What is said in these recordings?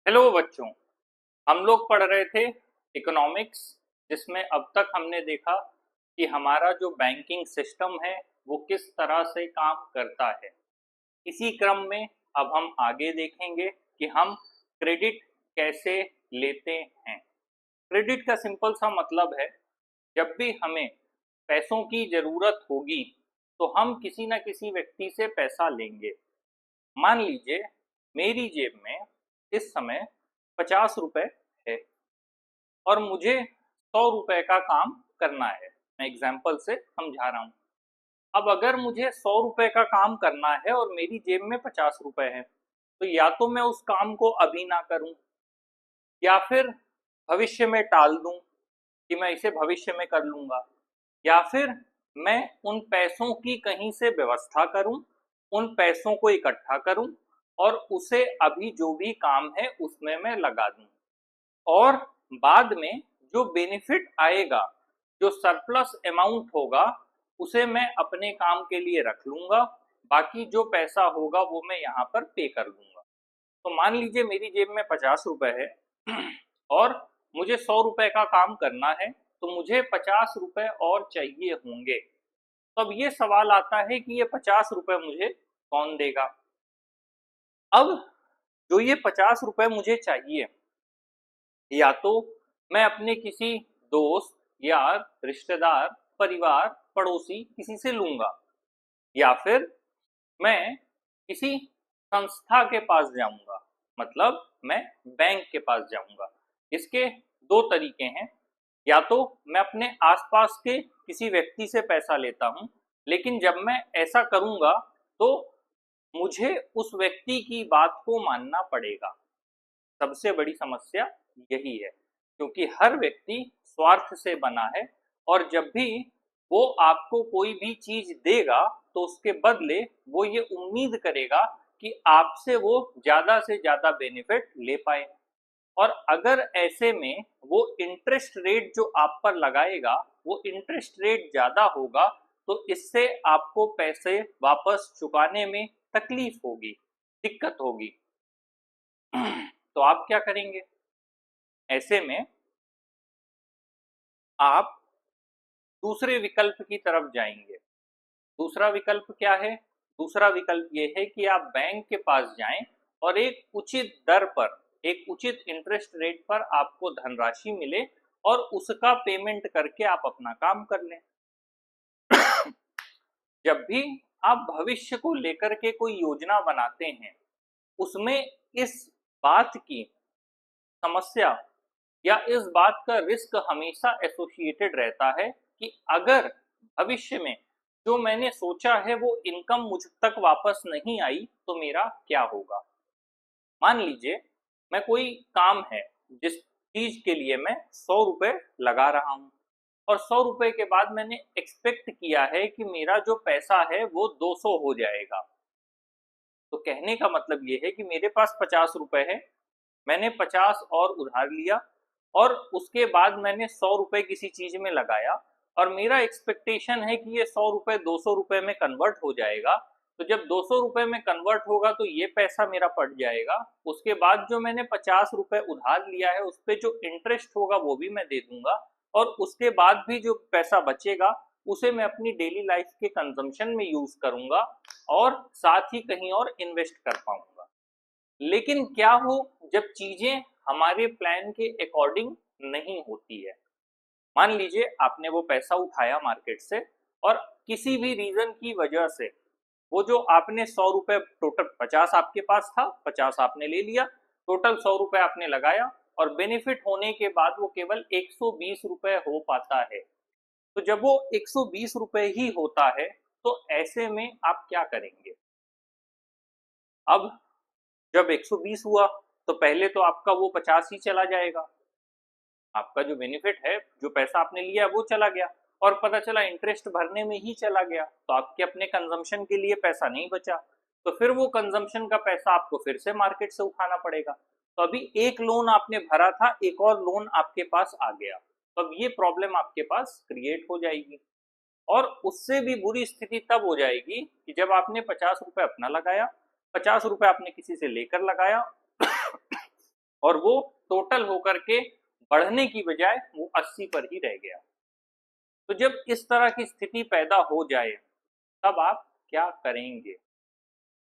Hello बच्चों। हम लोग पढ़ रहे थे इकोनॉमिक्स, जिसमें अब तक हमने देखा कि हमारा जो बैंकिंग सिस्टम है वो किस तरह से काम करता है। इसी क्रम में अब हम आगे देखेंगे कि हम क्रेडिट कैसे लेते हैं। क्रेडिट का सिंपल सा मतलब है, जब भी हमें पैसों की ज़रूरत होगी तो हम किसी न किसी व्यक्ति से पैसा लेंगे। मान लीजिए मेरी जेब में इस समय 50 रुपए है और मुझे 100 रुपए का काम करना है। मैं एग्जाम्पल से समझा रहा हूँ। अब अगर मुझे 100 रुपए का काम करना है और मेरी जेब में 50 रुपए है, तो या तो मैं उस काम को अभी ना करूं या फिर भविष्य में टाल दूं कि मैं इसे भविष्य में कर लूंगा, या फिर मैं उन पैसों की कहीं से व्यवस्था करूं, उन पैसों को इकट्ठा करूं और उसे अभी जो भी काम है उसमें मैं लगा दूं। और बाद में जो बेनिफिट आएगा, जो सरप्लस अमाउंट होगा, उसे मैं अपने काम के लिए रख लूंगा। बाकी जो पैसा होगा वो मैं यहाँ पर पे कर दूंगा। तो मान लीजिए मेरी जेब में 50 रुपए है और मुझे 100 रुपए का काम करना है, तो मुझे 50 रुपए और चाहिए होंगे। तो अब ये सवाल आता है कि ये 50 रुपए मुझे कौन देगा। अब जो ये 50 रुपए मुझे चाहिए, या तो मैं अपने किसी दोस्त, यार, रिश्तेदार, परिवार, पड़ोसी किसी से लूंगा, या फिर मैं किसी संस्था के पास जाऊंगा, मतलब मैं बैंक के पास जाऊंगा। इसके दो तरीके हैं। या तो मैं अपने आसपास के किसी व्यक्ति से पैसा लेता हूं, लेकिन जब मैं ऐसा करूंगा तो मुझे उस व्यक्ति की बात को मानना पड़ेगा। सबसे बड़ी समस्या यही है, क्योंकि हर व्यक्ति स्वार्थ से बना है और जब भी वो आपको कोई भी चीज देगा तो उसके बदले वो ये उम्मीद करेगा कि आपसे वो ज्यादा से ज्यादा बेनिफिट ले पाए। और अगर ऐसे में वो इंटरेस्ट रेट जो आप पर लगाएगा वो इंटरेस्ट रेट ज्यादा होगा, तो इससे आपको पैसे वापस चुकाने में तकलीफ होगी, दिक्कत होगी। तो आप क्या करेंगे ऐसे में? आप दूसरे विकल्प की तरफ जाएंगे। दूसरा विकल्प क्या है? दूसरा विकल्प ये है कि आप बैंक के पास जाएं और एक उचित दर पर, एक उचित इंटरेस्ट रेट पर आपको धनराशि मिले और उसका पेमेंट करके आप अपना काम कर लें। जब भी आप भविष्य को लेकर के कोई योजना बनाते हैं, उसमें इस बात की समस्या या इस बात का रिस्क हमेशा एसोसिएटेड रहता है कि अगर भविष्य में जो मैंने सोचा है वो इनकम मुझ तक वापस नहीं आई तो मेरा क्या होगा। मान लीजिए मैं कोई काम है जिस चीज के लिए मैं 100 रुपए लगा रहा हूं और 100 रुपए के बाद मैंने एक्सपेक्ट किया है कि मेरा जो पैसा है वो 200 हो जाएगा। तो कहने का मतलब ये है कि मेरे पास 50 रुपए है, मैंने 50 और उधार लिया और उसके बाद मैंने 100 रुपए किसी चीज में लगाया और मेरा एक्सपेक्टेशन है कि ये 100 रुपए 200 रुपए में कन्वर्ट हो जाएगा। तो जब 200 रुपए में कन्वर्ट होगा तो ये पैसा मेरा पड़ जाएगा। उसके बाद जो मैंने 50 रुपए उधार लिया है उस पर जो इंटरेस्ट होगा वो भी मैं दे दूंगा और उसके बाद भी जो पैसा बचेगा उसे मैं अपनी डेली लाइफ के कंजम्पशन में यूज करूंगा और साथ ही कहीं और इन्वेस्ट कर पाऊंगा। लेकिन क्या हो जब चीजें हमारे प्लान के अकॉर्डिंग नहीं होती है? मान लीजिए आपने वो पैसा उठाया मार्केट से और किसी भी रीजन की वजह से वो जो आपने 100 रुपए, टोटल 50 आपके पास था, 50 आपने ले लिया, टोटल 100 रुपए आपने लगाया और बेनिफिट होने के बाद वो केवल 120 रुपए हो पाता है। तो जब वो 120 रुपए ही होता है तो ऐसे में आप क्या करेंगे? अब जब 120 हुआ तो पहले तो आपका वो 50 ही चला जाएगा। आपका जो बेनिफिट है, जो पैसा आपने लिया वो चला गया और पता चला इंटरेस्ट भरने में ही चला गया, तो आपके अपने कंजम्पशन के लिए पैसा नहीं बचा। तो फिर वो कंजम्पशन का पैसा आपको फिर से मार्केट से उठाना पड़ेगा। तो अभी एक लोन आपने भरा था, एक और लोन आपके पास आ गया, तो अब ये प्रॉब्लम आपके पास क्रिएट हो जाएगी। और उससे भी बुरी स्थिति तब हो जाएगी कि जब आपने 50 रुपए अपना लगाया, 50 रुपए आपने किसी से लेकर लगाया और वो टोटल होकर के बढ़ने की बजाय वो 80 पर ही रह गया। तो जब इस तरह की स्थिति पैदा हो जाए तब आप क्या करेंगे?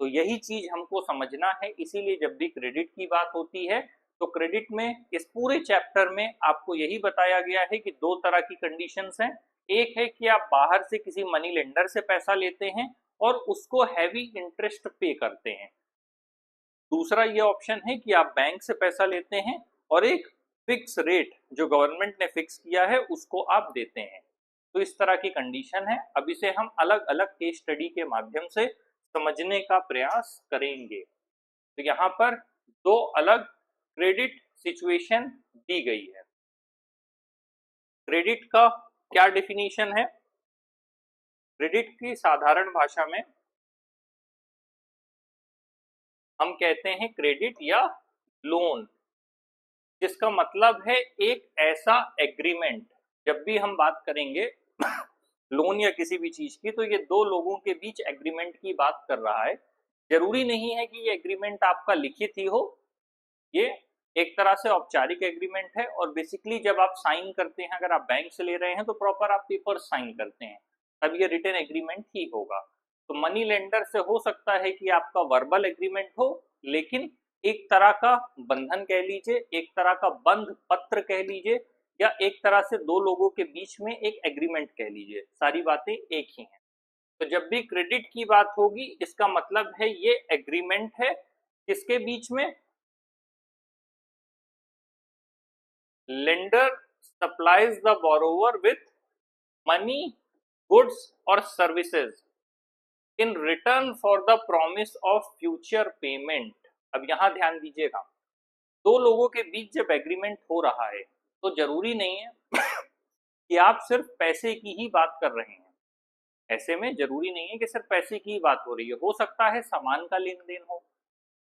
तो यही चीज हमको समझना है। इसीलिए जब भी क्रेडिट की बात होती है तो क्रेडिट में इस पूरे चैप्टर में आपको यही बताया गया है कि दो तरह की कंडीशंस हैं। एक है कि आप बाहर से किसी मनी लेंडर से पैसा लेते हैं और उसको हैवी इंटरेस्ट पे करते हैं। दूसरा ये ऑप्शन है कि आप बैंक से पैसा लेते हैं और एक फिक्स रेट जो गवर्नमेंट ने फिक्स किया है उसको आप देते हैं। तो इस तरह की कंडीशन है। अब इसे हम अलग अलग केस स्टडी के माध्यम से समझने का प्रयास करेंगे। तो यहाँ पर दो अलग क्रेडिट सिचुएशन दी गई है। क्रेडिट का क्या डेफिनेशन है? क्रेडिट की साधारण भाषा में हम कहते हैं क्रेडिट या लोन, जिसका मतलब है एक ऐसा एग्रीमेंट। जब भी हम बात करेंगे लोन या किसी भी चीज की तो ये दो लोगों के बीच एग्रीमेंट की बात कर रहा है। जरूरी नहीं है कि ये एग्रीमेंट आपका लिखित ही हो, ये एक तरह से औपचारिक एग्रीमेंट है। और बेसिकली जब आप साइन करते हैं, अगर आप बैंक से ले रहे हैं तो प्रॉपर आप पेपर साइन करते हैं, तब ये रिटन एग्रीमेंट ही होगा। तो मनी लेंडर से हो सकता है कि आपका वर्बल एग्रीमेंट हो, लेकिन एक तरह का बंधन कह लीजिए, एक तरह का बंध पत्र कह लीजिए, या एक तरह से दो लोगों के बीच में एक एग्रीमेंट कह लीजिए, सारी बातें एक ही हैं। तो जब भी क्रेडिट की बात होगी इसका मतलब है ये एग्रीमेंट है किसके बीच में? Lender supplies the borrower with money, goods और services in return for the promise of future payment. अब यहां ध्यान दीजिएगा, दो लोगों के बीच जब एग्रीमेंट हो रहा है तो जरूरी नहीं है कि आप सिर्फ पैसे की ही बात कर रहे हैं। ऐसे में जरूरी नहीं है कि सिर्फ पैसे की ही बात हो रही है, हो सकता है सामान का लेन देन हो।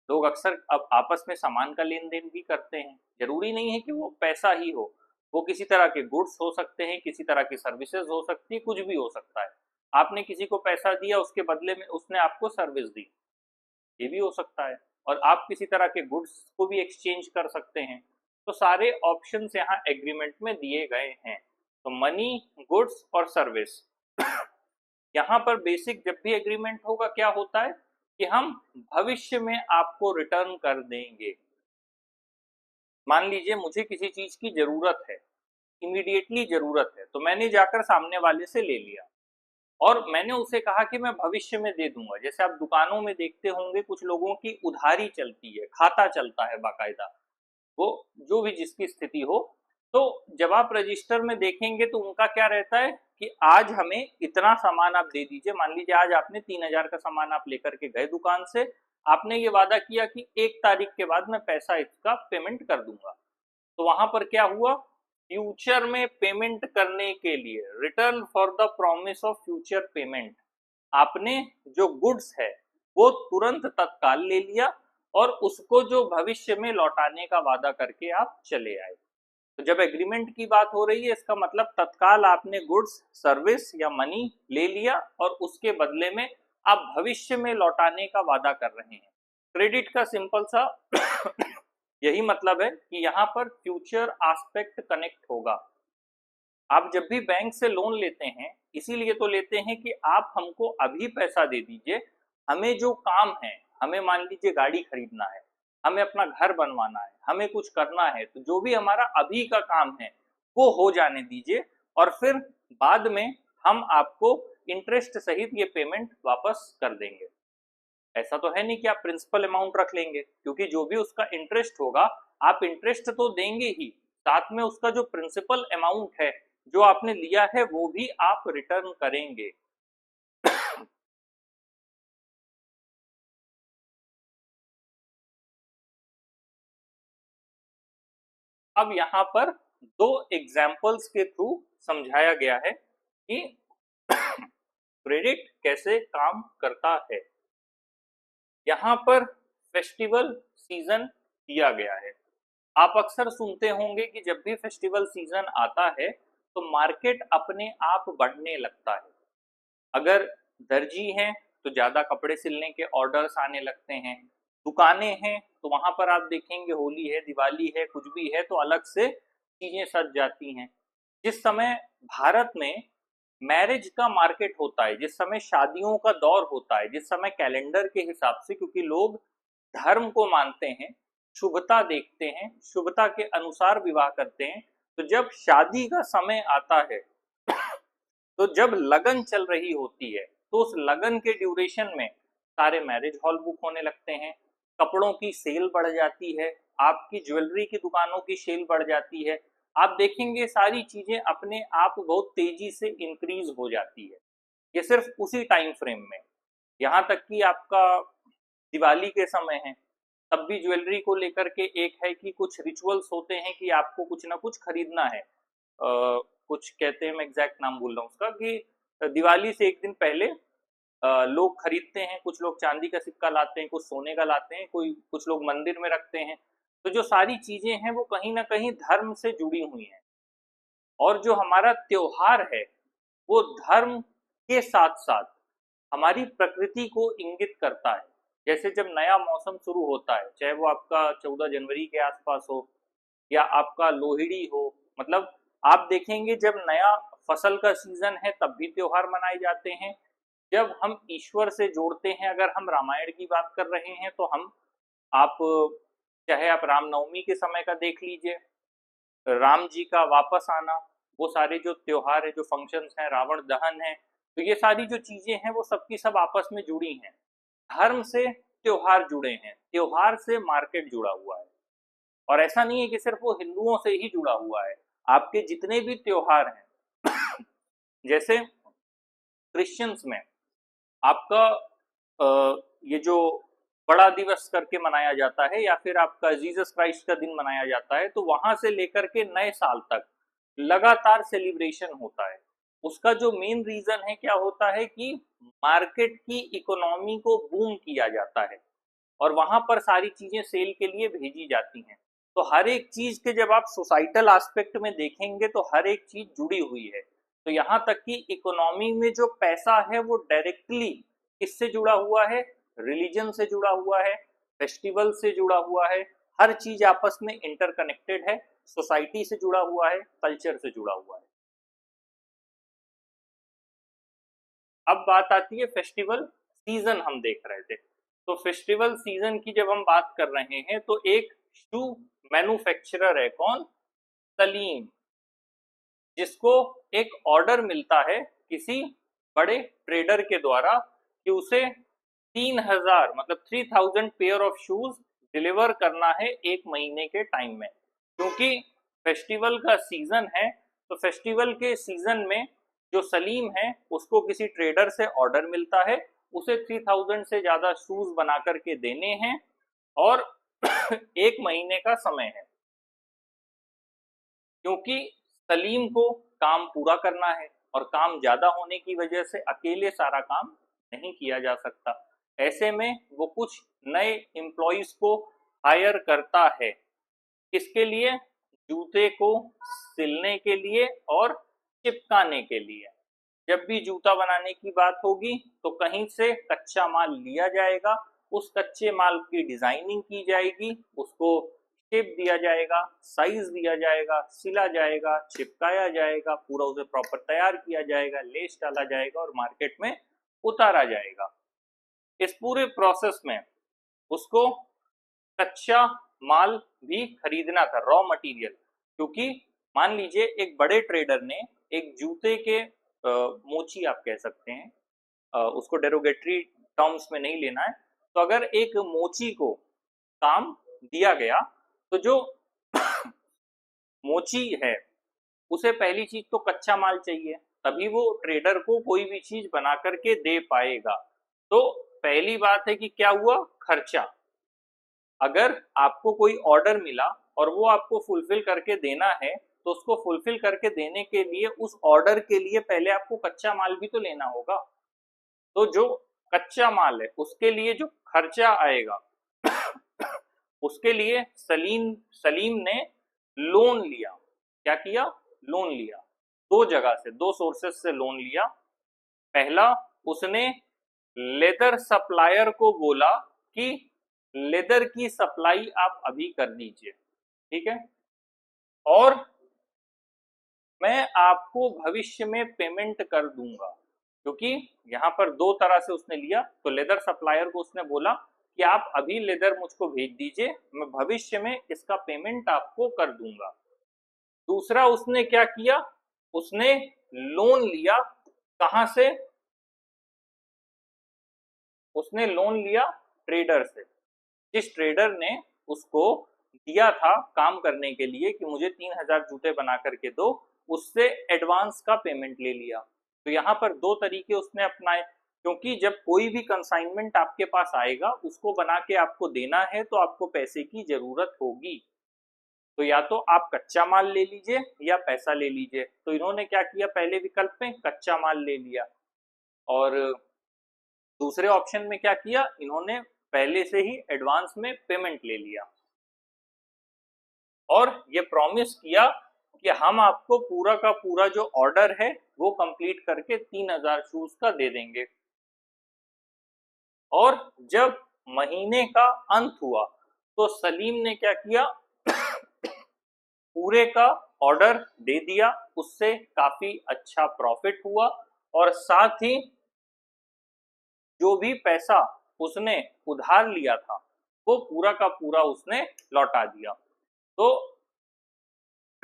लोग अक्सर अब आपस में सामान का लेन देन भी करते हैं। जरूरी नहीं है कि वो पैसा ही हो, वो किसी तरह के गुड्स हो सकते हैं, किसी तरह की सर्विसेज हो सकती है, कुछ भी हो सकता है। आपने किसी को पैसा दिया, उसके बदले में उसने आपको सर्विस दी, ये भी हो सकता है। और आप किसी तरह के गुड्स को भी एक्सचेंज कर सकते हैं। तो सारे ऑप्शंस यहाँ एग्रीमेंट में दिए गए हैं। तो मनी, गुड्स और सर्विस यहाँ पर बेसिक जब भी एग्रीमेंट होगा क्या होता है कि हम भविष्य में आपको रिटर्न कर देंगे। मान लीजिए मुझे किसी चीज की जरूरत है, इमीडिएटली जरूरत है, तो मैंने जाकर सामने वाले से ले लिया और मैंने उसे कहा कि मैं भविष्य में दे दूंगा। जैसे आप दुकानों में देखते होंगे कुछ लोगों की उधारी चलती है, खाता चलता है बाकायदा, वो जो भी जिसकी स्थिति हो। तो जब आप रजिस्टर में देखेंगे तो उनका क्या रहता है कि आज हमें इतना सामान आप दे दीजिए। मान लीजिए आज आपने 3000 का सामान आप लेकर के गए दुकान से, आपने ये वादा किया कि 1 तारीख के बाद मैं पैसा इसका पेमेंट कर दूंगा। तो वहां पर क्या हुआ, फ्यूचर में पेमेंट करने के लिए, return for the promise of future payment, आपने जो गुड्स है वो तुरंत तत्काल ले लिया और उसको जो भविष्य में लौटाने का वादा करके आप चले आए। तो जब एग्रीमेंट की बात हो रही है इसका मतलब तत्काल आपने गुड्स, सर्विस या मनी ले लिया और उसके बदले में आप भविष्य में लौटाने का वादा कर रहे हैं। क्रेडिट का सिंपल सा यही मतलब है कि यहाँ पर फ्यूचर एस्पेक्ट कनेक्ट होगा। आप जब भी बैंक से लोन लेते हैं इसीलिए तो लेते हैं कि आप हमको अभी पैसा दे दीजिए, हमें जो काम है, हमें मान लीजिए गाड़ी खरीदना है, हमें अपना घर बनवाना है, हमें कुछ करना है, तो जो भी हमारा अभी का काम है वो हो जाने दीजिए और फिर बाद में हम आपको इंटरेस्ट सहित ये पेमेंट वापस कर देंगे। ऐसा तो है नहीं कि आप प्रिंसिपल अमाउंट रख लेंगे, क्योंकि जो भी उसका इंटरेस्ट होगा आप इंटरेस्ट तो देंगे ही, साथ में उसका जो प्रिंसिपल अमाउंट है जो आपने लिया है वो भी आप रिटर्न करेंगे। अब यहाँ पर दो एग्जाम्पल्स के थ्रू समझाया गया है कि क्रेडिट कैसे काम करता है। यहाँ पर फेस्टिवल सीजन दिया गया है। आप अक्सर सुनते होंगे कि जब भी फेस्टिवल सीजन आता है तो मार्केट अपने आप बढ़ने लगता है। अगर दर्जी हैं तो ज्यादा कपड़े सिलने के ऑर्डर्स आने लगते हैं, दुकानें हैं तो वहां पर आप देखेंगे होली है, दिवाली है, कुछ भी है तो अलग से चीजें सज जाती हैं। जिस समय भारत में मैरिज का मार्केट होता है, जिस समय शादियों का दौर होता है, जिस समय कैलेंडर के हिसाब से, क्योंकि लोग धर्म को मानते हैं, शुभता देखते हैं, शुभता के अनुसार विवाह करते हैं, तो जब शादी का समय आता है तो जब लगन चल रही होती है तो उस लगन के ड्यूरेशन में सारे मैरिज हॉल बुक होने लगते हैं, कपड़ों की सेल बढ़ जाती है, आपकी ज्वेलरी की दुकानों की सेल बढ़ जाती है। आप देखेंगे सारी चीजें अपने आप बहुत तेजी से इंक्रीज हो जाती है, ये सिर्फ उसी टाइम फ्रेम में। यहाँ तक कि आपका दिवाली के समय है, तब भी ज्वेलरी को लेकर के एक है कि कुछ रिचुअल्स होते हैं कि आपको कुछ ना कुछ खरीदना है। कुछ कहते हैं, मैं एग्जैक्ट नाम भूल रहा हूँ उसका, कि दिवाली से एक दिन पहले लोग खरीदते हैं, कुछ लोग चांदी का सिक्का लाते हैं, कुछ सोने का लाते हैं, कोई कुछ लोग मंदिर में रखते हैं। तो जो सारी चीजें हैं वो कहीं ना कहीं धर्म से जुड़ी हुई हैं, और जो हमारा त्योहार है वो धर्म के साथ साथ हमारी प्रकृति को इंगित करता है। जैसे जब नया मौसम शुरू होता है, चाहे वो आपका 14 जनवरी के आसपास हो या आपका लोहड़ी हो, मतलब आप देखेंगे जब नया फसल का सीजन है तब भी त्योहार मनाए जाते हैं। जब हम ईश्वर से जोड़ते हैं, अगर हम रामायण की बात कर रहे हैं तो हम आप चाहे आप रामनवमी के समय का देख लीजिए, राम जी का वापस आना, वो सारे जो त्योहार है, जो फंक्शंस हैं, रावण दहन है, तो ये सारी जो चीजें हैं वो सबकी सब आपस में जुड़ी हैं। धर्म से त्योहार जुड़े हैं, त्योहार से मार्केट जुड़ा हुआ है। और ऐसा नहीं है कि सिर्फ वो हिंदुओं से ही जुड़ा हुआ है, आपके जितने भी त्योहार हैं जैसे क्रिश्चियंस में आपका ये जो बड़ा दिवस करके मनाया जाता है, या फिर आपका जीसस क्राइस्ट का दिन मनाया जाता है, तो वहां से लेकर के नए साल तक लगातार सेलिब्रेशन होता है। उसका जो मेन रीजन है क्या होता है कि मार्केट की इकोनॉमी को बूम किया जाता है, और वहां पर सारी चीजें सेल के लिए भेजी जाती हैं। तो हर एक चीज के जब आप सोसाइटल एस्पेक्ट में देखेंगे तो हर एक चीज जुड़ी हुई है। तो यहाँ तक कि इकोनॉमी में जो पैसा है वो डायरेक्टली किससे जुड़ा हुआ है? रिलीजन से जुड़ा हुआ है, फेस्टिवल से जुड़ा हुआ है, हर चीज आपस में इंटरकनेक्टेड है, सोसाइटी से जुड़ा हुआ है, कल्चर से जुड़ा हुआ है। अब बात आती है फेस्टिवल सीजन, हम देख रहे थे। तो फेस्टिवल सीजन की जब हम बात कर रहे हैं तो एक शू मैन्युफैक्चरर है, कौन? सलीम, जिसको एक ऑर्डर मिलता है किसी बड़े ट्रेडर के द्वारा कि उसे 3000 मतलब 3000 पेयर ऑफ शूज डिलीवर करना है एक महीने के टाइम में। क्योंकि फेस्टिवल का सीजन है, तो फेस्टिवल के सीजन में जो सलीम है उसको किसी ट्रेडर से ऑर्डर मिलता है, उसे 3000 से ज्यादा शूज बना करके देने हैं, और एक महीने का समय है। क्योंकि सलीम को काम पूरा करना है, और काम ज्यादा होने की वजह से अकेले सारा काम नहीं किया जा सकता। ऐसे में वो कुछ नए एम्प्लॉइज को हायर करता है, किसके लिए? जूते को सिलने के लिए और चिपकाने के लिए। जब भी जूता बनाने की बात होगी तो कहीं से कच्चा माल लिया जाएगा, उस कच्चे माल की डिजाइनिंग की जाएगी, उसको शेप दिया जाएगा, साइज दिया जाएगा, सिला जाएगा, चिपकाया जाएगा, पूरा उसे प्रॉपर तैयार किया जाएगा, लेस डाला जाएगा और मार्केट में उतारा जाएगा। इस पूरे प्रोसेस में उसको कच्चा माल भी खरीदना था, रॉ मटेरियल। क्योंकि मान लीजिए एक बड़े ट्रेडर ने एक जूते के मोची आप कह सकते हैं, उसको डेरोगेटरी टर्म्स में नहीं लेना है, तो अगर एक मोची को काम दिया गया तो जो मोची है उसे पहली चीज तो कच्चा माल चाहिए, तभी वो ट्रेडर को कोई भी चीज बना करके दे पाएगा। तो पहली बात है कि क्या हुआ? खर्चा। अगर आपको कोई ऑर्डर मिला और वो आपको फुलफिल करके देना है, तो उसको फुलफिल करके देने के लिए उस ऑर्डर के लिए पहले आपको कच्चा माल भी तो लेना होगा। तो जो कच्चा माल है उसके लिए जो खर्चा आएगा उसके लिए सलीम सलीम ने लोन लिया। क्या किया? लोन लिया। दो जगह से, दो सोर्सेस से लोन लिया। पहला, उसने लेदर सप्लायर को बोला कि लेदर की सप्लाई आप अभी कर दीजिए, ठीक है, और मैं आपको भविष्य में पेमेंट कर दूंगा। क्योंकि यहाँ पर दो तरह से उसने लिया, तो लेदर सप्लायर को उसने बोला कि आप अभी लेदर मुझको भेज दीजिए, मैं भविष्य में इसका पेमेंट आपको कर दूंगा। दूसरा उसने क्या किया, उसने लोन लिया, कहां से, उसने लोन लिया ट्रेडर से। जिस ट्रेडर ने उसको दिया था काम करने के लिए कि मुझे 3000 जूते बना करके दो, उससे एडवांस का पेमेंट ले लिया। तो यहाँ पर दो तरीके उसने अपनाए, क्योंकि जब कोई भी कंसाइनमेंट आपके पास आएगा उसको बना के आपको देना है तो आपको पैसे की जरूरत होगी। तो या तो आप कच्चा माल ले लीजिए या पैसा ले लीजिए। तो इन्होंने क्या किया, पहले विकल्प में कच्चा माल ले लिया, और दूसरे ऑप्शन में क्या किया, इन्होंने पहले से ही एडवांस में पेमेंट ले लिया और ये प्रॉमिस किया कि हम आपको पूरा का पूरा जो ऑर्डर है वो कंप्लीट करके 3000 शूज का दे देंगे। और जब महीने का अंत हुआ तो सलीम ने क्या किया, पूरे का ऑर्डर दे दिया, उससे काफी अच्छा प्रॉफिट हुआ और साथ ही जो भी पैसा उसने उधार लिया था वो पूरा का पूरा उसने लौटा दिया। तो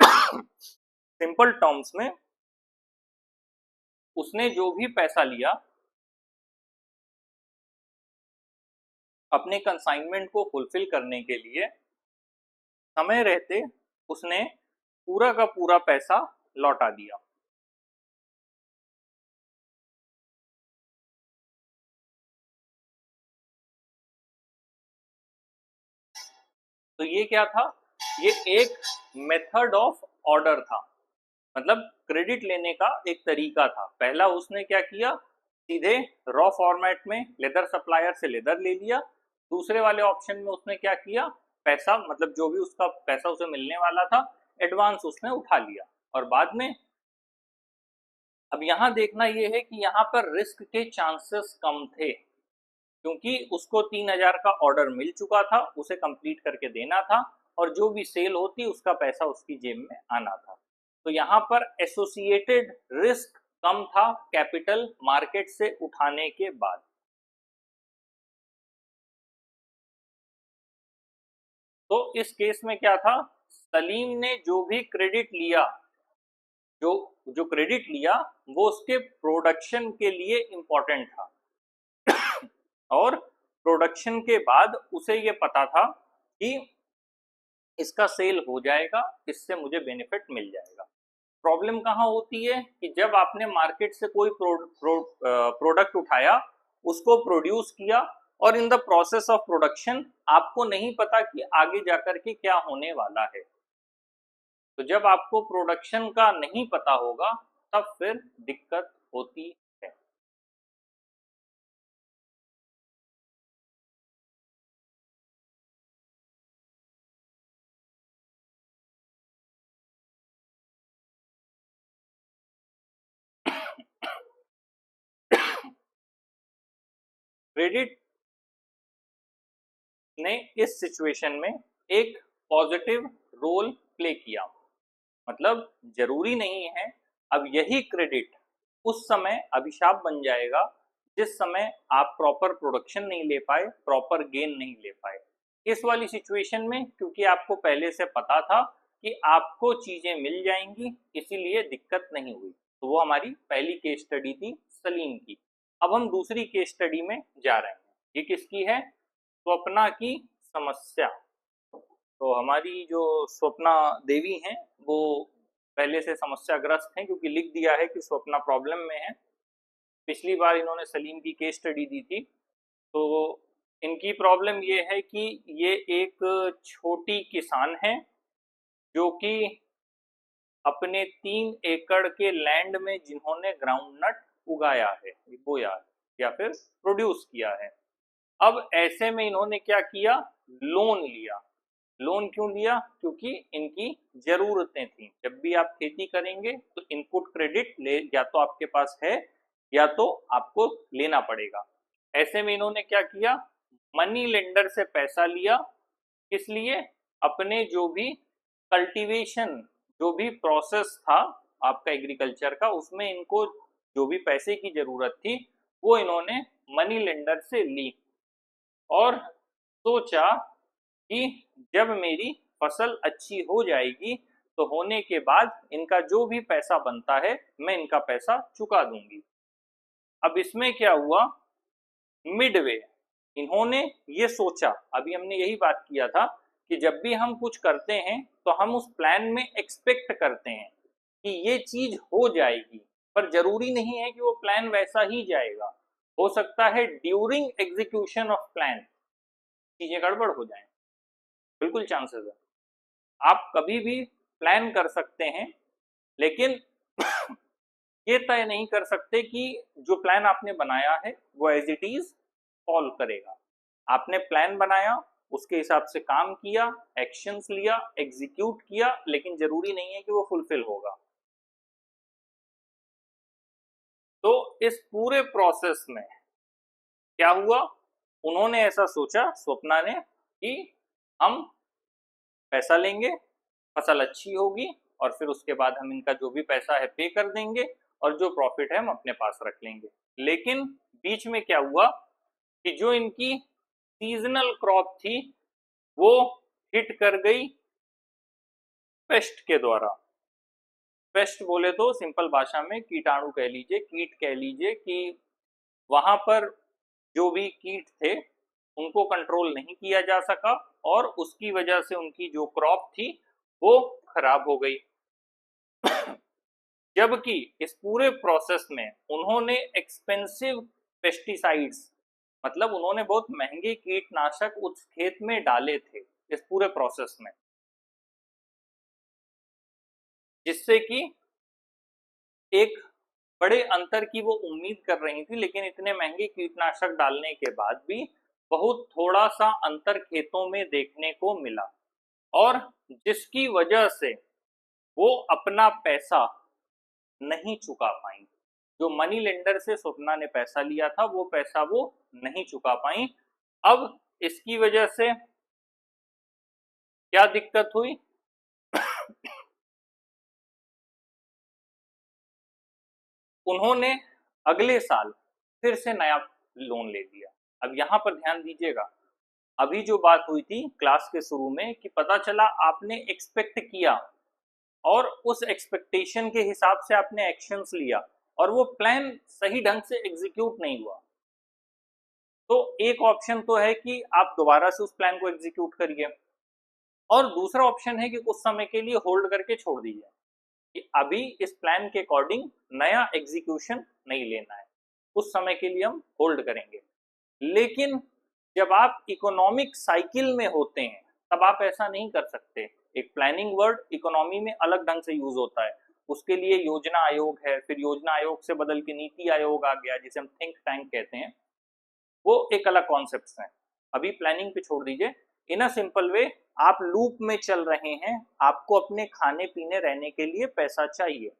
सिंपल टर्म्स में उसने जो भी पैसा लिया अपने कंसाइनमेंट को फुलफिल करने के लिए, समय रहते उसने पूरा का पूरा पैसा लौटा दिया। तो ये क्या था, ये एक मेथड ऑफ ऑर्डर था, मतलब क्रेडिट लेने का एक तरीका था। पहला उसने क्या किया, सीधे रॉ फॉर्मेट में लेदर सप्लायर से लेदर ले लिया। दूसरे वाले ऑप्शन में उसने क्या किया, पैसा मतलब जो भी उसका पैसा उसे मिलने वाला था एडवांस उसने उठा लिया। और बाद में अब यहाँ देखना ये है कि यहाँ पर रिस्क के चांसेस कम थे, क्योंकि उसको 3000 का ऑर्डर मिल चुका था, उसे कंप्लीट करके देना था और जो भी सेल होती उसका पैसा उसकी जेब में आना था। तो यहाँ पर एसोसिएटेड रिस्क कम था कैपिटल मार्केट से उठाने के बाद। तो इस केस में क्या था, सलीम ने जो भी क्रेडिट लिया, जो जो क्रेडिट लिया वो उसके प्रोडक्शन के लिए इंपॉर्टेंट था और प्रोडक्शन के बाद उसे ये पता था कि इसका सेल हो जाएगा, इससे मुझे बेनिफिट मिल जाएगा। प्रॉब्लम कहाँ होती है कि जब आपने मार्केट से कोई प्रोडक्ट उठाया, उसको प्रोड्यूस किया और in the process of production आपको नहीं पता कि आगे जाकर के क्या होने वाला है। तो जब आपको प्रोडक्शन का नहीं पता होगा तब फिर दिक्कत होती है। क्रेडिट ने इस सिचुएशन में एक पॉजिटिव रोल प्ले किया, मतलब जरूरी नहीं है अब यही क्रेडिट उस समय अभिशाप बन जाएगा जिस समय आप प्रॉपर प्रोडक्शन नहीं ले पाए, प्रॉपर गेन नहीं ले पाए। इस वाली सिचुएशन में क्योंकि आपको पहले से पता था कि आपको चीजें मिल जाएंगी, इसीलिए दिक्कत नहीं हुई। तो वो हमारी पहली केस स्टडी थी सलीम की। अब हम दूसरी केस स्टडी में जा रहे हैं। ये किसकी है, स्वप्ना की समस्या। तो हमारी जो स्वप्ना देवी हैं वो पहले से समस्याग्रस्त हैं, क्योंकि लिख दिया है कि स्वप्ना प्रॉब्लम में है। पिछली बार इन्होंने सलीम की केस स्टडी दी थी। तो इनकी प्रॉब्लम ये है कि ये एक छोटी किसान है जो कि अपने 3 एकड़ के लैंड में जिन्होंने ग्राउंडनट उगाया है, बोया है या फिर प्रोड्यूस किया है। अब ऐसे में इन्होंने क्या किया, लोन लिया। लोन क्यों लिया, क्योंकि इनकी जरूरतें थी। जब भी आप खेती करेंगे तो इनपुट क्रेडिट ले या तो आपके पास है या तो आपको लेना पड़ेगा। ऐसे में इन्होंने क्या किया, मनी लेंडर से पैसा लिया, किस लिए? अपने जो भी कल्टीवेशन, जो भी प्रोसेस था आपका एग्रीकल्चर का, उसमें इनको जो भी पैसे की जरूरत थी वो इन्होंने मनी लेंडर से ली और सोचा कि जब मेरी फसल अच्छी हो जाएगी तो होने के बाद इनका जो भी पैसा बनता है मैं इनका पैसा चुका दूंगी। अब इसमें क्या हुआ, मिडवे इन्होंने ये सोचा, अभी हमने यही बात किया था कि जब भी हम कुछ करते हैं तो हम उस प्लान में एक्सपेक्ट करते हैं कि ये चीज हो जाएगी, पर जरूरी नहीं है कि वो प्लान वैसा ही जाएगा। हो सकता है ड्यूरिंग एग्जीक्यूशन ऑफ प्लान चीजें गड़बड़ हो जाएं, बिल्कुल चांसेस है। आप कभी भी प्लान कर सकते हैं लेकिन ये तय नहीं कर सकते कि जो प्लान आपने बनाया है वो एज इट इज फॉलो करेगा। आपने प्लान बनाया, उसके हिसाब से काम किया, एक्शंस लिया, एग्जीक्यूट किया, लेकिन जरूरी नहीं है कि वो फुलफिल होगा। तो इस पूरे प्रोसेस में क्या हुआ, उन्होंने ऐसा सोचा, स्वप्ना ने, कि हम पैसा लेंगे, फसल अच्छी होगी और फिर उसके बाद हम इनका जो भी पैसा है पे कर देंगे और जो प्रॉफिट है हम अपने पास रख लेंगे। लेकिन बीच में क्या हुआ कि जो इनकी सीजनल क्रॉप थी वो हिट कर गई पेस्ट के द्वारा। पेस्ट बोले तो सिंपल भाषा में कीटाणु कह लीजिए, कीट कह लीजिए, कि वहां पर जो भी कीट थे उनको कंट्रोल नहीं किया जा सका और उसकी वजह से उनकी जो क्रॉप थी वो खराब हो गई। जबकि इस पूरे प्रोसेस में उन्होंने एक्सपेंसिव पेस्टिसाइड्स, मतलब उन्होंने बहुत महंगे कीटनाशक उस खेत में डाले थे इस पूरे प्रोसेस में, जिससे कि एक बड़े अंतर की वो उम्मीद कर रही थी, लेकिन इतने महंगे कीटनाशक डालने के बाद भी बहुत थोड़ा सा अंतर खेतों में देखने को मिला और जिसकी वजह से वो अपना पैसा नहीं चुका पाई। जो मनी लेंडर से स्वप्ना ने पैसा लिया था वो पैसा वो नहीं चुका पाई। अब इसकी वजह से क्या दिक्कत हुई, उन्होंने अगले साल फिर से नया लोन ले लिया। अब यहां पर ध्यान दीजिएगा, अभी जो बात हुई थी क्लास के शुरू में कि पता चला आपने एक्सपेक्ट किया और उस एक्सपेक्टेशन के हिसाब से आपने एक्शंस लिया और वो प्लान सही ढंग से एग्जीक्यूट नहीं हुआ, तो एक ऑप्शन तो है कि आप दोबारा से उस प्लान को एग्जीक्यूट करिए और दूसरा ऑप्शन है कि कुछ समय के लिए होल्ड करके छोड़ दीजिए कि अभी इस प्लान के अकॉर्डिंग नया एग्जीक्यूशन नहीं लेना है, कुछ समय के लिए हम होल्ड करेंगे। लेकिन जब आप इकोनॉमिक साइकिल में होते हैं तब आप ऐसा नहीं कर सकते। एक प्लानिंग वर्ड इकोनॉमी में अलग ढंग से यूज होता है, उसके लिए योजना आयोग है, फिर योजना आयोग से बदल के नीति आयोग आ गया जिसे हम थिंक टैंक कहते हैं, वो एक अलग कॉन्सेप्ट है। अभी प्लानिंग पे छोड़ दीजिए, इन अ सिंपल वे आप लूप में चल रहे हैं, आपको अपने खाने पीने रहने के लिए पैसा चाहिए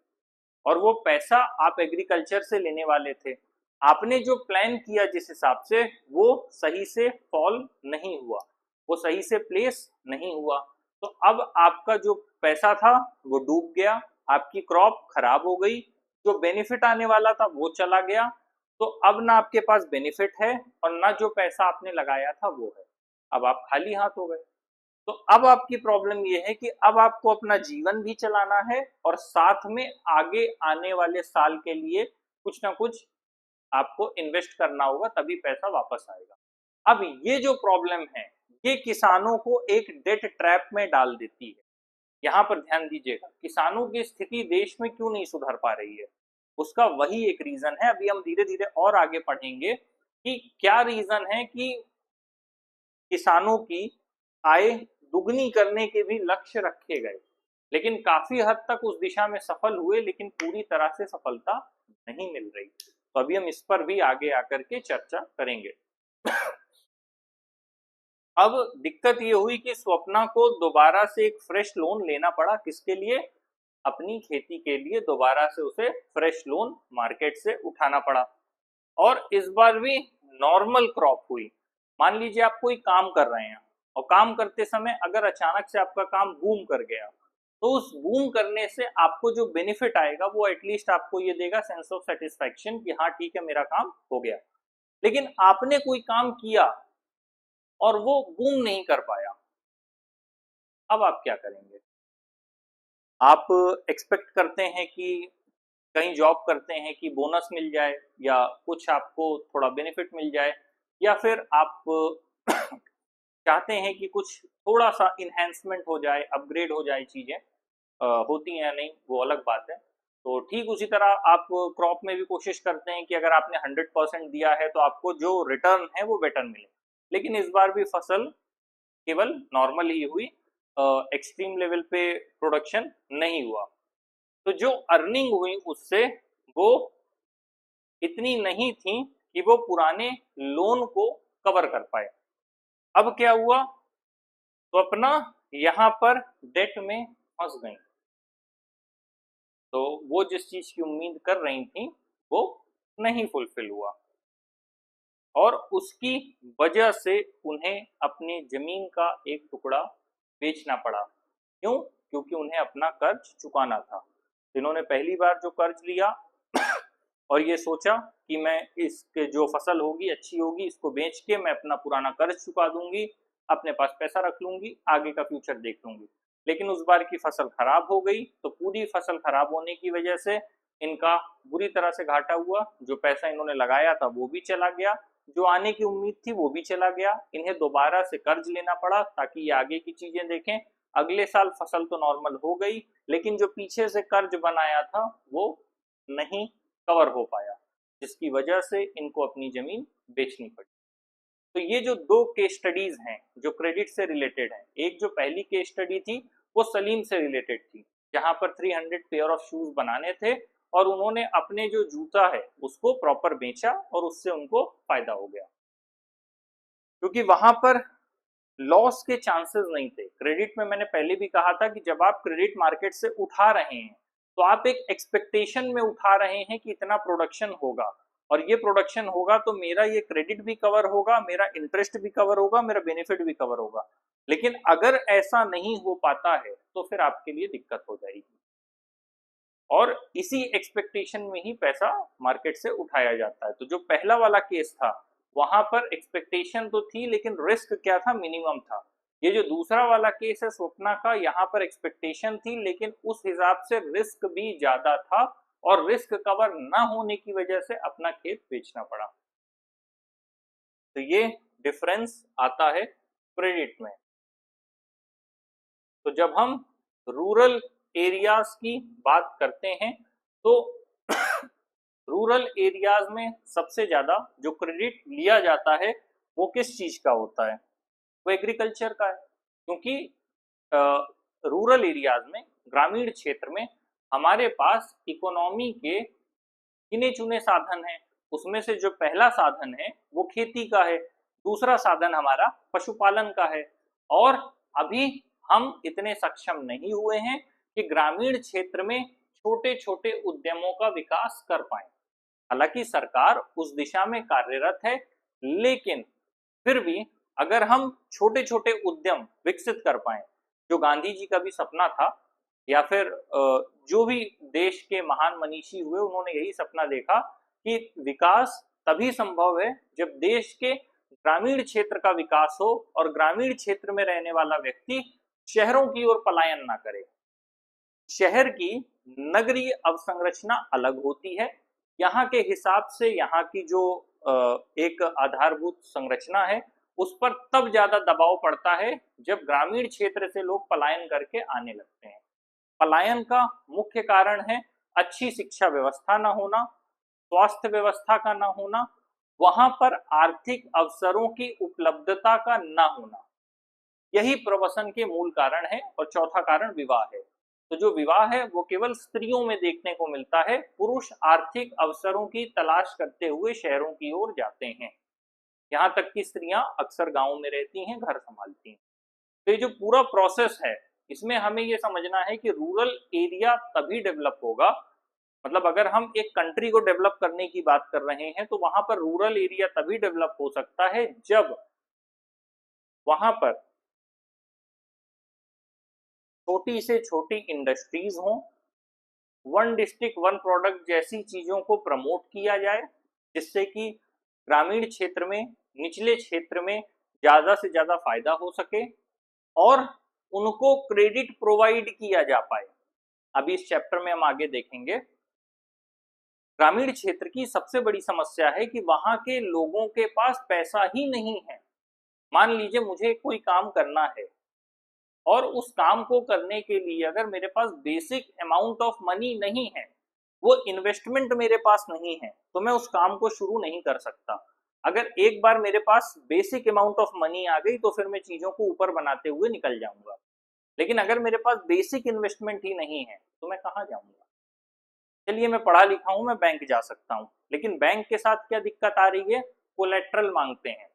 और वो पैसा आप एग्रीकल्चर से लेने वाले थे। आपने जो प्लान किया जिस हिसाब से वो सही से फॉल नहीं हुआ, वो सही से प्लेस नहीं हुआ, तो अब आपका जो पैसा था वो डूब गया, आपकी क्रॉप खराब हो गई, जो बेनिफिट आने वाला था वो चला गया। तो अब ना आपके पास बेनिफिट है और ना जो पैसा आपने लगाया था वो है, अब आप खाली हाथ हो गए। तो अब आपकी प्रॉब्लम ये है कि अब आपको अपना जीवन भी चलाना है और साथ में आगे आने वाले साल के लिए कुछ ना कुछ आपको इन्वेस्ट करना होगा, तभी पैसा वापस आएगा। अब ये जो प्रॉब्लम है ये किसानों को एक डेट ट्रैप में डाल देती है। यहाँ पर ध्यान दीजिएगा, किसानों की स्थिति देश में क्यों नहीं सुधर पा रही है, उसका वही एक रीजन है। अभी हम धीरे धीरे और आगे पढ़ेंगे कि क्या रीजन है कि किसानों की आय दुगनी करने के भी लक्ष्य रखे गए, लेकिन काफी हद तक उस दिशा में सफल हुए, लेकिन पूरी तरह से सफलता नहीं मिल रही। तो अभी हम इस पर भी आगे आकर के चर्चा करेंगे। अब दिक्कत ये हुई कि स्वप्ना को दोबारा से एक फ्रेश लोन लेना पड़ा, किसके लिए? अपनी खेती के लिए दोबारा से उसे फ्रेश लोन मार्केट से उठाना पड़ा और इस बार भी नॉर्मल क्रॉप हुई। मान लीजिए आप कोई काम कर रहे हैं और काम करते समय अगर अचानक से आपका काम बूम कर गया, तो उस बूम करने से आपको जो बेनिफिट आएगा वो एटलीस्ट आपको ये देगा सेंस ऑफ सेटिस्फैक्शन कि हाँ ठीक है मेरा काम हो गया। लेकिन आपने कोई काम किया और वो बूम नहीं कर पाया, अब आप क्या करेंगे? आप एक्सपेक्ट करते हैं कि कहीं जॉब करते हैं कि बोनस मिल जाए या कुछ आपको थोड़ा बेनिफिट मिल जाए, या फिर आप चाहते हैं कि कुछ थोड़ा सा इन्हेंसमेंट हो जाए, अपग्रेड हो जाए चीज़ें। होती हैं या नहीं वो अलग बात है। तो ठीक उसी तरह आप क्रॉप में भी कोशिश करते हैं कि अगर आपने 100% दिया है तो आपको जो रिटर्न है वो बेटर मिले, लेकिन इस बार भी फसल केवल नॉर्मल ही हुई, एक्सट्रीम लेवल पे प्रोडक्शन नहीं हुआ। तो जो अर्निंग हुई उससे वो इतनी नहीं थी कि वो पुराने लोन को कवर कर पाए। अब क्या हुआ, तो अपना यहाँ पर डेट में फंस गई। तो वो जिस चीज की उम्मीद कर रही थी वो नहीं फुलफिल हुआ, और उसकी वजह से उन्हें अपनी जमीन का एक टुकड़ा बेचना पड़ा। क्यों? क्योंकि उन्हें अपना कर्ज चुकाना था। इन्होंने पहली बार जो कर्ज लिया और ये सोचा कि मैं इसके जो फसल होगी अच्छी होगी, इसको बेच के मैं अपना पुराना कर्ज चुका दूंगी, अपने पास पैसा रख लूंगी, आगे का फ्यूचर देख लूंगी। लेकिन उस बार की फसल खराब हो गई, तो पूरी फसल खराब होने की वजह से इनका बुरी तरह से घाटा हुआ। जो पैसा इन्होंने लगाया था वो भी चला गया, जो आने की उम्मीद थी वो भी चला गया। इन्हें दोबारा से कर्ज लेना पड़ा ताकि ये आगे की चीजें देखें। अगले साल फसल तो नॉर्मल हो गई, लेकिन जो पीछे से कर्ज बनाया था वो नहीं कवर हो पाया, जिसकी वजह से इनको अपनी जमीन बेचनी पड़ी। तो ये जो दो केस स्टडीज हैं जो क्रेडिट से रिलेटेड हैं, एक जो पहली केस स्टडी थी वो सलीम से रिलेटेड थी, जहां पर 300 पेयर ऑफ शूज बनाने थे और उन्होंने अपने जो जूता है उसको प्रॉपर बेचा और उससे उनको फायदा हो गया, क्योंकि वहां पर लॉस के चांसेस नहीं थे। क्रेडिट में मैंने पहले भी कहा था कि जब आप क्रेडिट मार्केट से उठा रहे हैं तो आप एक एक्सपेक्टेशन में उठा रहे हैं कि इतना प्रोडक्शन होगा, और ये प्रोडक्शन होगा तो मेरा ये क्रेडिट भी कवर होगा, मेरा इंटरेस्ट भी कवर होगा, मेरा बेनिफिट भी कवर होगा। लेकिन अगर ऐसा नहीं हो पाता है तो फिर आपके लिए दिक्कत हो जाएगी, और इसी एक्सपेक्टेशन में ही पैसा मार्केट से उठाया जाता है। तो जो पहला वाला केस था वहां पर एक्सपेक्टेशन तो थी लेकिन रिस्क क्या था, मिनिमम था। ये जो दूसरा वाला केस है स्वप्ना का, यहाँ पर एक्सपेक्टेशन थी लेकिन उस हिसाब से रिस्क भी ज्यादा था, और रिस्क कवर ना होने की वजह से अपना खेत बेचना पड़ा। तो ये डिफरेंस आता है क्रेडिट में। तो जब हम रूरल एरियाज की बात करते हैं तो रूरल एरियाज में सबसे ज्यादा जो क्रेडिट लिया जाता है वो किस चीज का होता है? वो एग्रीकल्चर का है, क्योंकि रूरल एरियाज में, ग्रामीण क्षेत्र में हमारे पास इकोनॉमी के गिने चुने साधन हैं। उसमें से जो पहला साधन है वो खेती का है, दूसरा साधन हमारा पशुपालन का है, और अभी हम इतने सक्षम नहीं हुए हैं कि ग्रामीण क्षेत्र में छोटे छोटे उद्यमों का विकास कर पाए। हालांकि सरकार उस दिशा में कार्यरत है, लेकिन फिर भी अगर हम छोटे छोटे उद्यम विकसित कर पाए, जो गांधी जी का भी सपना था, या फिर जो भी देश के महान मनीषी हुए उन्होंने यही सपना देखा कि विकास तभी संभव है जब देश के ग्रामीण क्षेत्र का विकास हो और ग्रामीण क्षेत्र में रहने वाला व्यक्ति शहरों की ओर पलायन ना करे। शहर की नगरीय अवसंरचना अलग होती है, यहाँ के हिसाब से यहाँ की जो एक आधारभूत संरचना है उस पर तब ज्यादा दबाव पड़ता है जब ग्रामीण क्षेत्र से लोग पलायन करके आने लगते हैं। पलायन का मुख्य कारण है अच्छी शिक्षा व्यवस्था ना होना, स्वास्थ्य व्यवस्था का ना होना, वहां पर आर्थिक अवसरों की उपलब्धता का ना होना, यही प्रवसन के मूल कारण है। और चौथा कारण विवाह है। तो जो विवाह है वो केवल स्त्रियों में देखने को मिलता है, पुरुष आर्थिक अवसरों की तलाश करते हुए शहरों की ओर जाते हैं। यहाँ तक कि स्त्रियां अक्सर गांवों में रहती हैं, घर संभालती हैं। तो ये जो पूरा प्रोसेस है इसमें हमें ये समझना है कि रूरल एरिया तभी डेवलप होगा, मतलब अगर हम एक कंट्री को डेवलप करने की बात कर रहे हैं तो वहां पर रूरल एरिया तभी डेवलप हो सकता है जब वहां पर छोटी से छोटी इंडस्ट्रीज हों, वन डिस्ट्रिक्ट वन प्रोडक्ट जैसी चीजों को प्रमोट किया जाए, जिससे कि ग्रामीण क्षेत्र में, निचले क्षेत्र में ज्यादा से ज्यादा फायदा हो सके और उनको क्रेडिट प्रोवाइड किया जा पाए। अभी इस चैप्टर में हम आगे देखेंगे। ग्रामीण क्षेत्र की सबसे बड़ी समस्या है कि वहां के लोगों के पास पैसा ही नहीं है। मान लीजिए मुझे कोई काम करना है और उस काम को करने के लिए अगर मेरे पास बेसिक अमाउंट ऑफ मनी नहीं है, वो इन्वेस्टमेंट मेरे पास नहीं है, तो मैं उस काम को शुरू नहीं कर सकता। अगर एक बार मेरे पास बेसिक अमाउंट ऑफ मनी आ गई तो फिर मैं चीजों को ऊपर बनाते हुए निकल जाऊंगा। लेकिन अगर मेरे पास बेसिक इन्वेस्टमेंट ही नहीं है तो मैं कहाँ जाऊंगा। चलिए मैं पढ़ा लिखा हूं, मैं बैंक जा सकता हूं, लेकिन बैंक के साथ क्या दिक्कत आ रही है, कोलेट्रल मांगते हैं।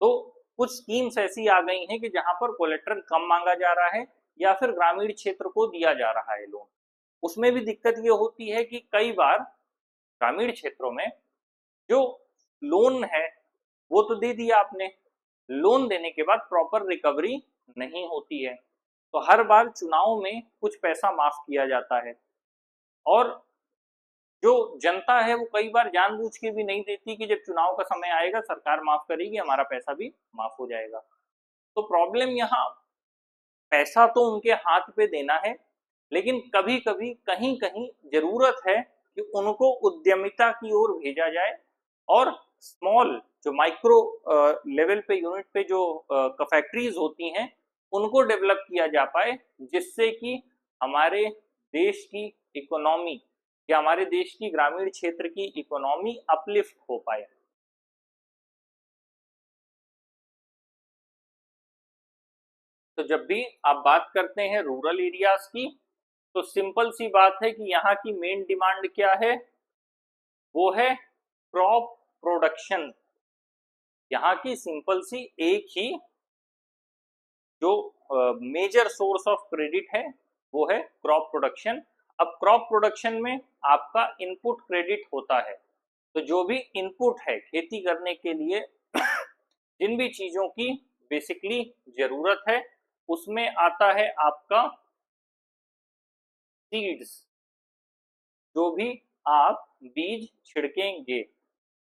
तो कुछ स्कीम्स ऐसी आ गई हैं कि जहां पर कोलेट्रल कम मांगा जा रहा है या फिर ग्रामीण क्षेत्र को दिया जा रहा है लोन। उसमें भी दिक्कत ये होती है कि कई बार ग्रामीण क्षेत्रों में जो लोन है वो तो दे दिया आपने, लोन देने के बाद प्रॉपर रिकवरी नहीं होती है, तो हर बार चुनाव में कुछ पैसा माफ किया जाता है और जो जनता है वो कई बार जानबूझ के भी नहीं देती कि जब चुनाव का समय आएगा सरकार माफ करेगी, हमारा पैसा भी माफ हो जाएगा। तो प्रॉब्लम यहाँ पैसा तो उनके हाथ पे देना है, लेकिन कभी कभी कहीं कहीं जरूरत है कि उनको उद्यमिता की ओर भेजा जाए और स्मॉल जो माइक्रो लेवल पे यूनिट पे जो फैक्ट्रीज होती हैं उनको डेवलप किया जा पाए, जिससे कि हमारे देश की इकोनॉमी या हमारे देश की ग्रामीण क्षेत्र की इकोनॉमी अपलिफ्ट हो पाए। तो जब भी आप बात करते हैं रूरल एरियाज की, तो सिंपल सी बात है कि यहाँ की मेन डिमांड क्या है, वो है क्रॉप प्रोडक्शन। यहाँ की सिंपल सी एक ही जो मेजर सोर्स ऑफ क्रेडिट है वो है क्रॉप प्रोडक्शन। अब क्रॉप प्रोडक्शन में आपका इनपुट क्रेडिट होता है, तो जो भी इनपुट है खेती करने के लिए जिन भी चीजों की बेसिकली जरूरत है उसमें आता है आपका सीड्स। जो भी आप बीज छिड़केंगे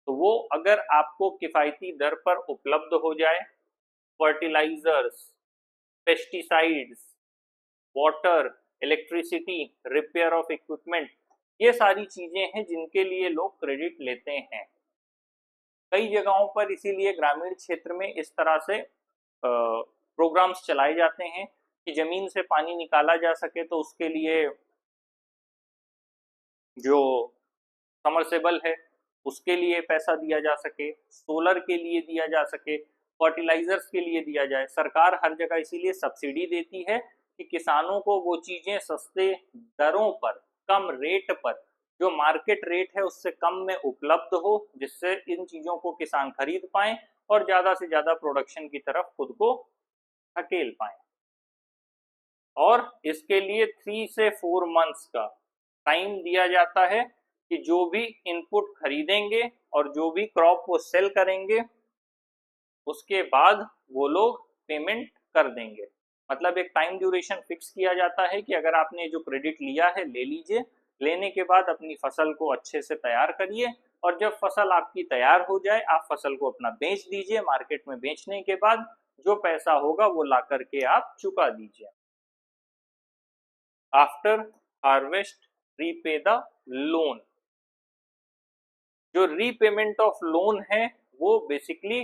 तो वो अगर आपको किफायती दर पर उपलब्ध हो जाए, fertilizers, pesticides, water, electricity, repair of equipment, ये सारी चीजें हैं जिनके लिए लोग क्रेडिट लेते हैं। कई जगहों पर इसीलिए ग्रामीण क्षेत्र में इस तरह से प्रोग्राम्स चलाए जाते हैं कि जमीन से पानी निकाला जा सके, तो उसके लिए जो समरसेबल है उसके लिए पैसा दिया जा सके, सोलर के लिए दिया जा सके, फर्टिलाइजर्स के लिए दिया जाए। सरकार हर जगह इसीलिए सब्सिडी देती है कि किसानों को वो चीजें सस्ते दरों पर, कम रेट पर, जो मार्केट रेट है उससे कम में उपलब्ध हो, जिससे इन चीजों को किसान खरीद पाए और ज्यादा से ज्यादा प्रोडक्शन की तरफ खुद को धकेल पाए। और इसके लिए 3 से 4 मंथ्स का टाइम दिया जाता है कि जो भी इनपुट खरीदेंगे और जो भी क्रॉप वो सेल करेंगे उसके बाद वो लोग पेमेंट कर देंगे। मतलब एक टाइम ड्यूरेशन फिक्स किया जाता है कि अगर आपने जो क्रेडिट लिया है ले लीजिए, लेने के बाद अपनी फसल को अच्छे से तैयार करिए और जब फसल आपकी तैयार हो जाए आप फसल को अपना बेच दीजिए। मार्केट में बेचने के बाद जो पैसा होगा वो ला करके आप चुका दीजिए। After harvest repay the loan. जो रीपेमेंट ऑफ लोन है वो बेसिकली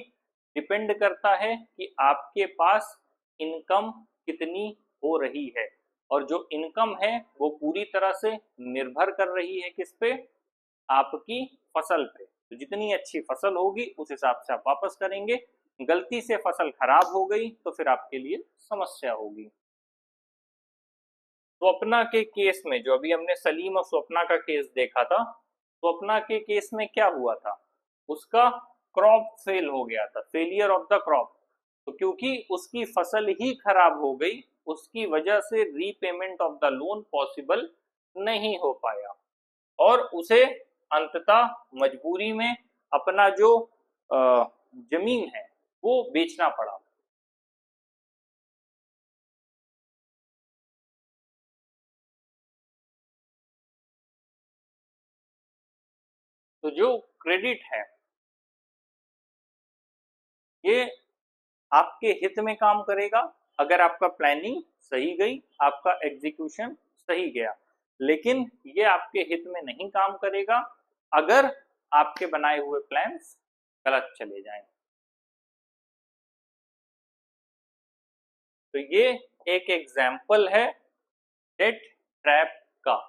डिपेंड करता है कि आपके पास इनकम कितनी हो रही है, और जो इनकम है वो पूरी तरह से निर्भर कर रही है किस पे, आपकी फसल पे। तो जितनी अच्छी फसल होगी उस हिसाब से आप वापस करेंगे। गलती से फसल खराब हो गई तो फिर आपके लिए समस्या होगी। स्वप्ना के केस में, जो अभी हमने सलीम और स्वप्ना का केस देखा था, स्वप्ना के केस में क्या हुआ था, उसका क्रॉप फेल हो गया था, फेलियर ऑफ द क्रॉप। तो क्योंकि उसकी फसल ही खराब हो गई उसकी वजह से repayment of the loan possible नहीं हो पाया और उसे अंततः मजबूरी में अपना जो जमीन है वो बेचना पड़ा। तो जो क्रेडिट है ये आपके हित में काम करेगा अगर आपका प्लानिंग सही गई, आपका एग्जीक्यूशन सही गया, लेकिन ये आपके हित में नहीं काम करेगा अगर आपके बनाए हुए प्लान्स गलत चले जाएं। तो ये एक एग्जाम्पल है डेट ट्रैप का।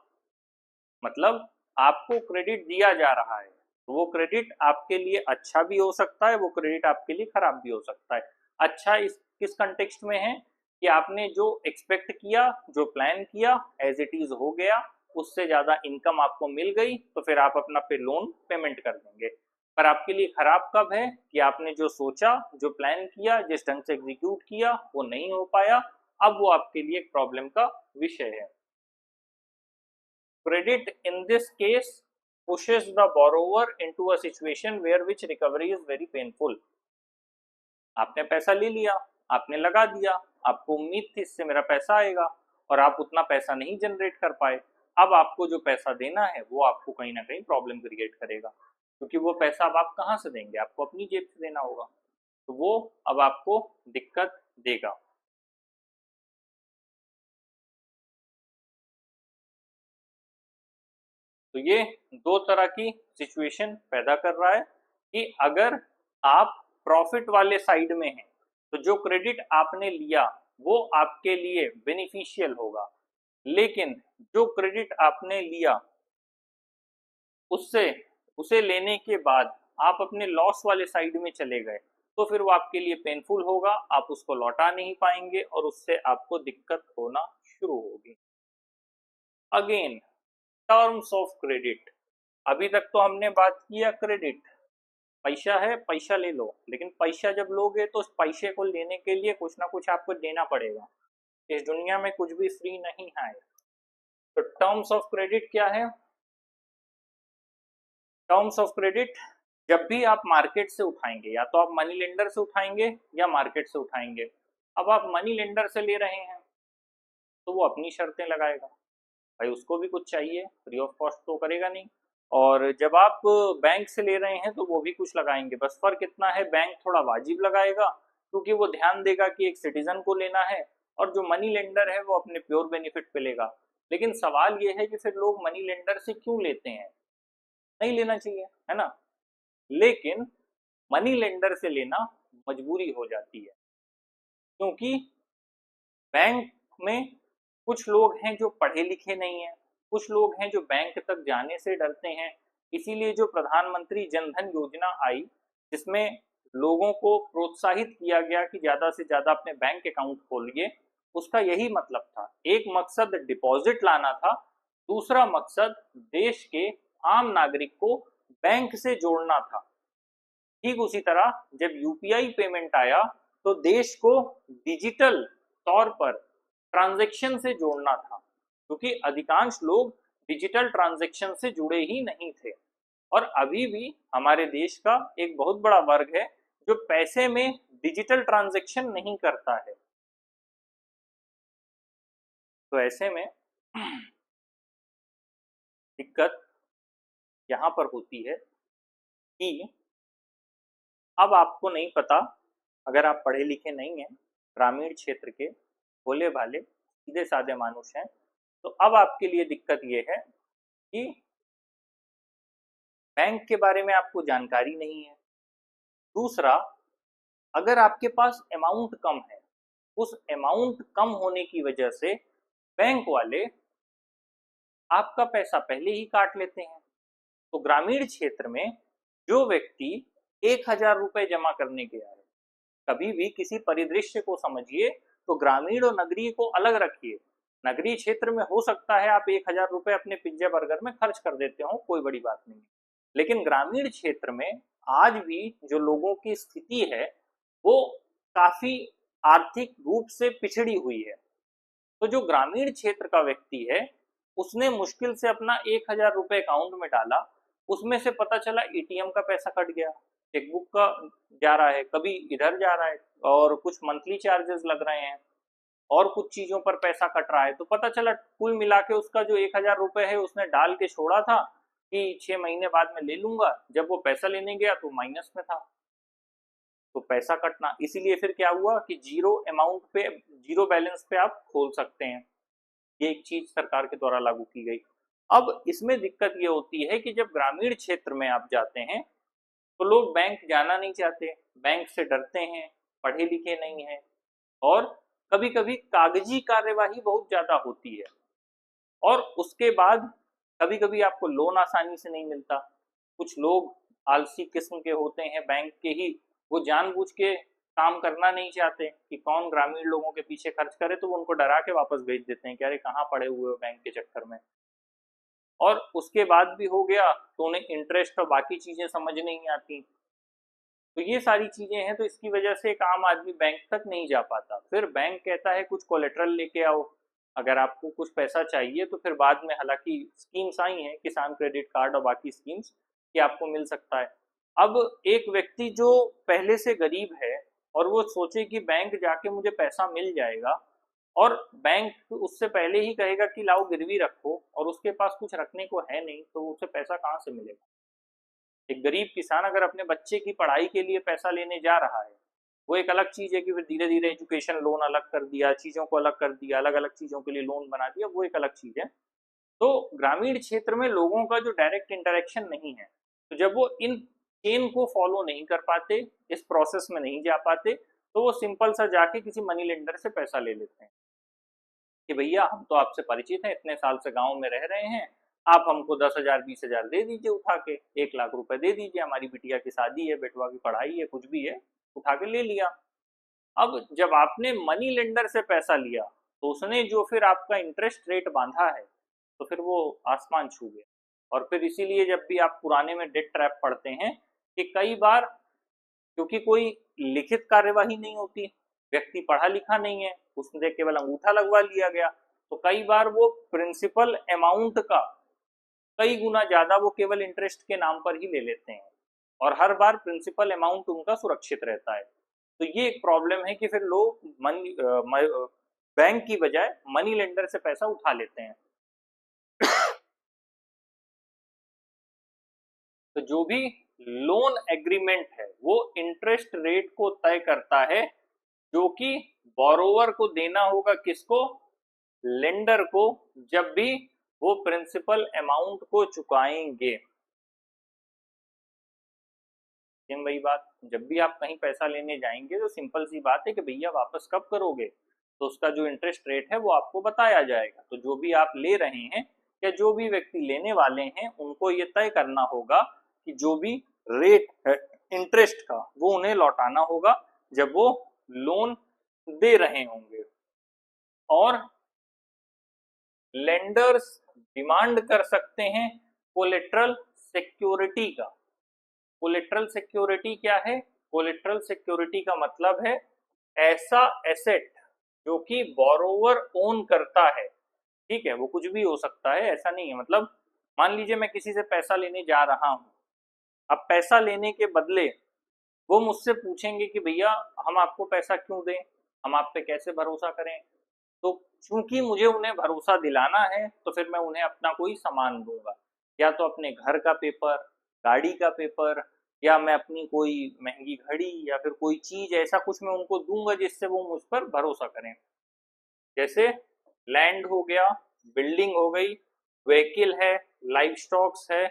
मतलब आपको क्रेडिट दिया जा रहा है, तो वो क्रेडिट आपके लिए अच्छा भी हो सकता है, वो क्रेडिट आपके लिए खराब भी हो सकता है। अच्छा इस किस कंटेक्स्ट में है कि आपने जो एक्सपेक्ट किया, जो प्लान किया, एज इट इज हो गया, उससे ज्यादा इनकम आपको मिल गई, तो फिर आप अपना पे लोन पेमेंट कर देंगे। पर आपके लिए खराब कब है कि आपने जो सोचा, जो प्लान किया, जिस ढंग से एग्जीक्यूट किया, वो नहीं हो पाया, अब वो आपके लिए एक प्रॉब्लम का विषय है। Credit in this case pushes the borrower into a situation where which recovery is very painful. आपने पैसा ले लिया, आपने लगा दिया, आपको उम्मीद थी इससे मेरा पैसा आएगा, और आप उतना पैसा नहीं जनरेट कर पाए। अब आपको जो पैसा देना है वो आपको कहीं ना कहीं प्रॉब्लम क्रिएट करेगा, क्योंकि वो पैसा अब आप कहाँ से देंगे, आपको अपनी जेब से देना होगा, तो वो अब आपको दिक्कत देगा। तो ये दो तरह की सिचुएशन पैदा कर रहा है कि अगर आप प्रॉफिट वाले साइड में हैं तो जो क्रेडिट आपने लिया वो आपके लिए बेनिफिशियल होगा, लेकिन जो क्रेडिट आपने लिया उससे उसे लेने के बाद आप अपने लॉस वाले साइड में चले गए, तो फिर वो आपके लिए पेनफुल होगा, आप उसको लौटा नहीं पाएंगे और उससे आपको दिक्कत होना शुरू होगी। Again, terms of credit. अभी तक तो हमने बात किया क्रेडिट, पैसा है पैसा ले लो, लेकिन पैसा जब लोगे तो उस पैसे को लेने के लिए कुछ ना कुछ आपको देना पड़ेगा। इस दुनिया में कुछ भी फ्री नहीं है। तो टर्म्स ऑफ क्रेडिट क्या है? टर्म्स ऑफ क्रेडिट, जब भी आप मार्केट से उठाएंगे, या तो आप मनी लेंडर से उठाएंगे या मार्केट से उठाएंगे। अब आप मनी लेंडर से ले रहे हैं तो वो अपनी शर्तें लगाएगा, भाई उसको भी कुछ चाहिए, फ्री ऑफ कॉस्ट तो करेगा नहीं। और जब आप बैंक से ले रहे हैं तो वो भी कुछ लगाएंगे, बस फर्क इतना है बैंक थोड़ा वाजिब लगाएगा क्योंकि वो ध्यान देगा कि एक सिटीजन को लेना है, और जो मनी लेंडर है वो अपने प्योर बेनिफिट पे लेगा। लेकिन सवाल ये है कि फिर लोग मनी लेंडर से क्यों लेते हैं? नहीं लेना चाहिए, है ना? लेकिन मनी लेंडर से लेना मजबूरी हो जाती है, क्योंकि बैंक में कुछ लोग हैं जो पढ़े लिखे नहीं हैं, कुछ लोग हैं जो बैंक तक जाने से डरते हैं। इसीलिए जो प्रधानमंत्री जन धन योजना आई, जिसमें लोगों को प्रोत्साहित किया गया कि ज्यादा से ज्यादा अपने बैंक अकाउंट खोलिए, उसका यही मतलब था। एक मकसद डिपॉजिट लाना था, दूसरा मकसद देश के आम नागरिक को बैंक से जोड़ना था। ठीक उसी तरह जब यूपीआई पेमेंट आया तो देश को डिजिटल तौर पर ट्रांजैक्शन से जोड़ना था, क्योंकि अधिकांश लोग डिजिटल ट्रांजैक्शन से जुड़े ही नहीं थे। और अभी भी हमारे देश का एक बहुत बड़ा वर्ग है जो पैसे में डिजिटल ट्रांजैक्शन नहीं करता है। तो ऐसे में दिक्कत यहाँ पर होती है कि अब आपको नहीं पता, अगर आप पढ़े लिखे नहीं हैं, ग्रामीण क्षेत्र के भोले भाले सीधे साधे मानुष हैं, तो अब आपके लिए दिक्कत ये है कि बैंक के बारे में आपको जानकारी नहीं है। दूसरा, अगर आपके पास अमाउंट कम है, उस अमाउंट कम होने की वजह से बैंक वाले आपका पैसा पहले ही काट लेते हैं। तो ग्रामीण क्षेत्र में जो व्यक्ति 1,000 रुपए जमा करने गया है, कभी भी किसी परिदृश्य को समझिए तो ग्रामीण और नगरीय को अलग रखिए। नगरीय क्षेत्र में हो सकता है आप 1,000 रुपए अपने पिज्जा बर्गर में खर्च कर देते हो, कोई बड़ी बात नहीं, लेकिन ग्रामीण क्षेत्र में आज भी जो लोगों की स्थिति है वो काफी आर्थिक रूप से पिछड़ी हुई है। तो जो ग्रामीण क्षेत्र का व्यक्ति है उसने मुश्किल से अपना 1,000 रुपए अकाउंट में डाला, उसमें से पता चला एटीएम का पैसा कट गया, चेकबुक का जा रहा है, कभी इधर जा रहा है, और कुछ मंथली चार्जेस लग रहे हैं, और कुछ चीजों पर पैसा कट रहा है। तो पता चला कुल मिला के उसका जो 1,000 रुपए है उसने डाल के छोड़ा था कि 6 महीने बाद में ले लूंगा, जब वो पैसा लेने गया तो माइनस में था, तो पैसा कटना। इसीलिए फिर क्या हुआ कि जीरो अमाउंट पे, जीरो बैलेंस पे आप खोल सकते हैं। ये एक चीज सरकार के द्वारा लागू की गई। अब इसमें दिक्कत ये होती है कि जब ग्रामीण क्षेत्र में आप जाते हैं तो लोग बैंक जाना नहीं चाहते, बैंक से डरते हैं, पढ़े लिखे नहीं हैं, और कभी कभी कागजी कार्यवाही बहुत ज्यादा होती है, और उसके बाद कभी कभी आपको लोन आसानी से नहीं मिलता। कुछ लोग आलसी किस्म के होते हैं बैंक के ही, वो जानबूझ के काम करना नहीं चाहते कि कौन ग्रामीण लोगों के पीछे खर्च करे, तो वो उनको डरा के वापस भेज देते हैं कि अरे कहाँ पड़े हुए हो बैंक के चक्कर में। और उसके बाद भी हो गया तो उन्हें इंटरेस्ट और बाकी चीजें समझ नहीं आती। तो ये सारी चीजें हैं, तो इसकी वजह से एक आम आदमी बैंक तक नहीं जा पाता। फिर बैंक कहता है कुछ कोलेटरल लेके आओ, अगर आपको कुछ पैसा चाहिए तो फिर बाद में, हालांकि स्कीम्स आई हैं किसान क्रेडिट कार्ड और बाकी स्कीम्स कि आपको मिल सकता है। अब एक व्यक्ति जो पहले से गरीब है और वो सोचे कि बैंक जाके मुझे पैसा मिल जाएगा, और बैंक उससे पहले ही कहेगा कि लाओ गिरवी रखो, और उसके पास कुछ रखने को है नहीं, तो उसे पैसा कहाँ से मिलेगा। एक गरीब किसान अगर अपने बच्चे की पढ़ाई के लिए पैसा लेने जा रहा है, वो एक अलग चीज है कि फिर धीरे धीरे एजुकेशन लोन अलग कर दिया, चीजों को अलग कर दिया, अलग अलग चीजों के लिए लोन बना दिया, वो एक अलग चीज है। तो ग्रामीण क्षेत्र में लोगों का जो डायरेक्ट इंटरेक्शन नहीं है, तो जब वो इन चेन को फॉलो नहीं कर पाते, इस प्रोसेस में नहीं जा पाते, तो वो सिंपल सा जाके किसी मनी लेंडर से पैसा ले लेते हैं कि भैया हम तो आपसे परिचित हैं, इतने साल से गांव में रह रहे हैं, आप हमको 10,000 20,000 दे दीजिए उठा के, 1 लाख रुपए दे दीजिए, हमारी बिटिया की शादी है, बेटवा की पढ़ाई है, कुछ भी है, उठा के ले लिया। अब जब आपने मनी लेंडर से पैसा लिया तो उसने जो फिर आपका इंटरेस्ट रेट बांधा है, तो फिर वो आसमान छू गया। और फिर इसीलिए जब भी आप पुराने में डेट ट्रैप पढ़ते हैं कि कई बार, क्योंकि कोई लिखित कार्यवाही नहीं होती, व्यक्ति पढ़ा लिखा नहीं है, उसने केवल अंगूठा लगवा लिया गया, तो कई बार वो प्रिंसिपल अमाउंट का कई गुना ज्यादा वो केवल इंटरेस्ट के नाम पर ही ले लेते हैं, और हर बार प्रिंसिपल अमाउंट उनका सुरक्षित रहता है। तो ये एक प्रॉब्लम है कि फिर लोग बैंक की बजाय मनी लेंडर से पैसा उठा लेते हैं। तो जो भी लोन एग्रीमेंट है वो इंटरेस्ट रेट को तय करता है, जो कि बोरोवर को देना होगा किसको, लेंडर को, जब भी वो प्रिंसिपल अमाउंट को चुकाएंगे। सेम वही बात, जब भी आप कहीं पैसा लेने जाएंगे तो सिंपल सी बात है कि भैया वापस कब करोगे, तो उसका जो इंटरेस्ट रेट है वो आपको बताया जाएगा। तो जो भी आप ले रहे हैं या जो भी व्यक्ति लेने वाले हैं, उनको ये तय करना होगा कि जो भी रेट है इंटरेस्ट का, वो उन्हें लौटाना होगा जब वो लोन दे रहे होंगे। और लेंडर्स डिमांड कर सकते हैं कोलेट्रल सिक्योरिटी का। कोलेट्रल सिक्योरिटी क्या है? कोलेट्रल सिक्योरिटी का मतलब है ऐसा एसेट जो कि बोरोवर ओन करता है। ठीक है, वो कुछ भी हो सकता है, ऐसा नहीं है। मतलब मान लीजिए मैं किसी से पैसा लेने जा रहा हूं, अब पैसा लेने के बदले वो मुझसे पूछेंगे कि भैया हम आपको पैसा क्यों दें, हम आप पे कैसे भरोसा करें। तो चूंकि मुझे उन्हें भरोसा दिलाना है, तो फिर मैं उन्हें अपना कोई सामान दूंगा, या तो अपने घर का पेपर, गाड़ी का पेपर, या मैं अपनी कोई महंगी घड़ी, या फिर कोई चीज ऐसा कुछ मैं उनको दूंगा जिससे वो मुझ पर भरोसा करें। जैसे लैंड हो गया, बिल्डिंग हो गई, व्हीकल है, लाइव स्टॉक्स है,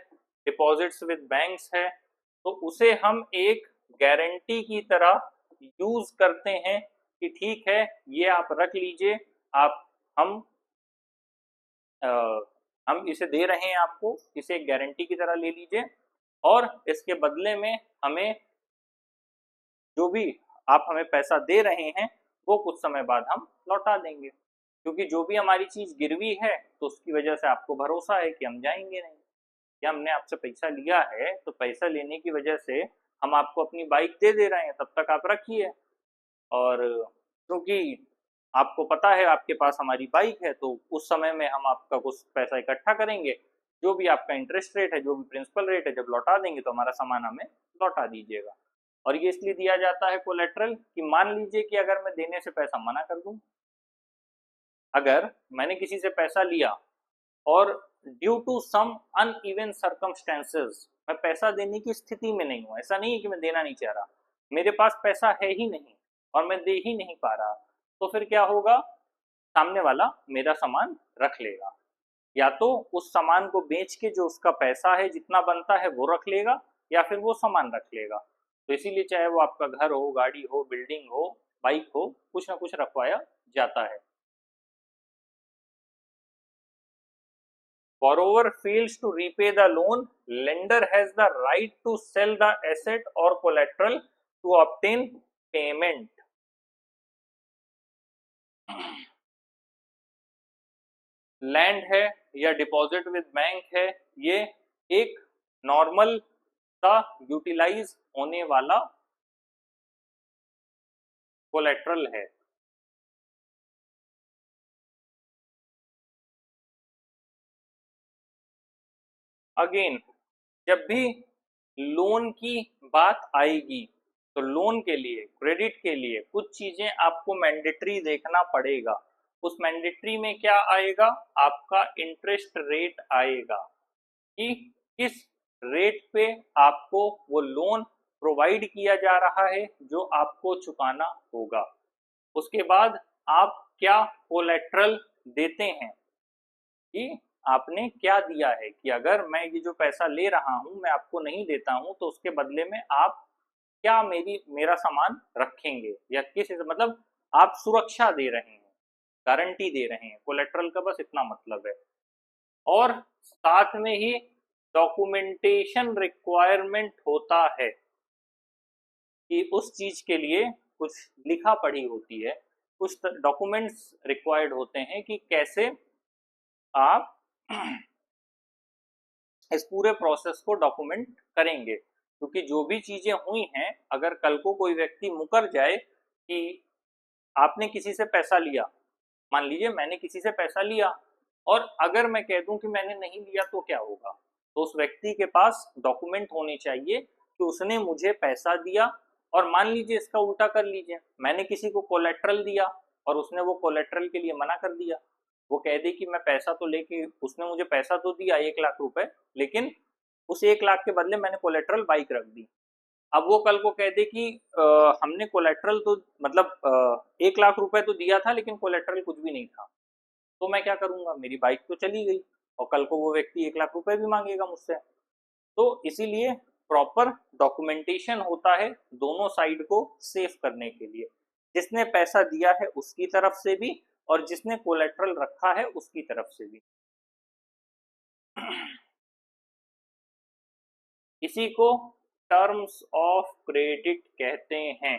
डिपॉजिट्स विद बैंक्स है, तो उसे हम एक गारंटी की तरह यूज करते हैं कि ठीक है ये आप रख लीजिए, आप हम आ, हम इसे दे रहे हैं आपको, इसे एक गारंटी की तरह ले लीजिए, और इसके बदले में हमें जो भी आप हमें पैसा दे रहे हैं वो कुछ समय बाद हम लौटा देंगे, क्योंकि जो भी हमारी चीज गिरवी है तो उसकी वजह से आपको भरोसा है कि हम जाएंगे नहीं। या हमने आपसे पैसा लिया है तो पैसा लेने की वजह से हम आपको अपनी बाइक दे दे रहे हैं, तब तक आप रखिए, और क्योंकि आपको पता है आपके पास हमारी बाइक है, तो उस समय में हम आपका कुछ पैसा इकट्ठा करेंगे, जो भी आपका इंटरेस्ट रेट है, जो भी प्रिंसिपल रेट है, जब लौटा देंगे तो हमारा सामान हमें लौटा दीजिएगा। और ये इसलिए दिया जाता है कोलेट्रल कि मान लीजिए कि अगर मैं देने से पैसा मना कर दूं, अगर मैंने किसी से पैसा लिया और due to some uneven circumstances मैं पैसा देने की स्थिति में नहीं हूं, ऐसा नहीं है कि मैं देना नहीं चाह रहा, मेरे पास पैसा है ही नहीं और मैं दे ही नहीं पा रहा, तो फिर क्या होगा, सामने वाला मेरा सामान रख लेगा, या तो उस सामान को बेच के जो उसका पैसा है जितना बनता है वो रख लेगा, या फिर वो सामान रख लेगा। तो इसीलिए चाहे वो आपका घर हो, गाड़ी हो, बिल्डिंग हो, बाइक हो, कुछ ना कुछ रखवाया जाता है। Borrower fails to repay the loan, lender has the right to sell the asset or collateral to obtain payment. Land है या डिपॉजिट विद बैंक है, ये एक नॉर्मल सा यूटिलाइज होने वाला कोलेट्रल है। अगेन जब भी लोन की बात आएगी तो लोन के लिए, क्रेडिट के लिए कुछ चीजें आपको मैंडेटरी देखना पड़ेगा। उस मैंडेटरी में क्या आएगा, आपका इंटरेस्ट रेट आएगा कि किस रेट पे आपको वो लोन प्रोवाइड किया जा रहा है जो आपको चुकाना होगा। उसके बाद आप क्या कोलेट्रल देते हैं कि आपने क्या दिया है, कि अगर मैं ये जो पैसा ले रहा हूं मैं आपको नहीं देता हूं तो उसके बदले में आप क्या मेरा सामान रखेंगे, या किस मतलब आप सुरक्षा दे रहे हैं, गारंटी दे रहे हैं। कोलेट्रल का बस इतना मतलब है। और साथ में ही डॉक्यूमेंटेशन रिक्वायरमेंट होता है कि उस चीज के लिए कुछ लिखा पढ़ी होती है, कुछ डॉक्यूमेंट्स रिक्वायर्ड होते हैं कि कैसे आप इस पूरे प्रोसेस को डॉक्यूमेंट करेंगे। क्योंकि जो भी चीजें हुई हैं, अगर कल को कोई व्यक्ति मुकर जाए कि आपने किसी से पैसा लिया, मान लीजिए मैंने किसी से पैसा लिया और अगर मैं कह दूं कि मैंने नहीं लिया तो क्या होगा, तो उस व्यक्ति के पास डॉक्यूमेंट होने चाहिए कि उसने मुझे पैसा दिया। और मान लीजिए इसका उल्टा कर लीजिए, मैंने किसी को कोलेट्रल दिया और उसने वो कोलेट्रल के लिए मना कर दिया, वो कह दे कि मैं पैसा तो लेके, उसने मुझे पैसा तो दिया 1 लाख रुपए, लेकिन उस 1 लाख के बदले मैंने कोलेट्रल बाइक रख दी। अब वो कल को कह दे कि हमने कोलेट्रल तो मतलब 1 लाख रुपए तो दिया था लेकिन कोलेट्रल कुछ भी नहीं था, तो मैं क्या करूंगा, मेरी बाइक तो चली गई और कल को वो व्यक्ति 1 लाख रुपए भी मांगेगा मुझसे। तो इसीलिए प्रॉपर डॉक्यूमेंटेशन होता है दोनों साइड को सेफ करने के लिए, जिसने पैसा दिया है उसकी तरफ से भी और जिसने कोलेट्रल रखा है उसकी तरफ से भी। इसी को टर्म्स ऑफ क्रेडिट कहते हैं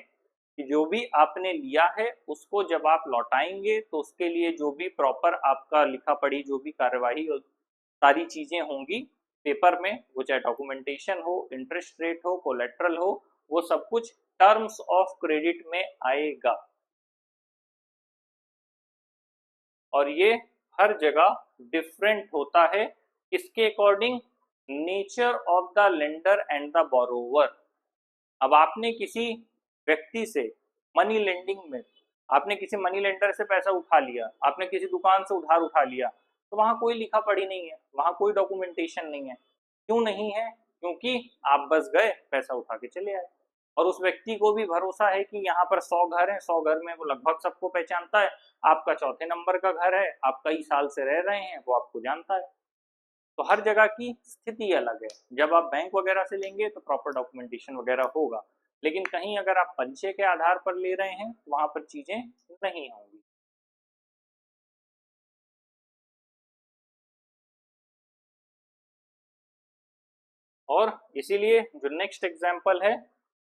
कि जो भी आपने लिया है उसको जब आप लौटाएंगे तो उसके लिए जो भी प्रॉपर आपका लिखा पढ़ी जो भी कार्यवाही और सारी चीजें होंगी पेपर में, वो चाहे डॉक्यूमेंटेशन हो, इंटरेस्ट रेट हो, कोलेट्रल हो, वो सब कुछ टर्म्स ऑफ क्रेडिट में आएगा। और ये हर जगह डिफरेंट होता है, इसके according nature of the lender and the borrower. अब आपने किसी व्यक्ति से मनी लेंडिंग में, आपने किसी मनी लेंडर से पैसा उठा लिया, आपने किसी दुकान से उधार उठा लिया, तो वहां कोई लिखा पढ़ी नहीं है, वहां कोई डॉक्यूमेंटेशन नहीं है। क्यों नहीं है, क्योंकि आप बस गए पैसा उठा के चले आए और उस व्यक्ति को भी भरोसा है कि यहाँ पर 100 घर हैं, 100 घर में वो लगभग सबको पहचानता है, आपका चौथे नंबर का घर है, आप कई साल से रह रहे हैं, वो आपको जानता है। तो हर जगह की स्थिति अलग है। जब आप बैंक वगैरह से लेंगे तो प्रॉपर डॉक्यूमेंटेशन वगैरह होगा, लेकिन कहीं अगर आप परिचय के आधार पर ले रहे हैं तो वहां पर चीजें नहीं होंगी। और इसीलिए जो नेक्स्ट एग्जाम्पल है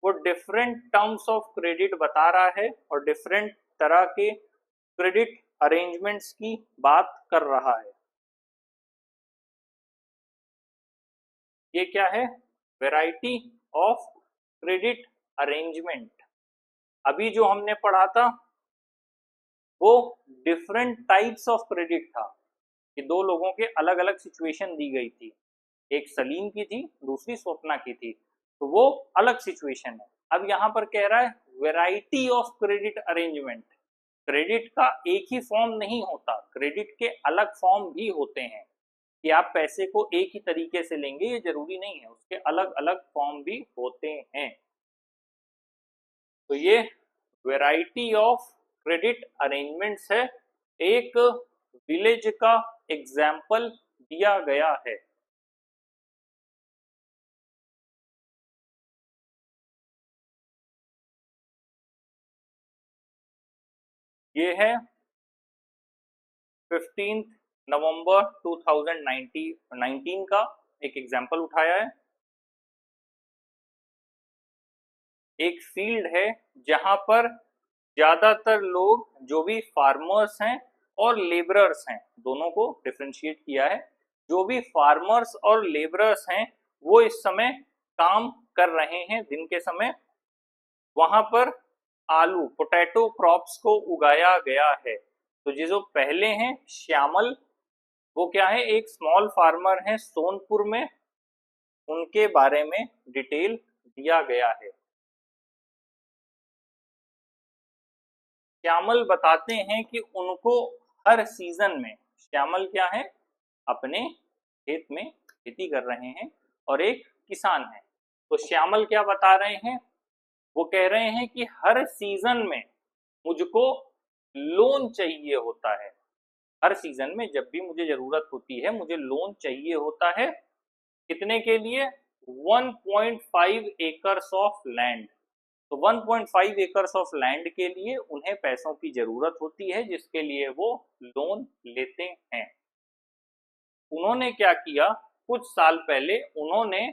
वो डिफरेंट टर्म्स ऑफ क्रेडिट बता रहा है और डिफरेंट तरह के क्रेडिट अरेंजमेंट्स की बात कर रहा है। ये क्या है, वैरायटी ऑफ क्रेडिट अरेंजमेंट। अभी जो हमने पढ़ा था वो डिफरेंट टाइप्स ऑफ क्रेडिट था कि दो लोगों के अलग अलग सिचुएशन दी गई थी, एक सलीम की थी, दूसरी स्वप्ना की थी। तो वो अलग सिचुएशन है। अब यहाँ पर कह रहा है variety of credit arrangement. Credit का एक ही फॉर्म नहीं होता, क्रेडिट के अलग फॉर्म भी होते हैं कि आप पैसे को एक ही तरीके से लेंगे ये जरूरी नहीं है, उसके अलग अलग फॉर्म भी होते हैं। तो ये वैरायटी ऑफ क्रेडिट अरेंजमेंट्स है, एक विलेज का एग्जाम्पल दिया गया है। ये है 15 नवंबर 2019 का एक एग्जाम्पल उठाया है। एक फील्ड है जहां पर ज्यादातर लोग जो भी फार्मर्स हैं और लेबरर्स हैं, दोनों को डिफरेंशिएट किया है। जो भी फार्मर्स और लेबरर्स हैं वो इस समय काम कर रहे हैं दिन के समय। वहां पर आलू पोटैटो क्रॉप्स को उगाया गया है। तो जो पहले हैं श्यामल, वो क्या है, एक स्मॉल फार्मर है सोनपुर में, उनके बारे में डिटेल दिया गया है। श्यामल बताते हैं कि उनको हर सीजन में, श्यामल क्या है, अपने खेत में खेती कर रहे हैं और एक किसान है। तो श्यामल क्या बता रहे हैं, वो कह रहे हैं कि हर सीजन में मुझको लोन चाहिए होता है। हर सीजन में जब भी मुझे जरूरत होती है मुझे लोन चाहिए होता है। कितने के लिए, 1.5 एकर्स ऑफ लैंड। तो 1.5 एकर्स ऑफ लैंड के लिए उन्हें पैसों की जरूरत होती है जिसके लिए वो लोन लेते हैं। उन्होंने क्या किया, कुछ साल पहले उन्होंने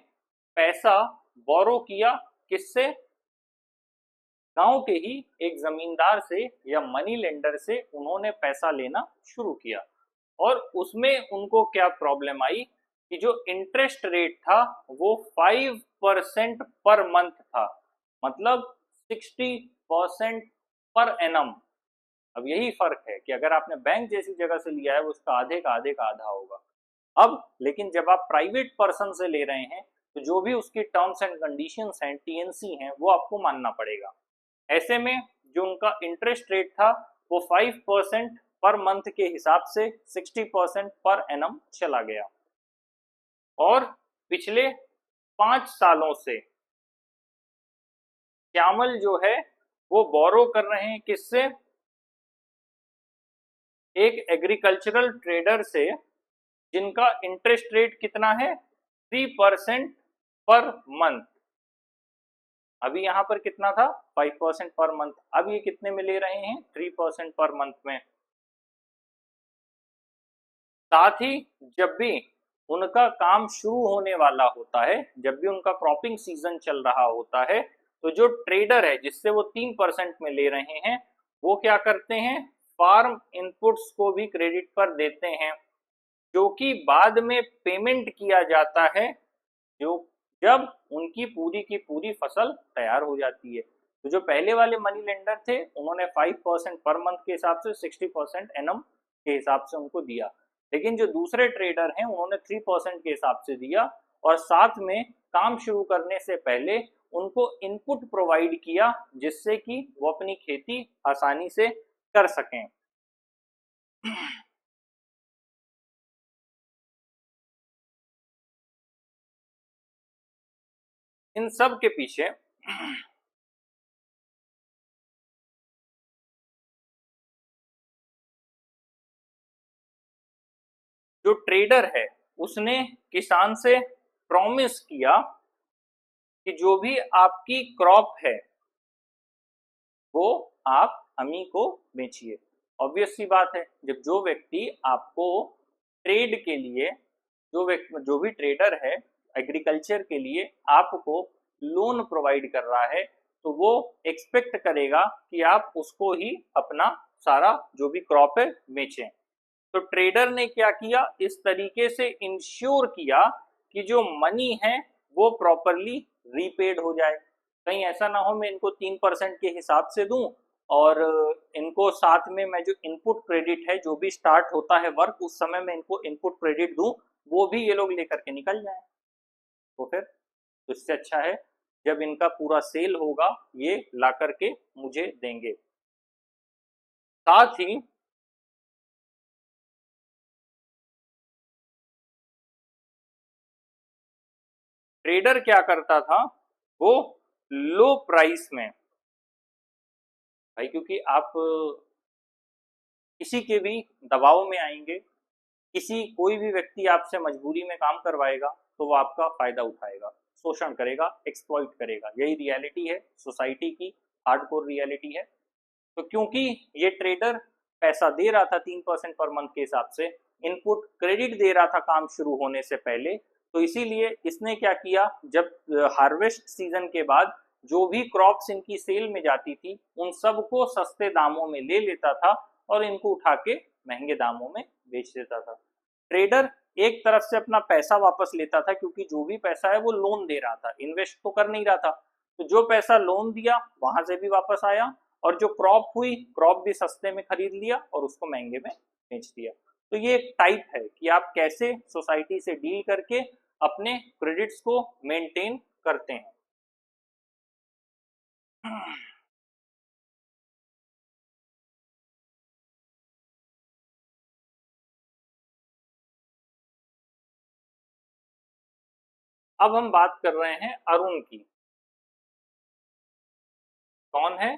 पैसा बोरो किया, किससे, गांव के ही एक जमींदार से या मनी लेंडर से उन्होंने पैसा लेना शुरू किया। और उसमें उनको क्या प्रॉब्लम आई कि जो इंटरेस्ट रेट था वो 5% पर मंथ था, मतलब 60% पर एनम। अब यही फर्क है कि अगर आपने बैंक जैसी जगह से लिया है वो उसका आधे का आधे का आधा होगा। अब लेकिन जब आप प्राइवेट पर्सन से ले रहे हैं तो जो भी उसकी टर्म्स एंड कंडीशंस हैं, टीएनसी हैं, वो आपको मानना पड़ेगा। ऐसे में जो उनका इंटरेस्ट रेट था वो 5% पर मंथ के हिसाब से 60% पर एनम चला गया। और पिछले 5 सालों से श्यामल जो है वो बोरो कर रहे हैं, किससे, एक एग्रीकल्चरल ट्रेडर से, जिनका इंटरेस्ट रेट कितना है, 3% पर मंथ। अभी यहाँ पर कितना था, 5% पर मंथ, अब ये कितने में ले रहे हैं, 3% पर मंथ में। साथ ही जब भी उनका काम शुरू होने वाला होता है, जब भी उनका क्रॉपिंग सीजन चल रहा होता है, तो जो ट्रेडर है जिससे वो 3% में ले रहे हैं वो क्या करते हैं, फार्म इनपुट्स को भी क्रेडिट पर देते हैं, जो कि बाद में पेमेंट किया जाता है जो जब उनकी पूरी की पूरी फसल तैयार हो जाती है। तो जो पहले वाले मनी लेंडर थे उन्होंने 5% पर मंथ के हिसाब से 60% एनम के हिसाब से उनको दिया, लेकिन जो दूसरे ट्रेडर हैं उन्होंने 3% के हिसाब से दिया और साथ में काम शुरू करने से पहले उनको इनपुट प्रोवाइड किया जिससे कि वो अपनी खेती आसानी से कर सकें। इन सब के पीछे जो ट्रेडर है उसने किसान से प्रॉमिस किया कि जो भी आपकी क्रॉप है वो आप हमी को बेचिए। ऑब्वियस सी बात है, जब जो व्यक्ति आपको ट्रेड के लिए, जो भी ट्रेडर है एग्रीकल्चर के लिए आपको लोन प्रोवाइड कर रहा है तो वो एक्सपेक्ट करेगा कि आप उसको ही अपना सारा जो भी क्रॉप है बेचें। तो ट्रेडर ने क्या किया, इस तरीके से इंश्योर किया कि जो मनी है वो प्रॉपरली रीपेड हो जाए। कहीं ऐसा ना हो मैं इनको 3% के हिसाब से दूं और इनको साथ में मैं जो इनपुट क्रेडिट है, जो भी स्टार्ट होता है वर्क उस समय मैं इनको इनपुट क्रेडिट दूं, वो भी ये लोग लेकर के निकल जाए। तो फिर तो इससे अच्छा है जब इनका पूरा सेल होगा ये ला करके मुझे देंगे। साथ ही ट्रेडर क्या करता था, वो लो प्राइस में, भाई क्योंकि आप किसी के भी दबाव में आएंगे, किसी कोई भी व्यक्ति आपसे मजबूरी में काम करवाएगा तो वो आपका फायदा उठाएगा, शोषण करेगा, एक्सप्लॉइट करेगा। यही रियलिटी है सोसाइटी की, हार्डकोर रियलिटी है। तो क्योंकि ये ट्रेडर पैसा दे रहा था 3% पर मंथ के हिसाब से, इनपुट क्रेडिट दे रहा था काम शुरू होने से पहले, तो इसीलिए इसने क्या किया, जब हार्वेस्ट सीजन के बाद जो भी क्रॉप्स इनकी सेल में जाती थी उन सबको सस्ते दामों में ले लेता था और इनको उठा के महंगे दामों में बेच देता था। ट्रेडर एक तरफ से अपना पैसा वापस लेता था, क्योंकि जो भी पैसा है वो लोन दे रहा था, इन्वेस्ट तो कर नहीं रहा था। तो जो पैसा लोन दिया वहां से भी वापस आया, और जो क्रॉप हुई, क्रॉप भी सस्ते में खरीद लिया और उसको महंगे में बेच दिया। तो ये एक टाइप है कि आप कैसे सोसाइटी से डील करके अपने क्रेडिट्स को मेंटेन करते हैं। अब हम बात कर रहे हैं अरुण की। कौन है?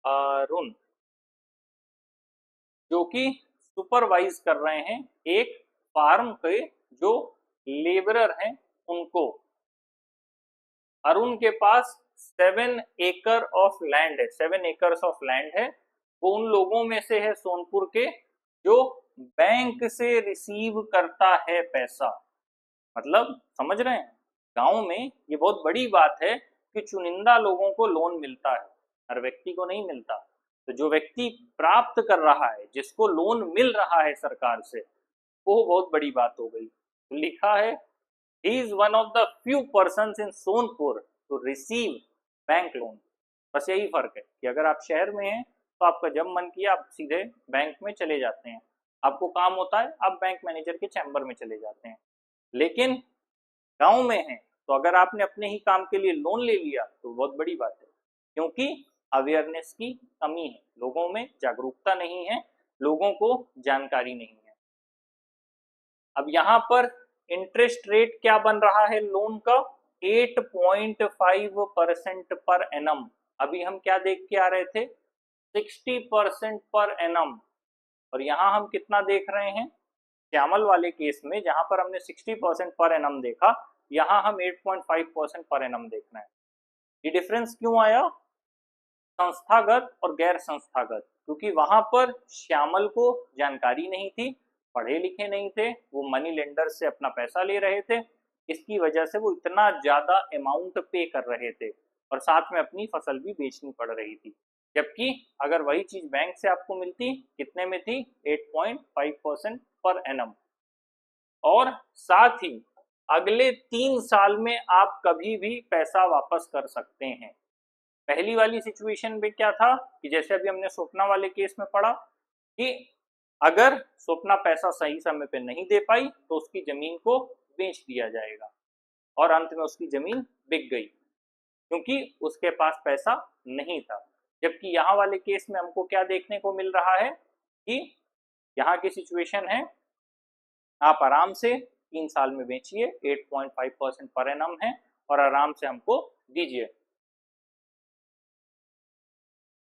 अरुण, जो कि सुपरवाइज कर रहे हैं एक फार्म के जो लेबरर हैं उनको। अरुण के पास 7 एकड़ ऑफ लैंड है, 7 एकर्स ऑफ लैंड है। वो उन लोगों में से है सोनपुर के जो बैंक से रिसीव करता है पैसा। मतलब समझ रहे हैं, गांव में ये बहुत बड़ी बात है कि चुनिंदा लोगों को लोन मिलता है, हर व्यक्ति को नहीं मिलता। तो जो व्यक्ति प्राप्त कर रहा है, जिसको लोन मिल रहा है सरकार से, वो बहुत बड़ी बात हो गई। तो लिखा है, he is one of the few persons in Sonpur to receive bank loan. बस यही फर्क है कि अगर आप शहर में हैं तो आपका जब मन किया आप सीधे बैंक में चले जाते हैं, आपको काम होता है आप बैंक मैनेजर के चैम्बर में चले जाते हैं। लेकिन गांव में है तो अगर आपने अपने ही काम के लिए लोन ले लिया तो बहुत बड़ी बात है, क्योंकि अवेयरनेस की कमी है, लोगों में जागरूकता नहीं है, लोगों को जानकारी नहीं है। अब यहाँ पर इंटरेस्ट रेट क्या बन रहा है लोन का? 8.5% पर एनम। अभी हम क्या देख के आ रहे थे? 60% पर एनम। और यहाँ हम कितना देख रहे हैं? श्यामल वाले केस में जहां पर हमने 60% पर एनम देखा, यहाँ हम 8.5% पर एनम देख रहे हैं। ये डिफरेंस क्यों आया? संस्थागत और गैर संस्थागत, क्योंकि वहां पर श्यामल को जानकारी नहीं थी, पढ़े लिखे नहीं थे, वो मनी लेंडर से अपना पैसा ले रहे थे, इसकी वजह से वो इतना ज्यादा अमाउंट पे कर रहे थे और साथ में अपनी फसल भी बेचनी पड़ रही थी। जबकि अगर वही चीज बैंक से आपको मिलती, कितने में थी? 8.5% पर एनम। और साथ ही अगले 3 साल में आप कभी भी पैसा वापस कर सकते हैं। पहली वाली सिचुएशन में क्या था कि जैसे अभी हमने स्वप्ना वाले केस में पढ़ा कि अगर स्वप्ना पैसा सही समय पे नहीं दे पाई तो उसकी जमीन को बेच दिया जाएगा, और अंत में उसकी जमीन बिक गई क्योंकि उसके पास पैसा नहीं था। जबकि यहाँ वाले केस में हमको क्या देखने को मिल रहा है कि यहाँ की सिचुएशन है, आप आराम से 3 साल में बेचिए, 8.5% पर एनम है और आराम से हमको दीजिए।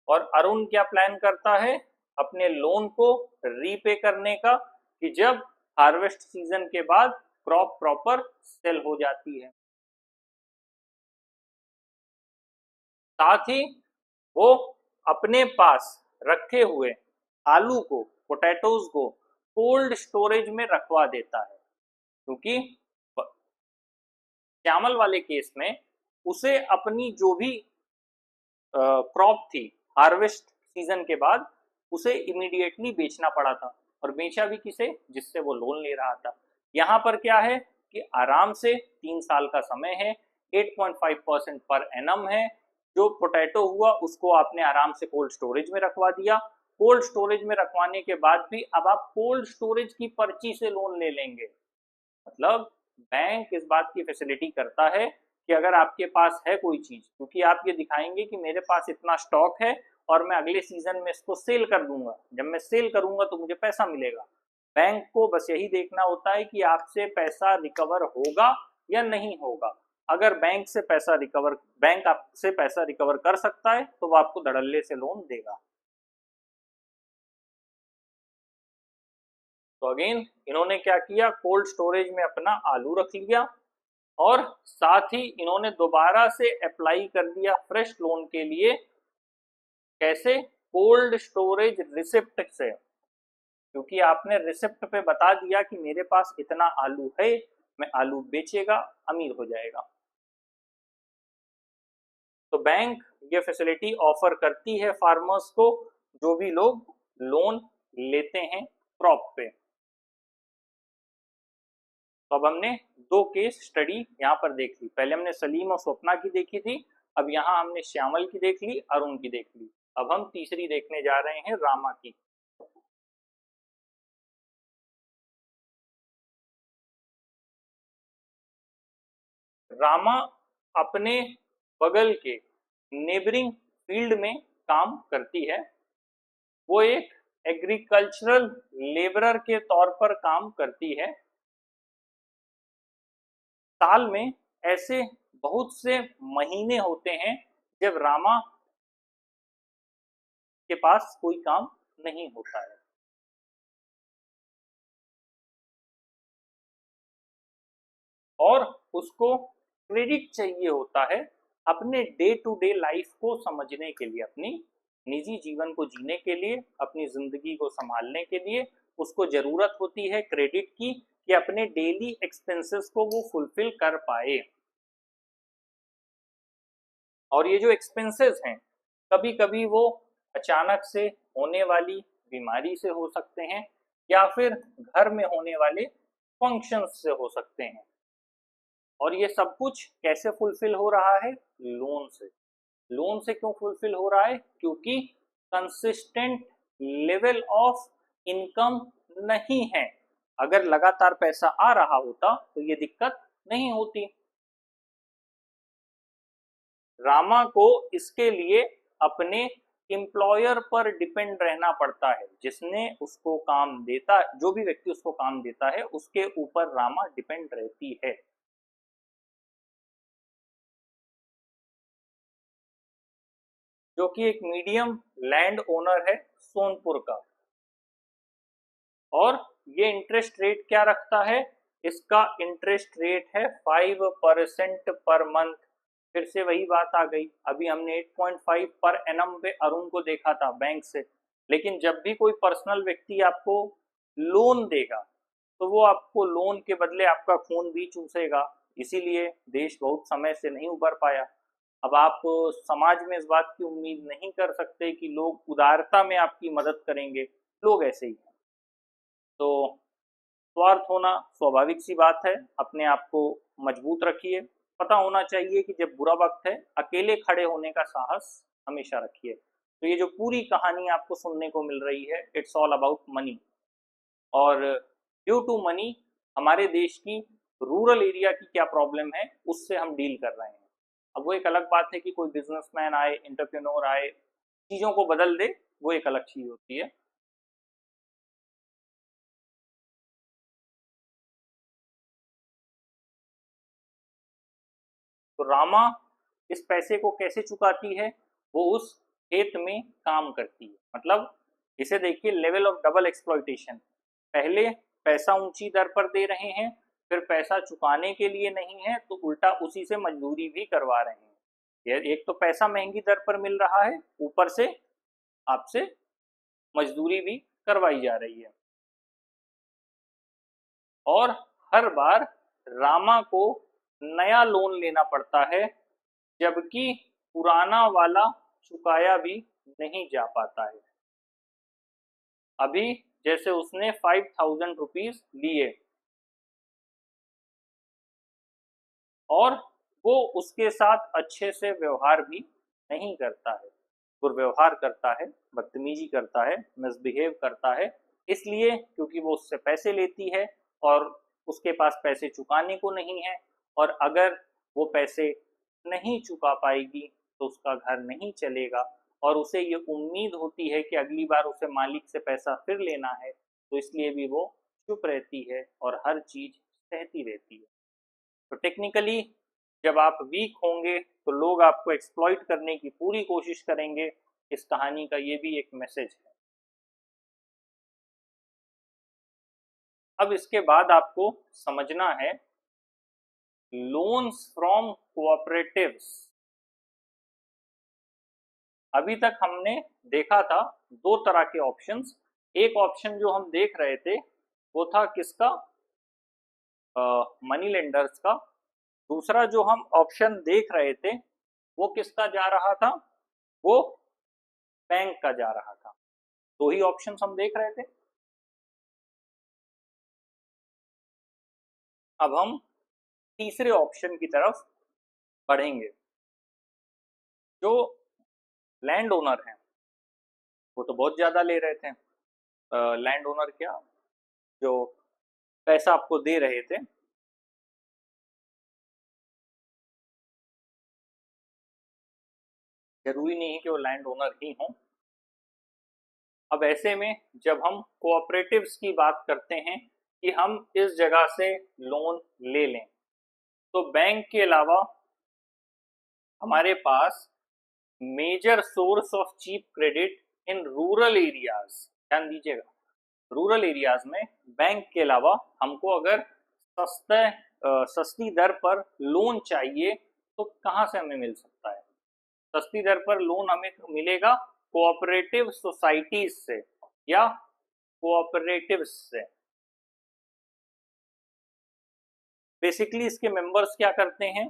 और अरुण क्या प्लान करता है अपने लोन को रीपे करने का, कि जब हार्वेस्ट सीजन के बाद क्रॉप प्रॉपर सेल हो जाती है। साथ ही वो अपने पास रखे हुए आलू को, पोटैटोज को कोल्ड स्टोरेज में रखवा देता है, क्योंकि श्यामल वाले केस में उसे अपनी जो भी क्रॉप थी हार्वेस्ट सीजन के बाद उसे इमीडिएटली बेचना पड़ा था, और बेचा भी किसे? जिससे वो लोन ले रहा था। यहाँ पर क्या है कि आराम से 3 साल का समय है, 8.5% पर एनम है, जो पोटैटो हुआ उसको आपने आराम से कोल्ड स्टोरेज में रखवा दिया। कोल्ड स्टोरेज में रखवाने के बाद भी अब आप कोल्ड स्टोरेज की पर्ची से लोन ले लेंगे। मतलब बैंक इस बात की फैसिलिटी करता है कि अगर आपके पास है कोई चीज, क्योंकि आप ये दिखाएंगे कि मेरे पास इतना स्टॉक है और मैं अगले सीजन में इसको सेल कर दूंगा, जब मैं सेल करूंगा तो मुझे पैसा मिलेगा। बैंक को बस यही देखना होता है कि आपसे पैसा रिकवर होगा या नहीं होगा। अगर बैंक आपसे पैसा रिकवर कर सकता है तो वो आपको धड़ल्ले से लोन देगा। तो अगेन इन्होंने क्या किया, कोल्ड स्टोरेज में अपना आलू रख लिया और साथ ही इन्होंने दोबारा से अप्लाई कर दिया फ्रेश लोन के लिए। कैसे? कोल्ड स्टोरेज रिसिप्ट से, क्योंकि आपने रिसिप्ट पे बता दिया कि मेरे पास इतना आलू है, मैं आलू बेचेगा, अमीर हो जाएगा। तो बैंक ये फैसिलिटी ऑफर करती है फार्मर्स को, जो भी लोग लोन लेते हैं क्रॉप पे। तो अब हमने दो केस स्टडी यहाँ पर देख ली, पहले हमने सलीम और स्वप्ना की देखी थी, अब यहाँ हमने श्यामल की देख ली, अरुण की देख ली। अब हम तीसरी देखने जा रहे हैं, रामा की। रामा अपने बगल के नेबरिंग फील्ड में काम करती है। वो एक एग्रीकल्चरल लेबरर के तौर पर काम करती है। साल में ऐसे बहुत से महीने होते हैं जब रामा के पास कोई काम नहीं होता है, और उसको क्रेडिट चाहिए होता है अपने डे टू डे लाइफ को समझने के लिए, अपनी निजी जीवन को जीने के लिए, अपनी जिंदगी को संभालने के लिए उसको जरूरत होती है क्रेडिट की, कि अपने डेली एक्सपेंसेस को वो फुलफिल कर पाए। और ये जो एक्सपेंसेस हैं, कभी कभी वो अचानक से होने वाली बीमारी से हो सकते हैं या फिर घर में होने वाले फंक्शंस से हो सकते हैं। और ये सब कुछ कैसे फुलफिल हो रहा है? लोन से। लोन से क्यों फुलफिल हो रहा है? क्योंकि कंसिस्टेंट लेवल ऑफ इनकम नहीं है। अगर लगातार पैसा आ रहा होता तो ये दिक्कत नहीं होती। रामा को इसके लिए अपने एम्प्लॉयर पर डिपेंड रहना पड़ता है, जिसने उसको काम देता, जो भी व्यक्ति उसको काम देता है उसके ऊपर रामा डिपेंड रहती है। जो कि एक मीडियम लैंड ओनर है सोनपुर का। और ये इंटरेस्ट रेट क्या रखता है? इसका इंटरेस्ट रेट है 5% पर मंथ। फिर से वही बात आ गई, अभी हमने 8.5 पर एनम पे अरुण को देखा था बैंक से, लेकिन जब भी कोई पर्सनल व्यक्ति आपको लोन देगा तो वो आपको लोन के बदले आपका खून भी चूसेगा। इसीलिए देश बहुत समय से नहीं उभर पाया। अब आप समाज में इस बात की उम्मीद नहीं कर सकते कि लोग उदारता में आपकी मदद करेंगे, लोग ऐसे ही हैं। तो स्वार्थ होना स्वाभाविक सी बात है, अपने आप को मजबूत रखिए। पता होना चाहिए कि जब बुरा वक्त है अकेले खड़े होने का साहस हमेशा रखिए। तो ये जो पूरी कहानी आपको सुनने को मिल रही है, इट्स ऑल अबाउट मनी। और ड्यू टू मनी हमारे देश की रूरल एरिया की क्या प्रॉब्लम है उससे हम डील कर रहे हैं। अब वो एक अलग बात है कि कोई बिजनेसमैन आए, एंटरप्रेन्योर आए, चीज़ों को बदल दे, वो एक अलग चीज़ होती है। तो रामा इस पैसे को कैसे चुकाती है? वो उस खेत में काम करती है। मतलब इसे देखिए, लेवल ऑफ डबल एक्सप्लॉइटेशन। पहले पैसा ऊंची दर पर दे रहे हैं, फिर पैसा चुकाने के लिए नहीं है तो उल्टा उसी से मजदूरी भी करवा रहे हैं। ये एक तो पैसा महंगी दर पर मिल रहा है, ऊपर से आपसे मजदूरी भी करवाई जा रही है। और हर बार रामा को नया लोन लेना पड़ता है, जबकि पुराना वाला चुकाया भी नहीं जा पाता है। अभी जैसे उसने 5,000 रुपीज लिए और वो उसके साथ अच्छे से व्यवहार भी नहीं करता है, दुर्व्यवहार करता है, बदतमीजी करता है, मिसबिहेव करता है। इसलिए क्योंकि वो उससे पैसे लेती है और उसके पास पैसे चुकाने को नहीं है। और अगर वो पैसे नहीं चुका पाएगी तो उसका घर नहीं चलेगा, और उसे ये उम्मीद होती है कि अगली बार उसे मालिक से पैसा फिर लेना है, तो इसलिए भी वो चुप रहती है और हर चीज़ सहती रहती है। तो टेक्निकली जब आप वीक होंगे तो लोग आपको एक्सप्लॉइट करने की पूरी कोशिश करेंगे। इस कहानी का ये भी एक मैसेज है। अब इसके बाद आपको समझना है लोन्स फ्रॉम कोऑपरेटिव्स। अभी तक हमने देखा था दो तरह के ऑप्शंस। एक ऑप्शन जो हम देख रहे थे वो था किसका, मनी लेंडर्स का। दूसरा जो हम ऑप्शन देख रहे थे वो किसका जा रहा था, वो बैंक का जा रहा था। दो ही ऑप्शंस हम देख रहे थे। अब हम तीसरे ऑप्शन की तरफ बढ़ेंगे। जो लैंड ओनर हैं वो तो बहुत ज्यादा ले रहे थे। लैंड ओनर क्या, जो पैसा आपको दे रहे थे, जरूरी नहीं है कि वो लैंड ओनर ही हों। अब ऐसे में जब हम कोऑपरेटिव्स की बात करते हैं कि हम इस जगह से लोन ले लें, तो बैंक के अलावा हमारे पास major source of cheap credit in rural areas, ध्यान दीजिएगा, रूरल एरियाज में बैंक के अलावा हमको अगर सस्ती दर पर लोन चाहिए तो कहाँ से हमें मिल सकता है। सस्ती दर पर लोन हमें मिलेगा कोऑपरेटिव सोसाइटीज से या कोऑपरेटिव्स से। बेसिकली इसके मेंबर्स क्या करते हैं,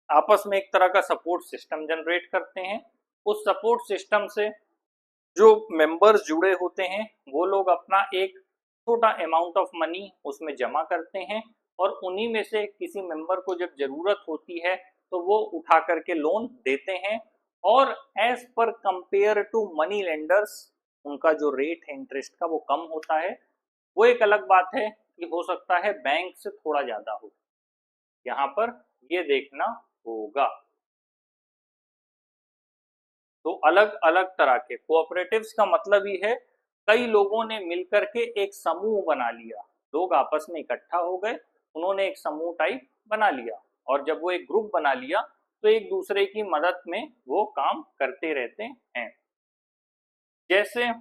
आपस में एक तरह का सपोर्ट सिस्टम जनरेट करते हैं। उस सपोर्ट सिस्टम से जो मेंबर्स जुड़े होते हैं वो लोग अपना एक छोटा अमाउंट ऑफ मनी उसमें जमा करते हैं, और उन्हीं में से किसी मेंबर को जब जरूरत होती है तो वो उठा करके लोन देते हैं। और as per compare to money lenders उनका जो रेट है इंटरेस्ट का वो कम होता है। वो एक अलग बात है कि हो सकता है बैंक से थोड़ा ज्यादा हो, यहाँ पर ये देखना होगा। तो अलग अलग तरह के कोऑपरेटिव्स का मतलब ही है कई लोगों ने मिलकर के एक समूह बना लिया, लोग आपस में इकट्ठा हो गए, उन्होंने एक समूह टाइप बना लिया, और जब वो एक ग्रुप बना लिया तो एक दूसरे की मदद में वो काम करते रहते हैं। जैसे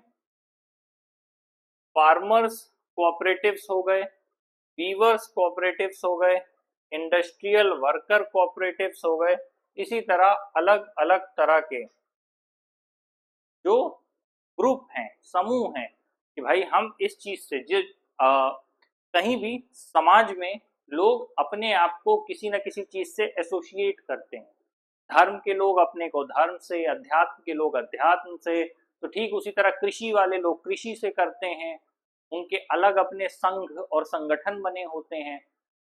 फार्मर्स कोऑपरेटिव्स हो गए, वीवर्स कोऑपरेटिव्स हो गए, इंडस्ट्रियल वर्कर कोऑपरेटिव्स हो गए। इसी तरह अलग अलग तरह के जो ग्रुप हैं, समूह हैं, कि भाई हम इस चीज से कहीं भी समाज में लोग अपने आप को किसी न किसी चीज से एसोसिएट करते हैं। धर्म के लोग अपने को धर्म से, अध्यात्म के लोग अध्यात्म से, तो ठीक उसी तरह कृषि वाले लोग कृषि से करते हैं। उनके अलग अपने संघ और संगठन बने होते हैं।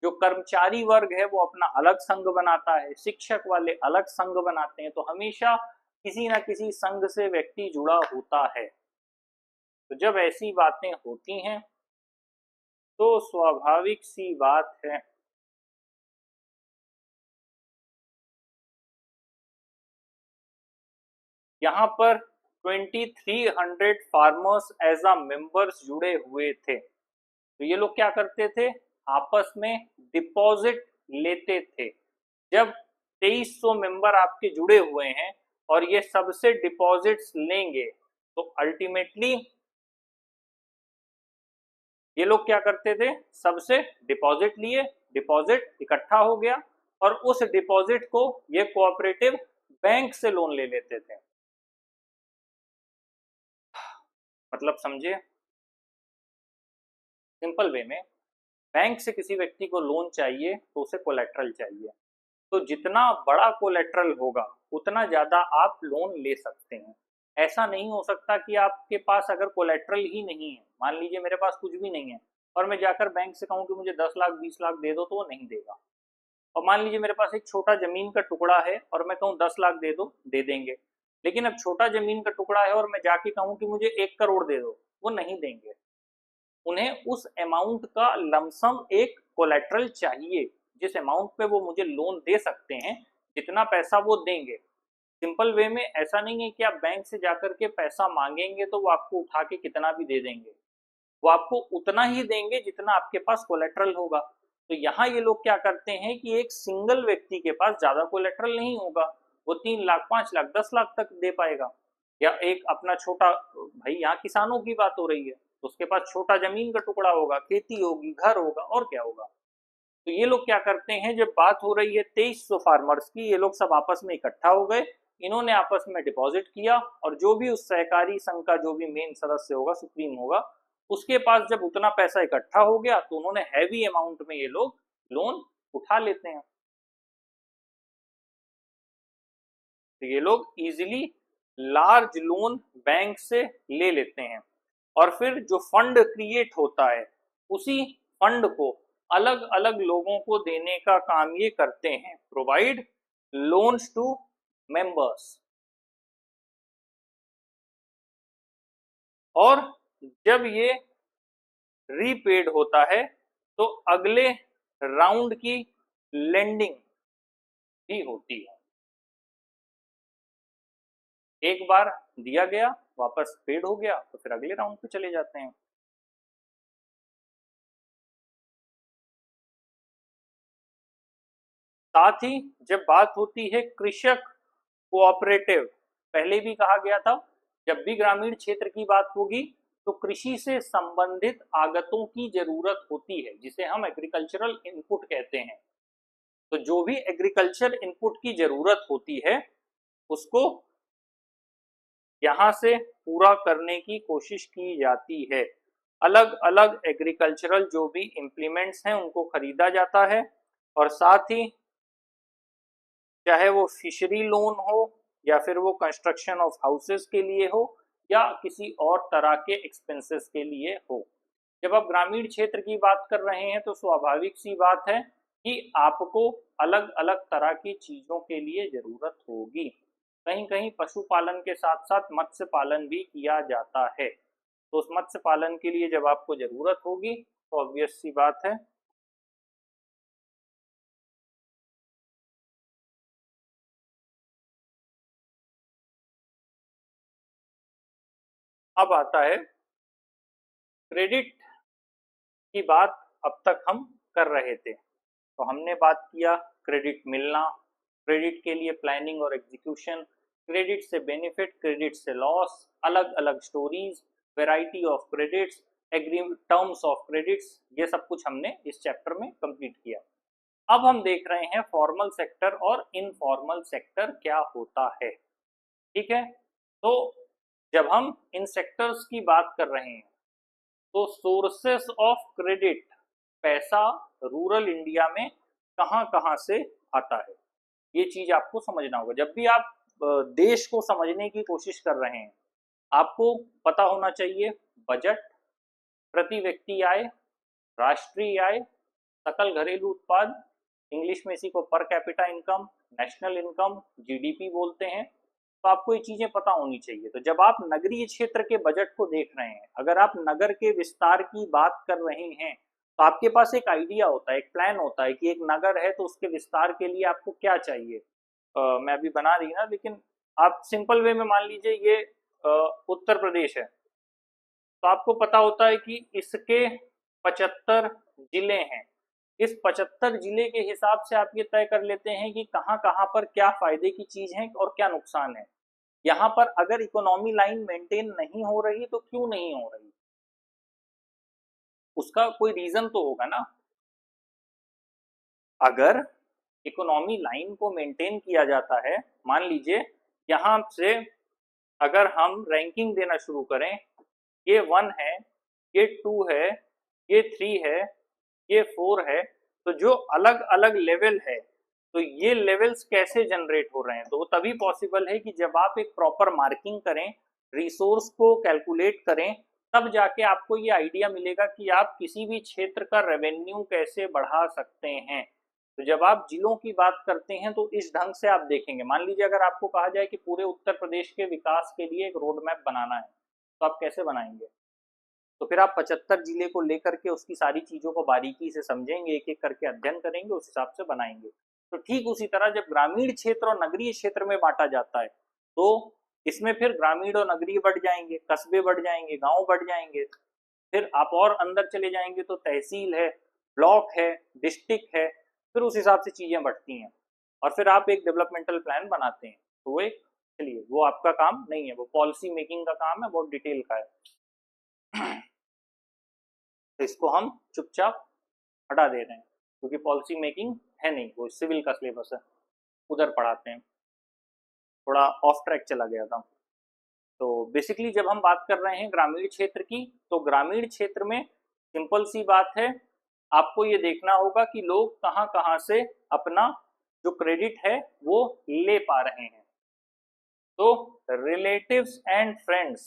जो कर्मचारी वर्ग है वो अपना अलग संघ बनाता है, शिक्षक वाले अलग संघ बनाते हैं। तो हमेशा किसी न किसी संघ से व्यक्ति जुड़ा होता है। तो जब ऐसी बातें होती हैं तो स्वाभाविक सी बात है यहाँ पर 2300 फार्मर्स एज अ मेंबर्स जुड़े हुए थे। तो ये लोग क्या करते थे, आपस में डिपॉजिट लेते थे। जब 2300 मेंबर आपके जुड़े हुए हैं और ये सबसे डिपॉजिट्स लेंगे तो अल्टीमेटली ये लोग क्या करते थे, सबसे डिपॉजिट लिए, डिपॉजिट इकट्ठा हो गया और उस डिपॉजिट को ये कोऑपरेटिव बैंक से लोन ले लेते थे। मतलब समझिए, सिंपल वे में बैंक से किसी व्यक्ति को लोन चाहिए तो उसे कोलेट्रल चाहिए। तो जितना बड़ा कोलेट्रल होगा उतना ज्यादा आप लोन ले सकते हैं। ऐसा नहीं हो सकता कि आपके पास अगर कोलेट्रल ही नहीं है, मान लीजिए मेरे पास कुछ भी नहीं है और मैं जाकर बैंक से कहूँ कि मुझे 10 लाख 20 लाख दे दो, तो वो नहीं देगा। और मान लीजिए मेरे पास एक छोटा जमीन का टुकड़ा है और मैं कहूँ 10 लाख दे दो, दे देंगे। लेकिन अब छोटा जमीन का टुकड़ा है और मैं जाके कहूँ कि मुझे 1 करोड़ दे दो, वो नहीं देंगे। उन्हें उस अमाउंट का लमसम एक कोलेट्रल चाहिए जिस अमाउंट पे वो मुझे लोन दे सकते हैं, जितना पैसा वो देंगे। सिंपल वे में ऐसा नहीं है कि आप बैंक से जाकर के पैसा मांगेंगे तो वो आपको उठा के कितना भी दे देंगे, वो आपको उतना ही देंगे जितना आपके पास कोलेट्रल होगा। तो यहाँ ये लोग क्या करते हैं कि एक सिंगल व्यक्ति के पास ज्यादा कोलेट्रल नहीं होगा, वो 3 लाख 5 लाख 10 लाख तक दे पाएगा। या एक अपना छोटा, भाई यहाँ किसानों की बात हो रही है तो उसके पास छोटा जमीन का टुकड़ा होगा, खेती होगी, घर होगा, और क्या होगा। तो ये लोग क्या करते हैं, जब बात हो रही है 2300 फार्मर्स की, ये लोग सब आपस में इकट्ठा हो गए, इन्होंने आपस में डिपॉजिट किया, और जो भी उस सहकारी संघ का जो भी मेन सदस्य होगा, सुप्रीम होगा, उसके पास जब उतना पैसा इकट्ठा हो गया तो उन्होंने हैवी अमाउंट में ये लोग लोन उठा लेते हैं। तो ये लोग इजीली लार्ज लोन बैंक से ले लेते हैं, और फिर जो फंड क्रिएट होता है उसी फंड को अलग अलग लोगों को देने का काम ये करते हैं, प्रोवाइड लोन्स टू मेंबर्स। और जब ये रीपेड होता है तो अगले राउंड की लेंडिंग भी होती है। एक बार दिया गया, वापस पेड हो गया, तो फिर अगले राउंड पे चले जाते हैं। साथ ही जब बात होती है कृषक कोऑपरेटिव, पहले भी कहा गया था, जब भी ग्रामीण क्षेत्र की बात होगी तो कृषि से संबंधित आगतों की जरूरत होती है, जिसे हम एग्रीकल्चरल इनपुट कहते हैं। तो जो भी एग्रीकल्चर इनपुट की जरूरत होती है उसको यहां से पूरा करने की कोशिश की जाती है। अलग अलग एग्रीकल्चरल जो भी इम्प्लीमेंट्स हैं उनको खरीदा जाता है, और साथ ही चाहे वो फिशरी लोन हो, या फिर वो कंस्ट्रक्शन ऑफ हाउसेस के लिए हो, या किसी और तरह के एक्सपेंसेस के लिए हो। जब आप ग्रामीण क्षेत्र की बात कर रहे हैं तो स्वाभाविक सी बात है कि आपको अलग अलग तरह की चीजों के लिए जरूरत होगी। कहीं कहीं पशुपालन के साथ साथ मत्स्य पालन भी किया जाता है, तो उस मत्स्य पालन के लिए जब आपको जरूरत होगी तो ऑब्वियस सी बात है अब आता है क्रेडिट की बात। अब तक हम कर रहे थे, तो हमने बात किया क्रेडिट मिलना, क्रेडिट के लिए प्लानिंग और एग्जीक्यूशन, क्रेडिट से बेनिफिट, क्रेडिट से लॉस, अलग अलग stories, variety of credits, agri terms of credits, ये सब कुछ हमने इस चैप्टर में कंप्लीट किया। अब हम देख रहे हैं फॉर्मल सेक्टर और इनफॉर्मल सेक्टर क्या होता है। ठीक है, तो जब हम इन सेक्टर्स की बात कर रहे हैं तो सोर्सेस ऑफ क्रेडिट, पैसा रूरल इंडिया में कहां कहां से आता है, ये चीज आपको समझना होगा। जब भी आप देश को समझने की कोशिश कर रहे हैं, आपको पता होना चाहिए बजट, प्रति व्यक्ति आय, राष्ट्रीय आय, सकल घरेलू उत्पाद, इंग्लिश में इसी को per capita income, national income, GDP बोलते हैं। तो आपको ये चीजें पता होनी चाहिए। तो जब आप नगरीय क्षेत्र के बजट को देख रहे हैं, अगर आप नगर के विस्तार की बात कर रहे हैं, तो आपके पास एक आइडिया होता है, एक प्लान होता है कि एक नगर है तो उसके विस्तार के लिए आपको क्या चाहिए। मैं अभी बना रही ना, लेकिन आप सिंपल वे में मान लीजिए ये उत्तर प्रदेश है, तो आपको पता होता है कि इसके 75 जिले हैं। इस 75 जिले के हिसाब से आप ये तय कर लेते हैं कि कहाँ कहाँ पर क्या फायदे की चीज है और क्या नुकसान है। यहाँ पर अगर इकोनॉमी लाइन मेंटेन नहीं हो रही तो क्यों नहीं हो रही, उसका कोई रीजन तो होगा ना। अगर इकोनॉमी लाइन को मेंटेन किया जाता है, मान लीजिए यहाँ से अगर हम रैंकिंग देना शुरू करें, ये 1 है, ये 2 है, ये 3 है, ये 4 है, तो जो अलग अलग लेवल है, तो ये लेवल्स कैसे जनरेट हो रहे हैं, तो वो तभी पॉसिबल है कि जब आप एक प्रॉपर मार्किंग करें, रिसोर्स को कैलकुलेट करें, तब जाके आपको ये आइडिया मिलेगा कि आप किसी भी क्षेत्र का रेवेन्यू कैसे बढ़ा सकते हैं। तो जब आप जिलों की बात करते हैं तो इस ढंग से आप देखेंगे। मान लीजिए अगर आपको कहा जाए कि पूरे उत्तर प्रदेश के विकास के लिए एक रोड मैप बनाना है, तो आप कैसे बनाएंगे। तो फिर आप 75 जिले को लेकर के उसकी सारी चीजों को बारीकी से समझेंगे, एक एक करके अध्ययन करेंगे, उस हिसाब से बनाएंगे। तो ठीक उसी तरह जब ग्रामीण क्षेत्र और नगरीय क्षेत्र में बांटा जाता है तो इसमें फिर ग्रामीण और नगरीय बढ़ जाएंगे, कस्बे बढ़ जाएंगे, गांव बढ़ जाएंगे। फिर आप और अंदर चले जाएंगे तो तहसील है, ब्लॉक है, डिस्ट्रिक्ट है, फिर उस हिसाब से चीजें बढ़ती हैं और फिर आप एक डेवलपमेंटल प्लान बनाते हैं। तो वो एक, चलिए वो आपका काम नहीं है, वो पॉलिसी मेकिंग का काम है, बहुत डिटेल का है। तो इसको हम चुपचाप हटा दे रहे हैं क्योंकि पॉलिसी मेकिंग है नहीं, वो सिविल का सिलेबस है, उधर पढ़ाते हैं। थोड़ा ऑफ ट्रैक चला गया था। तो बेसिकली जब हम बात कर रहे हैं ग्रामीण क्षेत्र की, तो ग्रामीण क्षेत्र में सिंपल सी बात है, आपको ये देखना होगा कि लोग कहाँ कहाँ से अपना जो क्रेडिट है वो ले पा रहे हैं। तो रिलेटिव्स एंड फ्रेंड्स,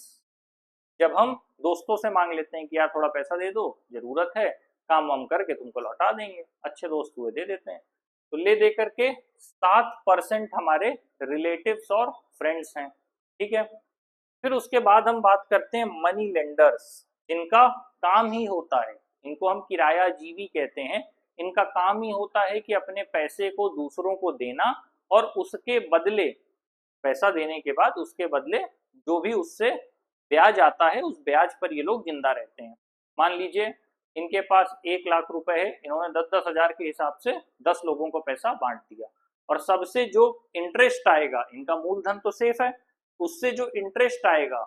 जब हम दोस्तों से मांग लेते हैं कि यार थोड़ा पैसा दे दो, जरूरत है, काम वाम करके तुमको लौटा देंगे, अच्छे दोस्त हुए दे देते हैं, तो ले दे करके 7% हमारे रिलेटिव्स और फ्रेंड्स हैं। ठीक है, फिर उसके बाद हम बात करते हैं मनी लेंडर्स, जिनका काम ही होता है, इनको हम किराया जीवी कहते हैं, इनका काम ही होता है कि अपने पैसे को दूसरों को देना और उसके बदले, पैसा देने के बाद उसके बदले जो भी उससे ब्याज आता है उस ब्याज पर ये लोग जिंदा रहते हैं। मान लीजिए इनके पास 1 लाख रुपए है, इन्होंने 10-10 हजार के हिसाब से 10 लोगों को पैसा बांट दिया और सबसे जो इंटरेस्ट आएगा, इनका मूलधन तो सेफ है, उससे जो इंटरेस्ट आएगा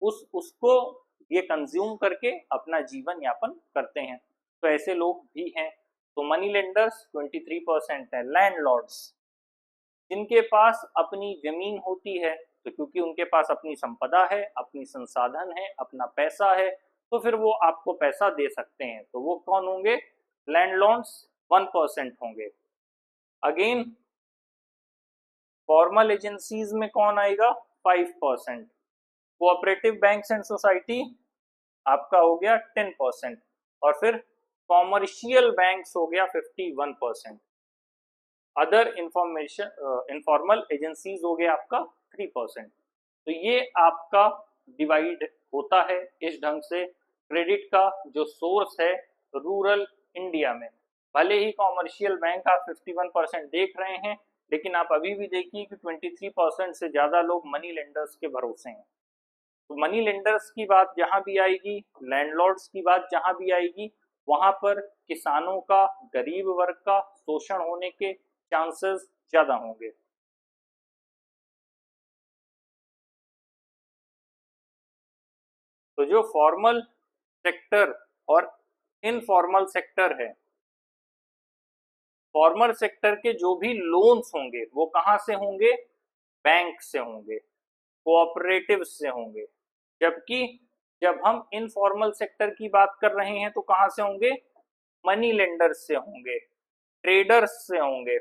उसको ये कंज्यूम करके अपना जीवन यापन करते हैं। तो ऐसे लोग भी हैं। तो मनी लेंडर्स 23% है। लैंडलॉर्ड्स, जिनके पास अपनी जमीन होती है, तो क्योंकि उनके पास अपनी संपदा है, अपनी संसाधन है, अपना पैसा है, तो फिर वो आपको पैसा दे सकते हैं। तो वो कौन होंगे? लैंडलॉर्ड्स 1% होंगे। अगेन फॉर्मल एजेंसीज में कौन आएगा? 5%। कोऑपरेटिव बैंक्स एंड सोसाइटी आपका हो गया 10%। और फिर कॉमर्शियल बैंक्स हो गया 51%। अदर इनफॉर्मल एजेंसीज हो गया आपका 3%। तो ये आपका डिवाइड होता है इस ढंग से क्रेडिट का जो सोर्स है रूरल इंडिया में। भले ही कॉमर्शियल बैंक आप 51% देख रहे हैं, लेकिन आप अभी भी देखिए कि 23% से ज्यादा लोग मनी लेंडर्स के भरोसे हैं। तो मनी लेंडर्स की बात जहां भी आएगी, लैंडलॉर्ड्स की बात जहां भी आएगी, वहां पर किसानों का, गरीब वर्ग का शोषण होने के चांसेस ज्यादा होंगे। तो जो फॉर्मल सेक्टर और इनफॉर्मल सेक्टर है, फॉर्मल सेक्टर के जो भी लोन्स होंगे वो कहां से होंगे? बैंक से होंगे, कोऑपरेटिव से होंगे। जबकि जब हम इनफॉर्मल सेक्टर की बात कर रहे हैं तो कहां से होंगे? मनी लेंडर्स से होंगे, ट्रेडर्स से होंगे,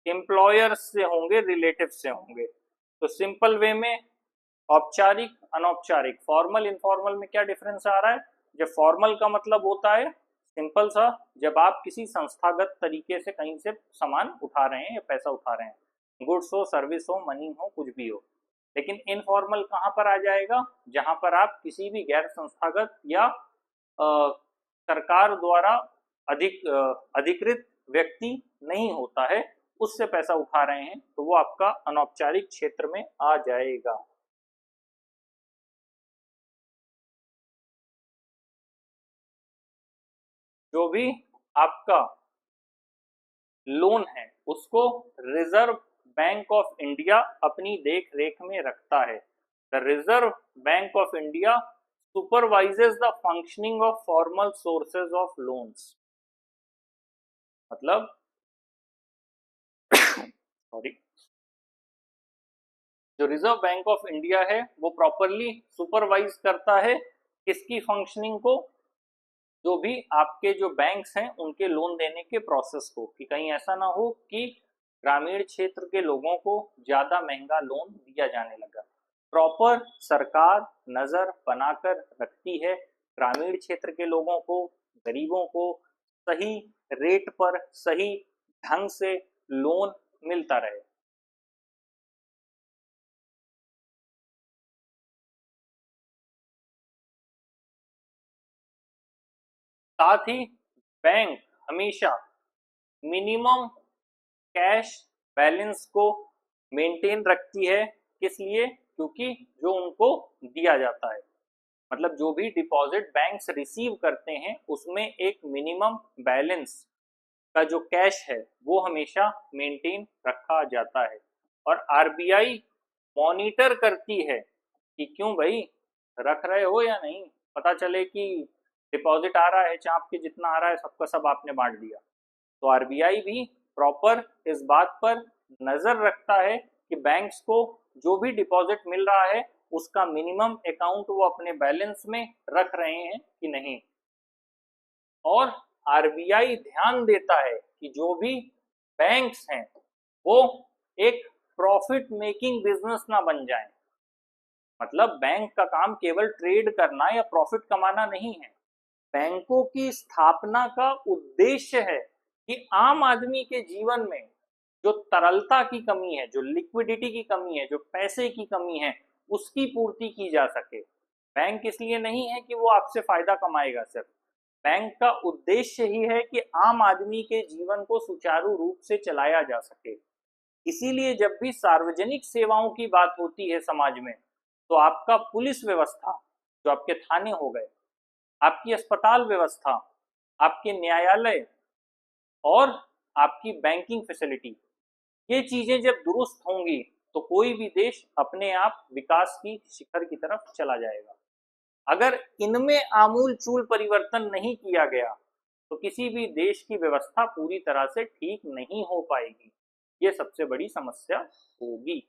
एम्प्लॉयर्स से होंगे, रिलेटिव से होंगे। तो सिंपल वे में औपचारिक, अनौपचारिक, फॉर्मल इनफॉर्मल में क्या डिफरेंस आ रहा है? जब फॉर्मल का मतलब होता है सिंपल सा, जब आप किसी संस्थागत तरीके से कहीं से सामान उठा रहे हैं या पैसा उठा रहे हैं, गुड्स हो, सर्विस हो, मनी हो, कुछ भी हो। लेकिन इनफॉर्मल कहाँ पर आ जाएगा? जहां पर आप किसी भी गैर संस्थागत या सरकार द्वारा अधिकृत व्यक्ति नहीं होता है, उससे पैसा उठा रहे हैं, तो वो आपका अनौपचारिक क्षेत्र में आ जाएगा। जो भी आपका लोन है उसको रिजर्व बैंक ऑफ इंडिया अपनी देख रेख में रखता है। The reserve bank of India supervises the functioning of formal sources of loans. मतलब सॉरी, जो रिजर्व बैंक ऑफ इंडिया है वो प्रॉपरली सुपरवाइज करता है किसकी फंक्शनिंग को? जो भी आपके जो बैंक्स हैं उनके लोन देने के प्रोसेस को, कि कहीं ऐसा ना हो कि ग्रामीण क्षेत्र के लोगों को ज्यादा महंगा लोन दिया जाने लगा। प्रॉपर सरकार नजर बनाकर रखती है ग्रामीण क्षेत्र के लोगों को, गरीबों को सही रेट पर सही ढंग से लोन मिलता रहे। साथ ही बैंक हमेशा मिनिमम कैश बैलेंस को मेंटेन रखती है। किस लिए? क्योंकि जो उनको दिया जाता है, मतलब जो भी डिपॉजिट बैंक्स रिसीव करते हैं उसमें एक मिनिमम बैलेंस का जो कैश है वो हमेशा मेंटेन रखा जाता है। और आरबीआई मॉनिटर करती है कि क्यों भाई रख रहे हो या नहीं, पता चले कि डिपॉजिट आ रहा है चाप के जितना आ रहा है सबका सब आपने बांट दिया। तो आरबीआई भी प्रॉपर इस बात पर नजर रखता है कि बैंक्स को जो भी डिपॉजिट मिल रहा है उसका मिनिमम अकाउंट वो अपने बैलेंस में रख रहे हैं कि नहीं। और आरबीआई ध्यान देता है कि जो भी बैंक्स हैं वो एक प्रॉफिट मेकिंग बिजनेस ना बन जाए। मतलब बैंक का काम केवल ट्रेड करना या प्रॉफिट कमाना नहीं है। बैंकों की स्थापना का उद्देश्य है कि आम आदमी के जीवन में जो तरलता की कमी है, जो लिक्विडिटी की कमी है, जो पैसे की कमी है, उसकी पूर्ति की जा सके। बैंक इसलिए नहीं है कि वो आपसे फायदा कमाएगा सिर्फ, बैंक का उद्देश्य ही है कि आम आदमी के जीवन को सुचारू रूप से चलाया जा सके। इसीलिए जब भी सार्वजनिक सेवाओं की बात होती है समाज में, तो आपका पुलिस व्यवस्था, जो आपके थाने हो गए, आपकी अस्पताल व्यवस्था, आपके न्यायालय और आपकी बैंकिंग फैसिलिटी, ये चीजें जब दुरुस्त होंगी तो कोई भी देश अपने आप विकास की शिखर की तरफ चला जाएगा। अगर इनमें आमूल चूल परिवर्तन नहीं किया गया तो किसी भी देश की व्यवस्था पूरी तरह से ठीक नहीं हो पाएगी। ये सबसे बड़ी समस्या होगी।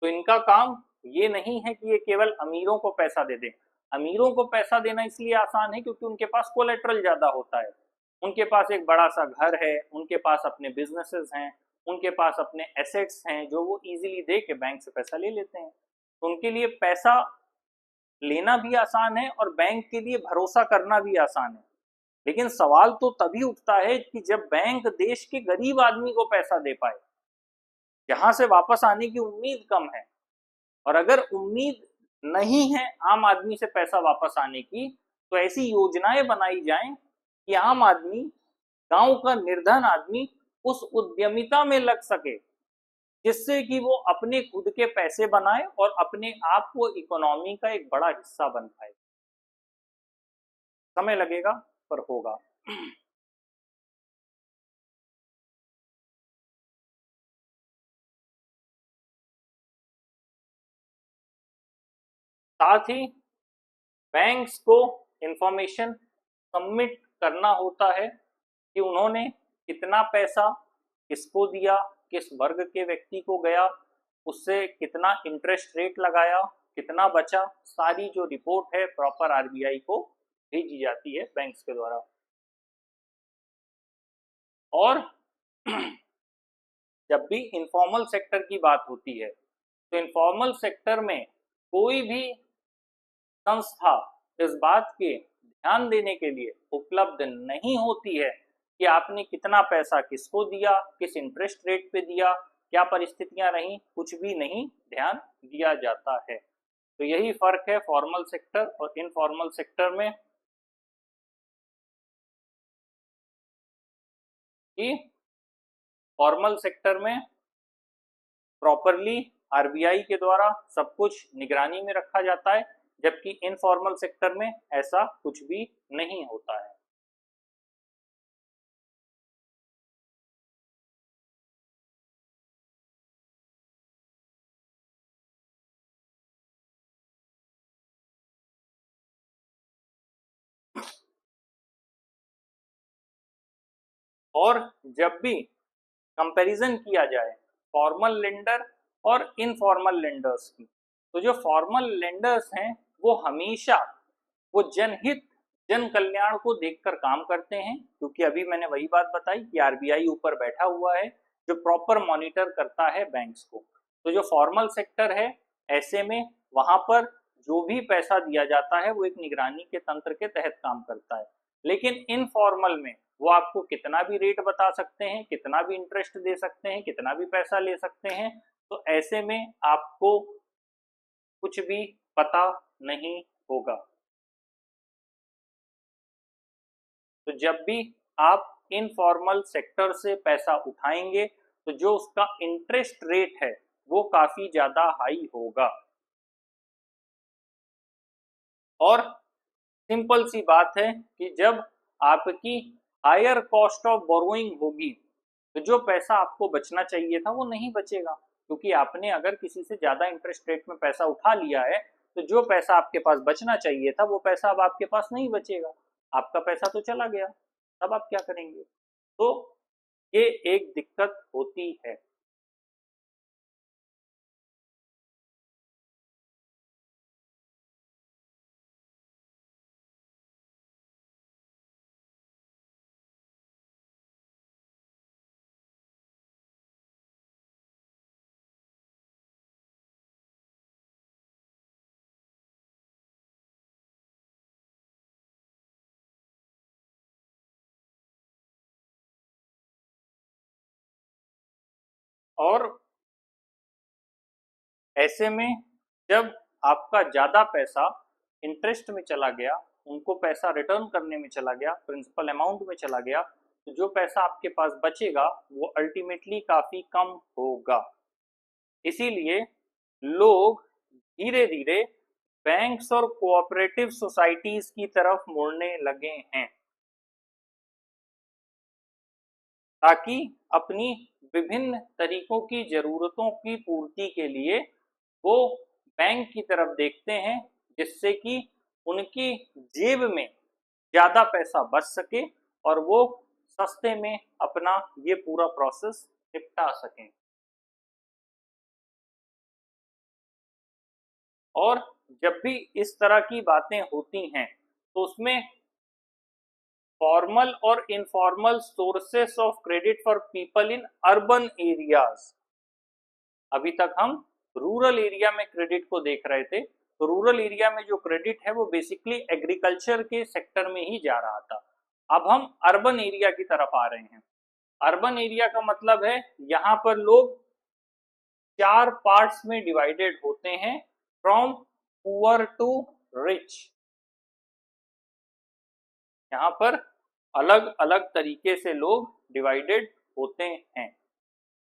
तो इनका काम ये नहीं है कि ये केवल अमीरों को पैसा दे दें। अमीरों को पैसा देना इसलिए आसान है क्योंकि उनके पास कोलेट्रल ज्यादा होता है, उनके पास एक बड़ा सा घर है, उनके पास अपने बिजनेसेस हैं, उनके पास अपने एसेट्स हैं जो वो इजीली दे के बैंक से पैसा ले लेते हैं। तो उनके लिए पैसा लेना भी आसान है और बैंक के लिए भरोसा करना भी आसान है। लेकिन सवाल तो तभी उठता है कि जब बैंक देश के गरीब आदमी को पैसा दे पाए, जहां से वापस आने की उम्मीद कम है। और अगर उम्मीद नहीं है आम आदमी से पैसा वापस आने की, तो ऐसी योजनाएं बनाई जाएं कि आम आदमी, गांव का निर्धन आदमी उस उद्यमिता में लग सके, जिससे कि वो अपने खुद के पैसे बनाए और अपने आप को इकोनॉमी का एक बड़ा हिस्सा बन पाए। समय लगेगा पर होगा। साथ ही बैंक्स को इंफॉर्मेशन सबमिट करना होता है कि उन्होंने कितना पैसा किसको दिया, किस वर्ग के व्यक्ति को गया, उससे कितना इंटरेस्ट रेट लगाया, कितना बचा, सारी जो रिपोर्ट है प्रॉपर आरबीआई को भेजी जाती है बैंक्स के द्वारा। और जब भी इनफॉर्मल सेक्टर की बात होती है तो इनफॉर्मल सेक्टर में कोई भी संस्था इस बात के ध्यान देने के लिए उपलब्ध नहीं होती है कि आपने कितना पैसा किसको दिया, किस इंटरेस्ट रेट पे दिया, क्या परिस्थितियां रहीं, कुछ भी नहीं ध्यान दिया जाता है। तो यही फर्क है फॉर्मल सेक्टर और इनफॉर्मल सेक्टर में, कि फॉर्मल सेक्टर में प्रॉपरली आरबीआई के द्वारा सब कुछ निगरानी में रखा जाता है, जबकि इनफॉर्मल सेक्टर में ऐसा कुछ भी नहीं होता है। और जब भी कंपैरिजन किया जाए फॉर्मल लेंडर और इनफॉर्मल लेंडर्स की, तो जो फॉर्मल लेंडर्स हैं वो हमेशा वो जनहित, जन कल्याण को देखकर काम करते हैं, क्योंकि अभी मैंने वही बात बताई कि आरबीआई ऊपर बैठा हुआ है जो प्रॉपर मॉनिटर करता है बैंक्स को। तो जो फॉर्मल सेक्टर है, ऐसे में वहां पर जो भी पैसा दिया जाता है वो एक निगरानी के तंत्र के तहत काम करता है। लेकिन इनफॉर्मल में वो आपको कितना भी रेट बता सकते हैं, कितना भी इंटरेस्ट दे सकते हैं, कितना भी पैसा ले सकते हैं। तो ऐसे में आपको कुछ भी पता नहीं होगा। तो जब भी आप इनफॉर्मल सेक्टर से पैसा उठाएंगे तो जो उसका इंटरेस्ट रेट है वो काफी ज्यादा हाई होगा। और सिंपल सी बात है कि जब आपकी हायर कॉस्ट ऑफ बोरोइंग होगी तो जो पैसा आपको बचना चाहिए था वो नहीं बचेगा, क्योंकि आपने अगर किसी से ज्यादा इंटरेस्ट रेट में पैसा उठा लिया है तो जो पैसा आपके पास बचना चाहिए था वो पैसा अब आपके पास नहीं बचेगा, आपका पैसा तो चला गया। तब आप क्या करेंगे? तो ये एक दिक्कत होती है। और ऐसे में जब आपका ज्यादा पैसा इंटरेस्ट में चला गया, उनको पैसा रिटर्न करने में चला गया, प्रिंसिपल अमाउंट में चला गया, तो जो पैसा आपके पास बचेगा वो अल्टीमेटली काफी कम होगा। इसीलिए लोग धीरे धीरे बैंक्स और कोऑपरेटिव सोसाइटीज की तरफ मुड़ने लगे हैं, ताकि अपनी विभिन्न तरीकों की जरूरतों की पूर्ति के लिए वो बैंक की तरफ देखते हैं, जिससे कि उनकी जेब में ज्यादा पैसा बच सके और वो सस्ते में अपना ये पूरा प्रोसेस निपटा सकें। और जब भी इस तरह की बातें होती हैं तो उसमें फॉर्मल और informal sources of credit for people in urban areas, अभी तक हम रूरल एरिया में क्रेडिट को देख रहे थे, तो रूरल एरिया में जो क्रेडिट है वो बेसिकली एग्रीकल्चर के सेक्टर में ही जा रहा था। अब हम अर्बन एरिया की तरफ आ रहे हैं। अर्बन एरिया का मतलब है यहाँ पर लोग 4 पार्ट्स में डिवाइडेड होते हैं, फ्रॉम पुअर टू रिच। यहाँ पर अलग अलग तरीके से लोग डिवाइडेड होते हैं।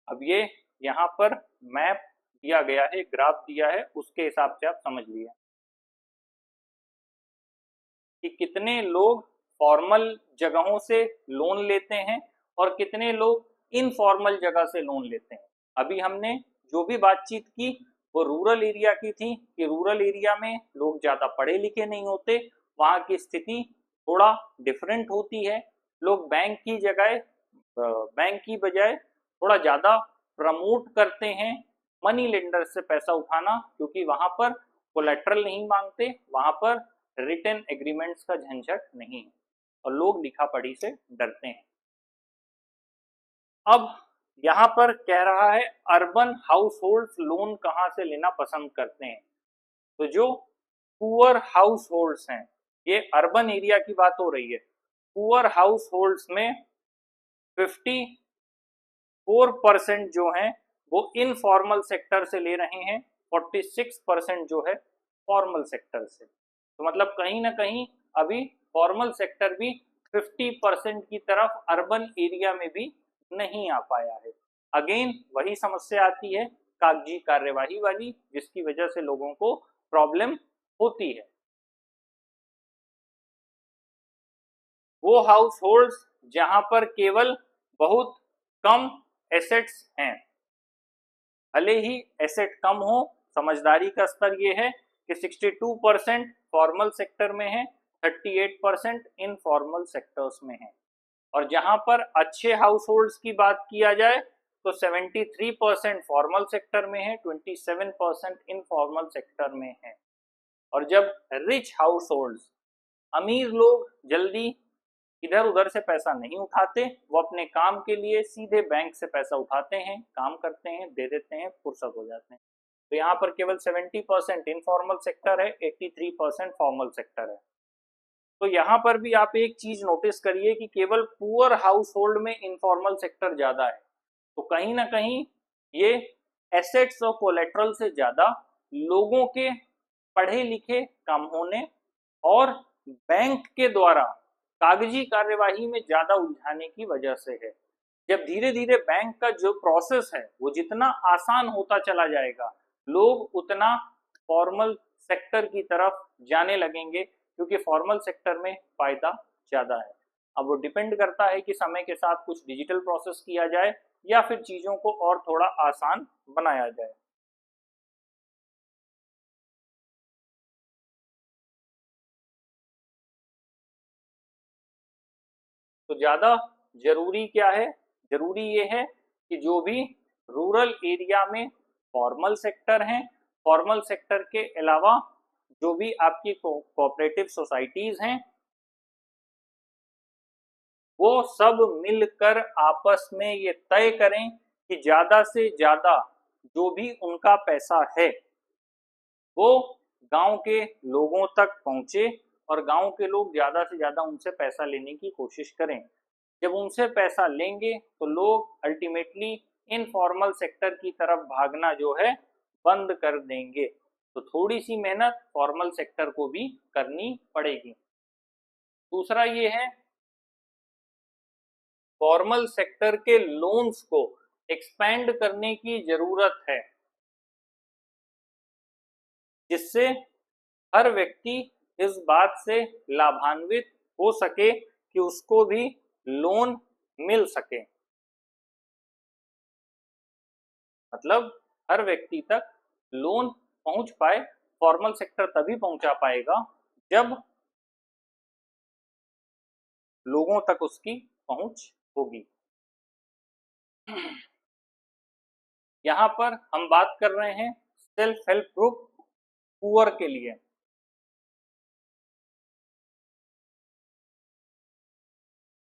अब ये यहाँ पर मैप दिया गया है, ग्राफ दिया है, उसके हिसाब से आप समझ लिया कि कितने लोग फॉर्मल जगहों से लोन लेते हैं और कितने लोग इनफॉर्मल जगह से लोन लेते हैं। अभी हमने जो भी बातचीत की वो रूरल एरिया की थी कि रूरल एरिया में लोग ज़्यादा पढ़े लिखे नहीं होते, वहाँ की स्थिति थोड़ा डिफरेंट होती है। लोग बैंक की बजाय थोड़ा ज़्यादा प्रमोट करते हैं मनी लेंडर से पैसा उठाना, क्योंकि वहाँ पर कोलेट्रल नहीं मांगते, वहाँ पर रिटन एग्रीमेंट्स का झंझट नहीं है और लोग लिखा पढ़ी से डरते हैं। अब यहाँ पर कह रहा है अर्बन हाउस होल्ड लोन कहाँ से लेना पसंद करते हैं, तो जो पुअर हाउस होल्ड्स हैं, ये अर्बन एरिया की बात हो रही है। पुअर हाउस होल्ड्स में 54% जो हैं वो इनफॉर्मल सेक्टर से ले रहे हैं, 46% जो है फॉर्मल सेक्टर से। तो मतलब कहीं ना कहीं अभी फॉर्मल सेक्टर भी 50% की तरफ अर्बन एरिया में भी नहीं आ पाया है। अगेन वही समस्या आती है कागजी कार्यवाही वाली, जिसकी वजह से लोगों को प्रॉब्लम होती है। वो हाउस होल्ड्स जहां पर केवल बहुत कम एसेट्स हैं, भले ही एसेट कम हो, समझदारी का स्तर ये है कि 62% फॉर्मल सेक्टर में है, 38% इनफॉर्मल सेक्टर्स में है। और जहां पर अच्छे हाउस होल्ड्स की बात किया जाए तो 73% फॉर्मल सेक्टर में है, 27% इनफॉर्मल सेक्टर में है। और जब रिच हाउस होल्ड्स, अमीर लोग जल्दी इधर उधर से पैसा नहीं उठाते, वो अपने काम के लिए सीधे बैंक से पैसा उठाते हैं, काम करते हैं, दे देते हैं, फुर्सत हो जाते हैं। तो यहाँ पर केवल 70% इनफॉर्मल सेक्टर है, 83% फॉर्मल सेक्टर है। तो यहाँ पर भी आप एक चीज नोटिस करिए कि केवल पुअर हाउस होल्ड में इनफॉर्मल सेक्टर ज्यादा है। तो कहीं ना कहीं ये एसेट्स और कोलेट्रल से ज्यादा लोगों के पढ़े लिखे कम होने और बैंक के द्वारा कागजी कार्यवाही में ज्यादा उलझाने की वजह से है। जब धीरे धीरे बैंक का जो प्रोसेस है वो जितना आसान होता चला जाएगा, लोग उतना फॉर्मल सेक्टर की तरफ जाने लगेंगे, क्योंकि फॉर्मल सेक्टर में फायदा ज्यादा है। अब वो डिपेंड करता है कि समय के साथ कुछ डिजिटल प्रोसेस किया जाए या फिर चीजों को और थोड़ा आसान बनाया जाए। तो ज्यादा जरूरी क्या है? जरूरी ये है कि जो भी रूरल एरिया में फॉर्मल सेक्टर हैं, फॉर्मल सेक्टर के अलावा जो भी आपकी कोऑपरेटिव सोसाइटीज हैं, वो सब मिलकर आपस में ये तय करें कि ज्यादा से ज्यादा जो भी उनका पैसा है वो गांव के लोगों तक पहुंचे, और गांव के लोग ज्यादा से ज्यादा उनसे पैसा लेने की कोशिश करें। जब उनसे पैसा लेंगे तो लोग अल्टीमेटली इनफॉर्मल सेक्टर की तरफ भागना जो है बंद कर देंगे। तो थोड़ी सी मेहनत फॉर्मल सेक्टर को भी करनी पड़ेगी। दूसरा ये है, फॉर्मल सेक्टर के लोन्स को एक्सपेंड करने की जरूरत है, जिससे हर व्यक्ति इस बात से लाभान्वित हो सके कि उसको भी लोन मिल सके। मतलब हर व्यक्ति तक लोन पहुंच पाए। फॉर्मल सेक्टर तभी पहुंचा पाएगा जब लोगों तक उसकी पहुंच होगी। यहाँ पर हम बात कर रहे हैं सेल्फ हेल्प ग्रुप पुअर के लिए।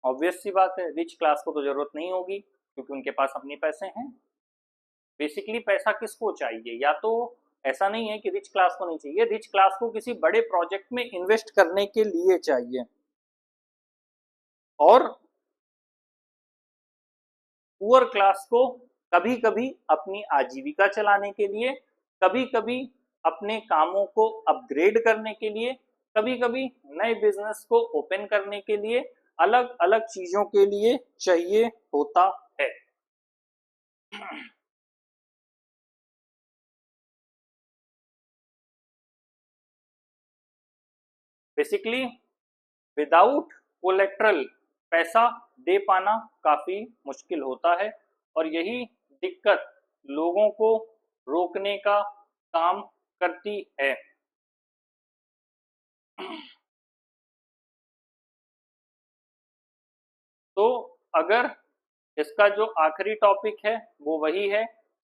ऑब्वियस सी बात है, रिच क्लास को तो जरूरत नहीं होगी क्योंकि उनके पास अपने पैसे हैं। बेसिकली पैसा किसको चाहिए? या तो ऐसा नहीं है कि रिच क्लास को नहीं चाहिए, रिच क्लास को किसी बड़े प्रोजेक्ट में इन्वेस्ट करने के लिए चाहिए, और पुअर क्लास को कभी कभी अपनी आजीविका चलाने के लिए, कभी कभी अपने कामों को अपग्रेड करने के लिए, कभी कभी नए बिजनेस को ओपन करने के लिए, अलग अलग चीजों के लिए चाहिए होता है। बेसिकली विदाउट कोलेट्रल पैसा दे पाना काफी मुश्किल होता है, और यही दिक्कत लोगों को रोकने का काम करती है। तो अगर इसका जो आखिरी टॉपिक है वो वही है,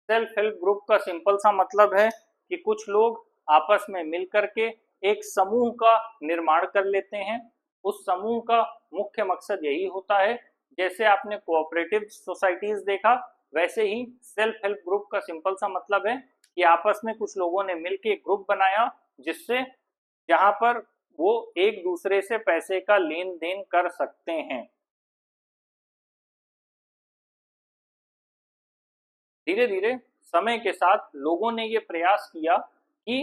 सेल्फ हेल्प ग्रुप का सिंपल सा मतलब है कि कुछ लोग आपस में मिल करके एक समूह का निर्माण कर लेते हैं। उस समूह का मुख्य मकसद यही होता है, जैसे आपने कोऑपरेटिव सोसाइटीज देखा, वैसे ही सेल्फ हेल्प ग्रुप का सिंपल सा मतलब है कि आपस में कुछ लोगों ने मिलकर एक ग्रुप बनाया, जिससे जहां पर वो एक दूसरे से पैसे का लेन देन कर सकते हैं। धीरे धीरे समय के साथ लोगों ने ये प्रयास किया कि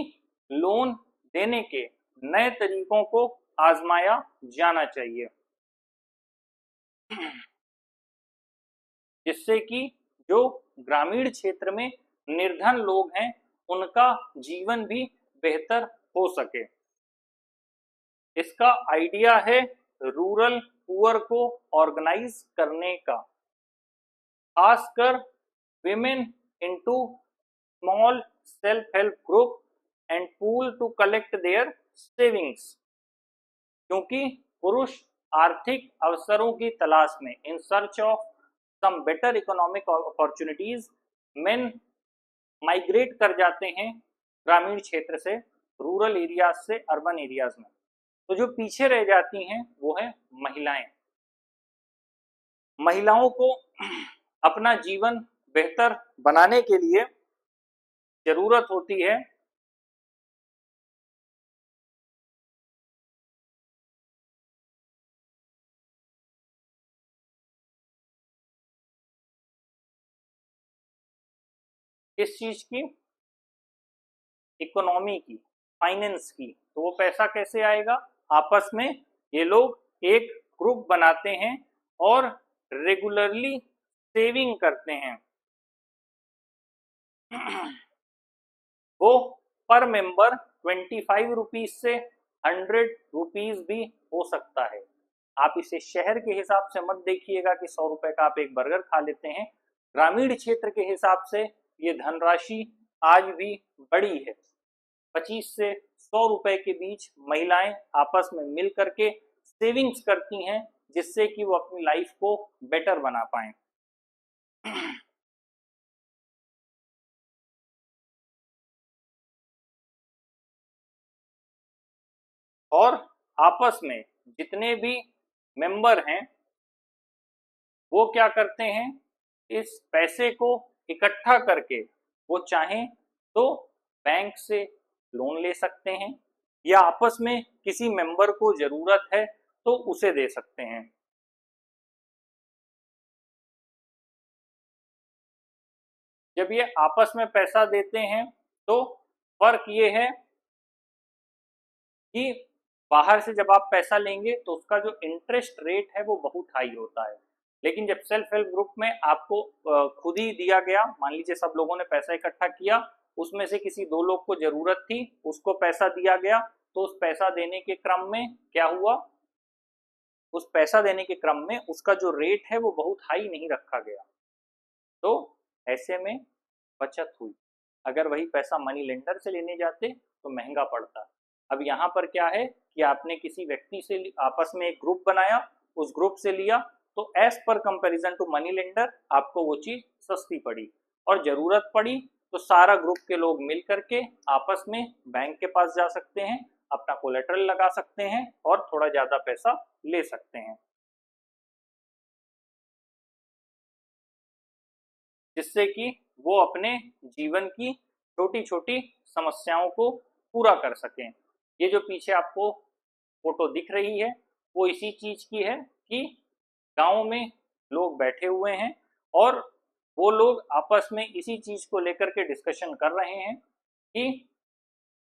लोन देने के नए तरीकों को आजमाया जाना चाहिए, जिससे कि जो ग्रामीण क्षेत्र में निर्धन लोग हैं उनका जीवन भी बेहतर हो सके। इसका आइडिया है रूरल पुअर को ऑर्गेनाइज करने का, खासकर women into small self-help group and pool to collect their savings। क्योंकि पुरुष आर्थिक अवसरों की तलाश में, in search of some better economic opportunities, men migrate कर जाते हैं ग्रामीण क्षेत्र से रूरल एरियाज से अर्बन एरियाज में। तो जो पीछे रह जाती हैं वो है महिलाएं। महिलाओं को अपना जीवन बेहतर बनाने के लिए जरूरत होती है किस चीज की? इकोनॉमी की, फाइनेंस की। तो वो पैसा कैसे आएगा? आपस में ये लोग एक ग्रुप बनाते हैं और रेगुलरली सेविंग करते हैं, वो पर मेंबर 25 रुपीज से 100 रुपीज भी हो सकता है। आप इसे शहर के हिसाब से मत देखिएगा कि 100 रुपए का आप एक बर्गर खा लेते हैं। ग्रामीण क्षेत्र के हिसाब से ये धनराशि आज भी बड़ी है। 25 से 100 रुपए के बीच महिलाएं आपस में मिल करके सेविंग्स करती हैं, जिससे कि वो अपनी लाइफ को बेटर बना पाएं। और आपस में जितने भी मेंबर हैं वो क्या करते हैं, इस पैसे को इकट्ठा करके वो चाहें तो बैंक से लोन ले सकते हैं या आपस में किसी मेंबर को जरूरत है तो उसे दे सकते हैं। जब ये आपस में पैसा देते हैं तो फर्क ये है कि बाहर से जब आप पैसा लेंगे तो उसका जो इंटरेस्ट रेट है वो बहुत हाई होता है, लेकिन जब सेल्फ हेल्प ग्रुप में आपको खुद ही दिया गया, मान लीजिए सब लोगों ने पैसा इकट्ठा किया, उसमें से किसी 2 लोग को जरूरत थी, उसको पैसा दिया गया, तो उस पैसा देने के क्रम में क्या हुआ, उस पैसा देने के क्रम में उसका जो रेट है वो बहुत हाई नहीं रखा गया, तो ऐसे में बचत हुई। अगर वही पैसा मनी लेंडर से लेने जाते तो महंगा पड़ता। अब यहाँ पर क्या है कि आपने किसी व्यक्ति से आपस में एक ग्रुप बनाया, उस ग्रुप से लिया, तो as per comparison to money lender आपको वो चीज सस्ती पड़ी, और जरूरत पड़ी तो सारा ग्रुप के लोग मिल करके आपस में बैंक के पास जा सकते हैं, अपना कोलेटरल लगा सकते हैं और थोड़ा ज्यादा पैसा ले सकते हैं, जिससे कि वो अपने जीवन की छोटी छोटी समस्याओं को पूरा कर सकें। ये जो पीछे आपको फोटो दिख रही है वो इसी चीज की है कि गांव में लोग बैठे हुए हैं और वो लोग आपस में इसी चीज को लेकर के डिस्कशन कर रहे हैं कि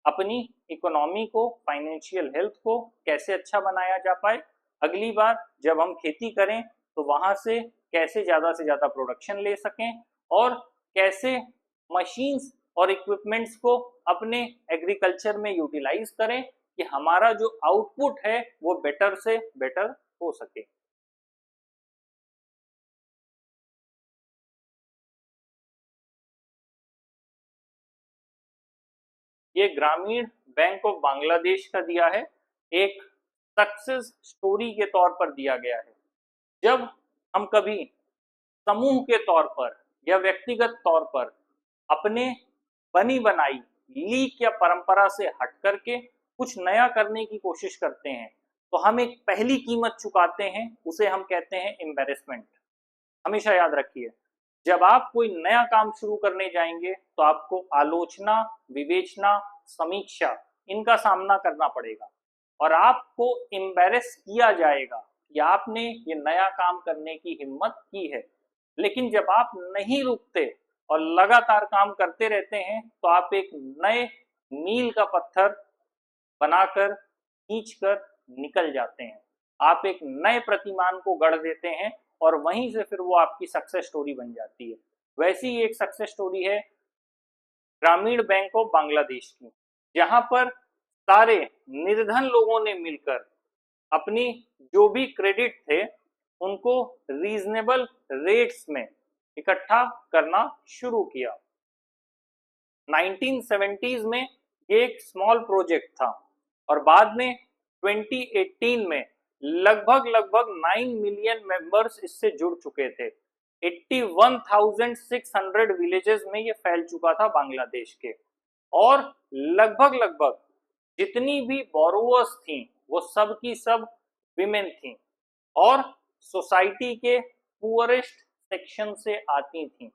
अपनी इकोनॉमी को, फाइनेंशियल हेल्थ को कैसे अच्छा बनाया जा पाए, अगली बार जब हम खेती करें तो वहां से कैसे ज्यादा से ज्यादा प्रोडक्शन ले सकें और कैसे मशीन्स और इक्विपमेंट्स को अपने एग्रीकल्चर में यूटिलाइज करें कि हमारा जो आउटपुट है वो बेटर से बेटर हो सके। ये ग्रामीण बैंक ऑफ बांग्लादेश का दिया है, एक सक्सेस स्टोरी के तौर पर दिया गया है। जब हम कभी समूह के तौर पर या व्यक्तिगत तौर पर अपने बनी बनाई लीक या परंपरा से हट करके कुछ नया करने की कोशिश करते हैं तो हम एक पहली कीमत चुकाते हैं, उसे हम कहते हैं एम्बेरसमेंट। हमेशा याद रखिए, जब आप कोई नया काम शुरू करने जाएंगे तो आपको आलोचना, विवेचना, समीक्षा, इनका सामना करना पड़ेगा और आपको एम्बेरस किया जाएगा कि आपने ये नया काम करने की हिम्मत की है। लेकिन जब आप नहीं रुकते और लगातार काम करते रहते हैं तो आप एक नए मील का पत्थर बनाकर, खींचकर निकल जाते हैं, आप एक नए प्रतिमान को गढ़ देते हैं और वहीं से फिर वो आपकी सक्सेस स्टोरी बन जाती है। वैसी ही एक सक्सेस स्टोरी है ग्रामीण बैंक ऑफ बांग्लादेश की, जहां पर सारे निर्धन लोगों ने मिलकर अपनी जो भी क्रेडिट थे उनको रीजनेबल रेट्स में इकट्ठा करना शुरू किया। 1970s में ये एक स्मॉल प्रोजेक्ट था और बाद में 2018 में लगभग लगभग 9 मिलियन मेंबर्स इससे जुड़ चुके थे। 81,600 विलेजेस में ये फैल चुका था बांग्लादेश के, और लगभग लगभग जितनी भी बोरोवर्स थी वो सब की सब विमेन थी और सोसाइटी के पुअरेस्ट सेक्शन से आती थी,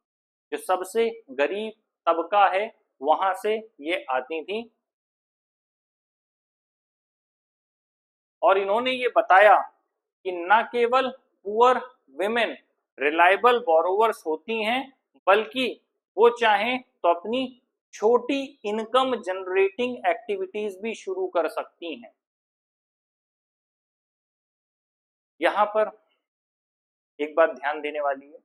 जो सबसे गरीब तबका है वहां से ये आती थी। और इन्होंने ये बताया कि न केवल पुअर विमेन रिलायबल बोरोवर्स होती हैं, बल्कि वो चाहें तो अपनी छोटी इनकम जनरेटिंग एक्टिविटीज भी शुरू कर सकती हैं। यहाँ पर एक बात ध्यान देने वाली है,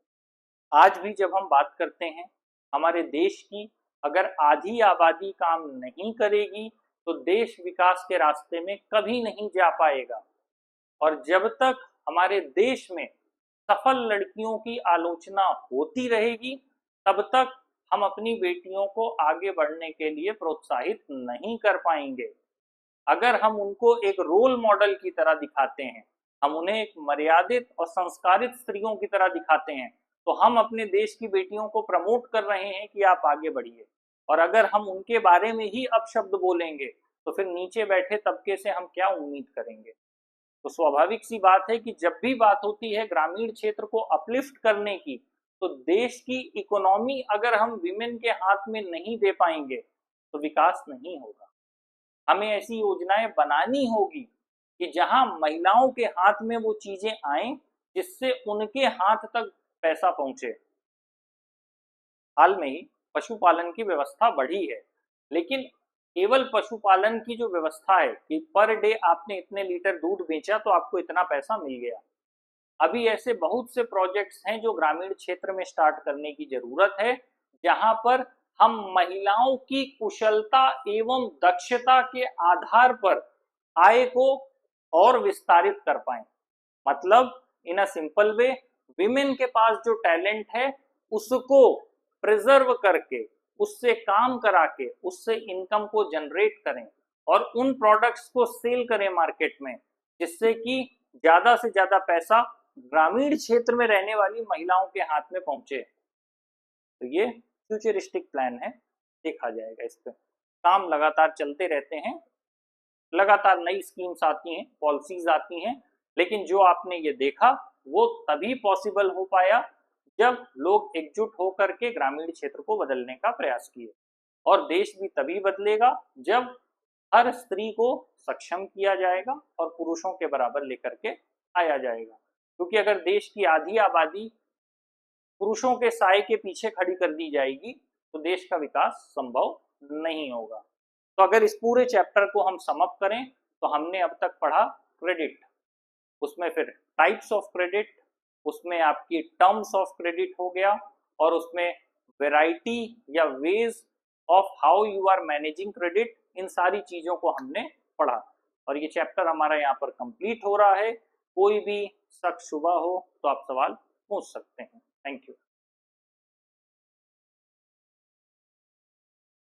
आज भी जब हम बात करते हैं हमारे देश की, अगर आधी आबादी काम नहीं करेगी तो देश विकास के रास्ते में कभी नहीं जा पाएगा। और जब तक हमारे देश में सफल लड़कियों की आलोचना होती रहेगी तब तक हम अपनी बेटियों को आगे बढ़ने के लिए प्रोत्साहित नहीं कर पाएंगे। अगर हम उनको एक रोल मॉडल की तरह दिखाते हैं, हम उन्हें एक मर्यादित और संस्कारित स्त्रियों की तरह दिखाते हैं, तो हम अपने देश की बेटियों को प्रमोट कर रहे हैं कि आप आगे बढ़िए। और अगर हम उनके बारे में ही अपशब्द बोलेंगे तो फिर नीचे बैठे तबके से हम क्या उम्मीद करेंगे। तो स्वाभाविक सी बात है कि जब भी बात होती है ग्रामीण क्षेत्र को अपलिफ्ट करने की, तो देश की इकोनॉमी अगर हम विमेन के हाथ में नहीं दे पाएंगे तो विकास नहीं होगा। हमें ऐसी योजनाएं बनानी होगी कि जहां महिलाओं के हाथ में वो चीजें आए जिससे उनके हाथ तक पैसा पहुंचे। हाल में ही पशुपालन की व्यवस्था बढ़ी है, लेकिन केवल पशुपालन की जो व्यवस्था है कि पर डे आपने इतने लीटर दूध बेचा तो आपको इतना पैसा मिल गया, अभी ऐसे बहुत से प्रोजेक्ट्स हैं जो ग्रामीण क्षेत्र में स्टार्ट करने की जरूरत है, जहां पर हम महिलाओं की कुशलता एवं दक्षता के आधार पर आय को और विस्तारित कर पाए। मतलब इन अ सिंपल वे, विमेन के पास जो टैलेंट है उसको प्रिजर्व करके, उससे काम करा के, उससे इनकम को जनरेट करें और उन प्रोडक्ट्स को सेल करें मार्केट में, जिससे कि ज्यादा से ज्यादा पैसा ग्रामीण क्षेत्र में रहने वाली महिलाओं के हाथ में पहुंचे। तो ये फ्यूचरिस्टिक प्लान है, देखा जाएगा। इस पे काम लगातार चलते रहते हैं, लगातार नई स्कीम्स आती हैं, पॉलिसीज आती हैं, लेकिन जो आपने ये देखा वो तभी पॉसिबल हो पाया जब लोग एकजुट होकर के ग्रामीण क्षेत्र को बदलने का प्रयास किए। और देश भी तभी बदलेगा जब हर स्त्री को सक्षम किया जाएगा और पुरुषों के बराबर लेकर के आया जाएगा। क्योंकि अगर देश की आधी आबादी पुरुषों के साय के पीछे खड़ी कर दी जाएगी तो देश का विकास संभव नहीं होगा। तो अगर इस पूरे चैप्टर को हम सम अप करें तो हमने अब तक पढ़ा क्रेडिट, उसमें फिर टाइप्स ऑफ क्रेडिट, उसमें आपकी टर्म्स ऑफ क्रेडिट हो गया, और उसमें वैरायटी या ways of how you are managing credit, इन सारी चीजों को हमने पढ़ा। और ये चैप्टर हमारा यहाँ पर कंप्लीट हो रहा है। कोई भी शक शुबा हो तो आप सवाल पूछ सकते हैं। Thank you.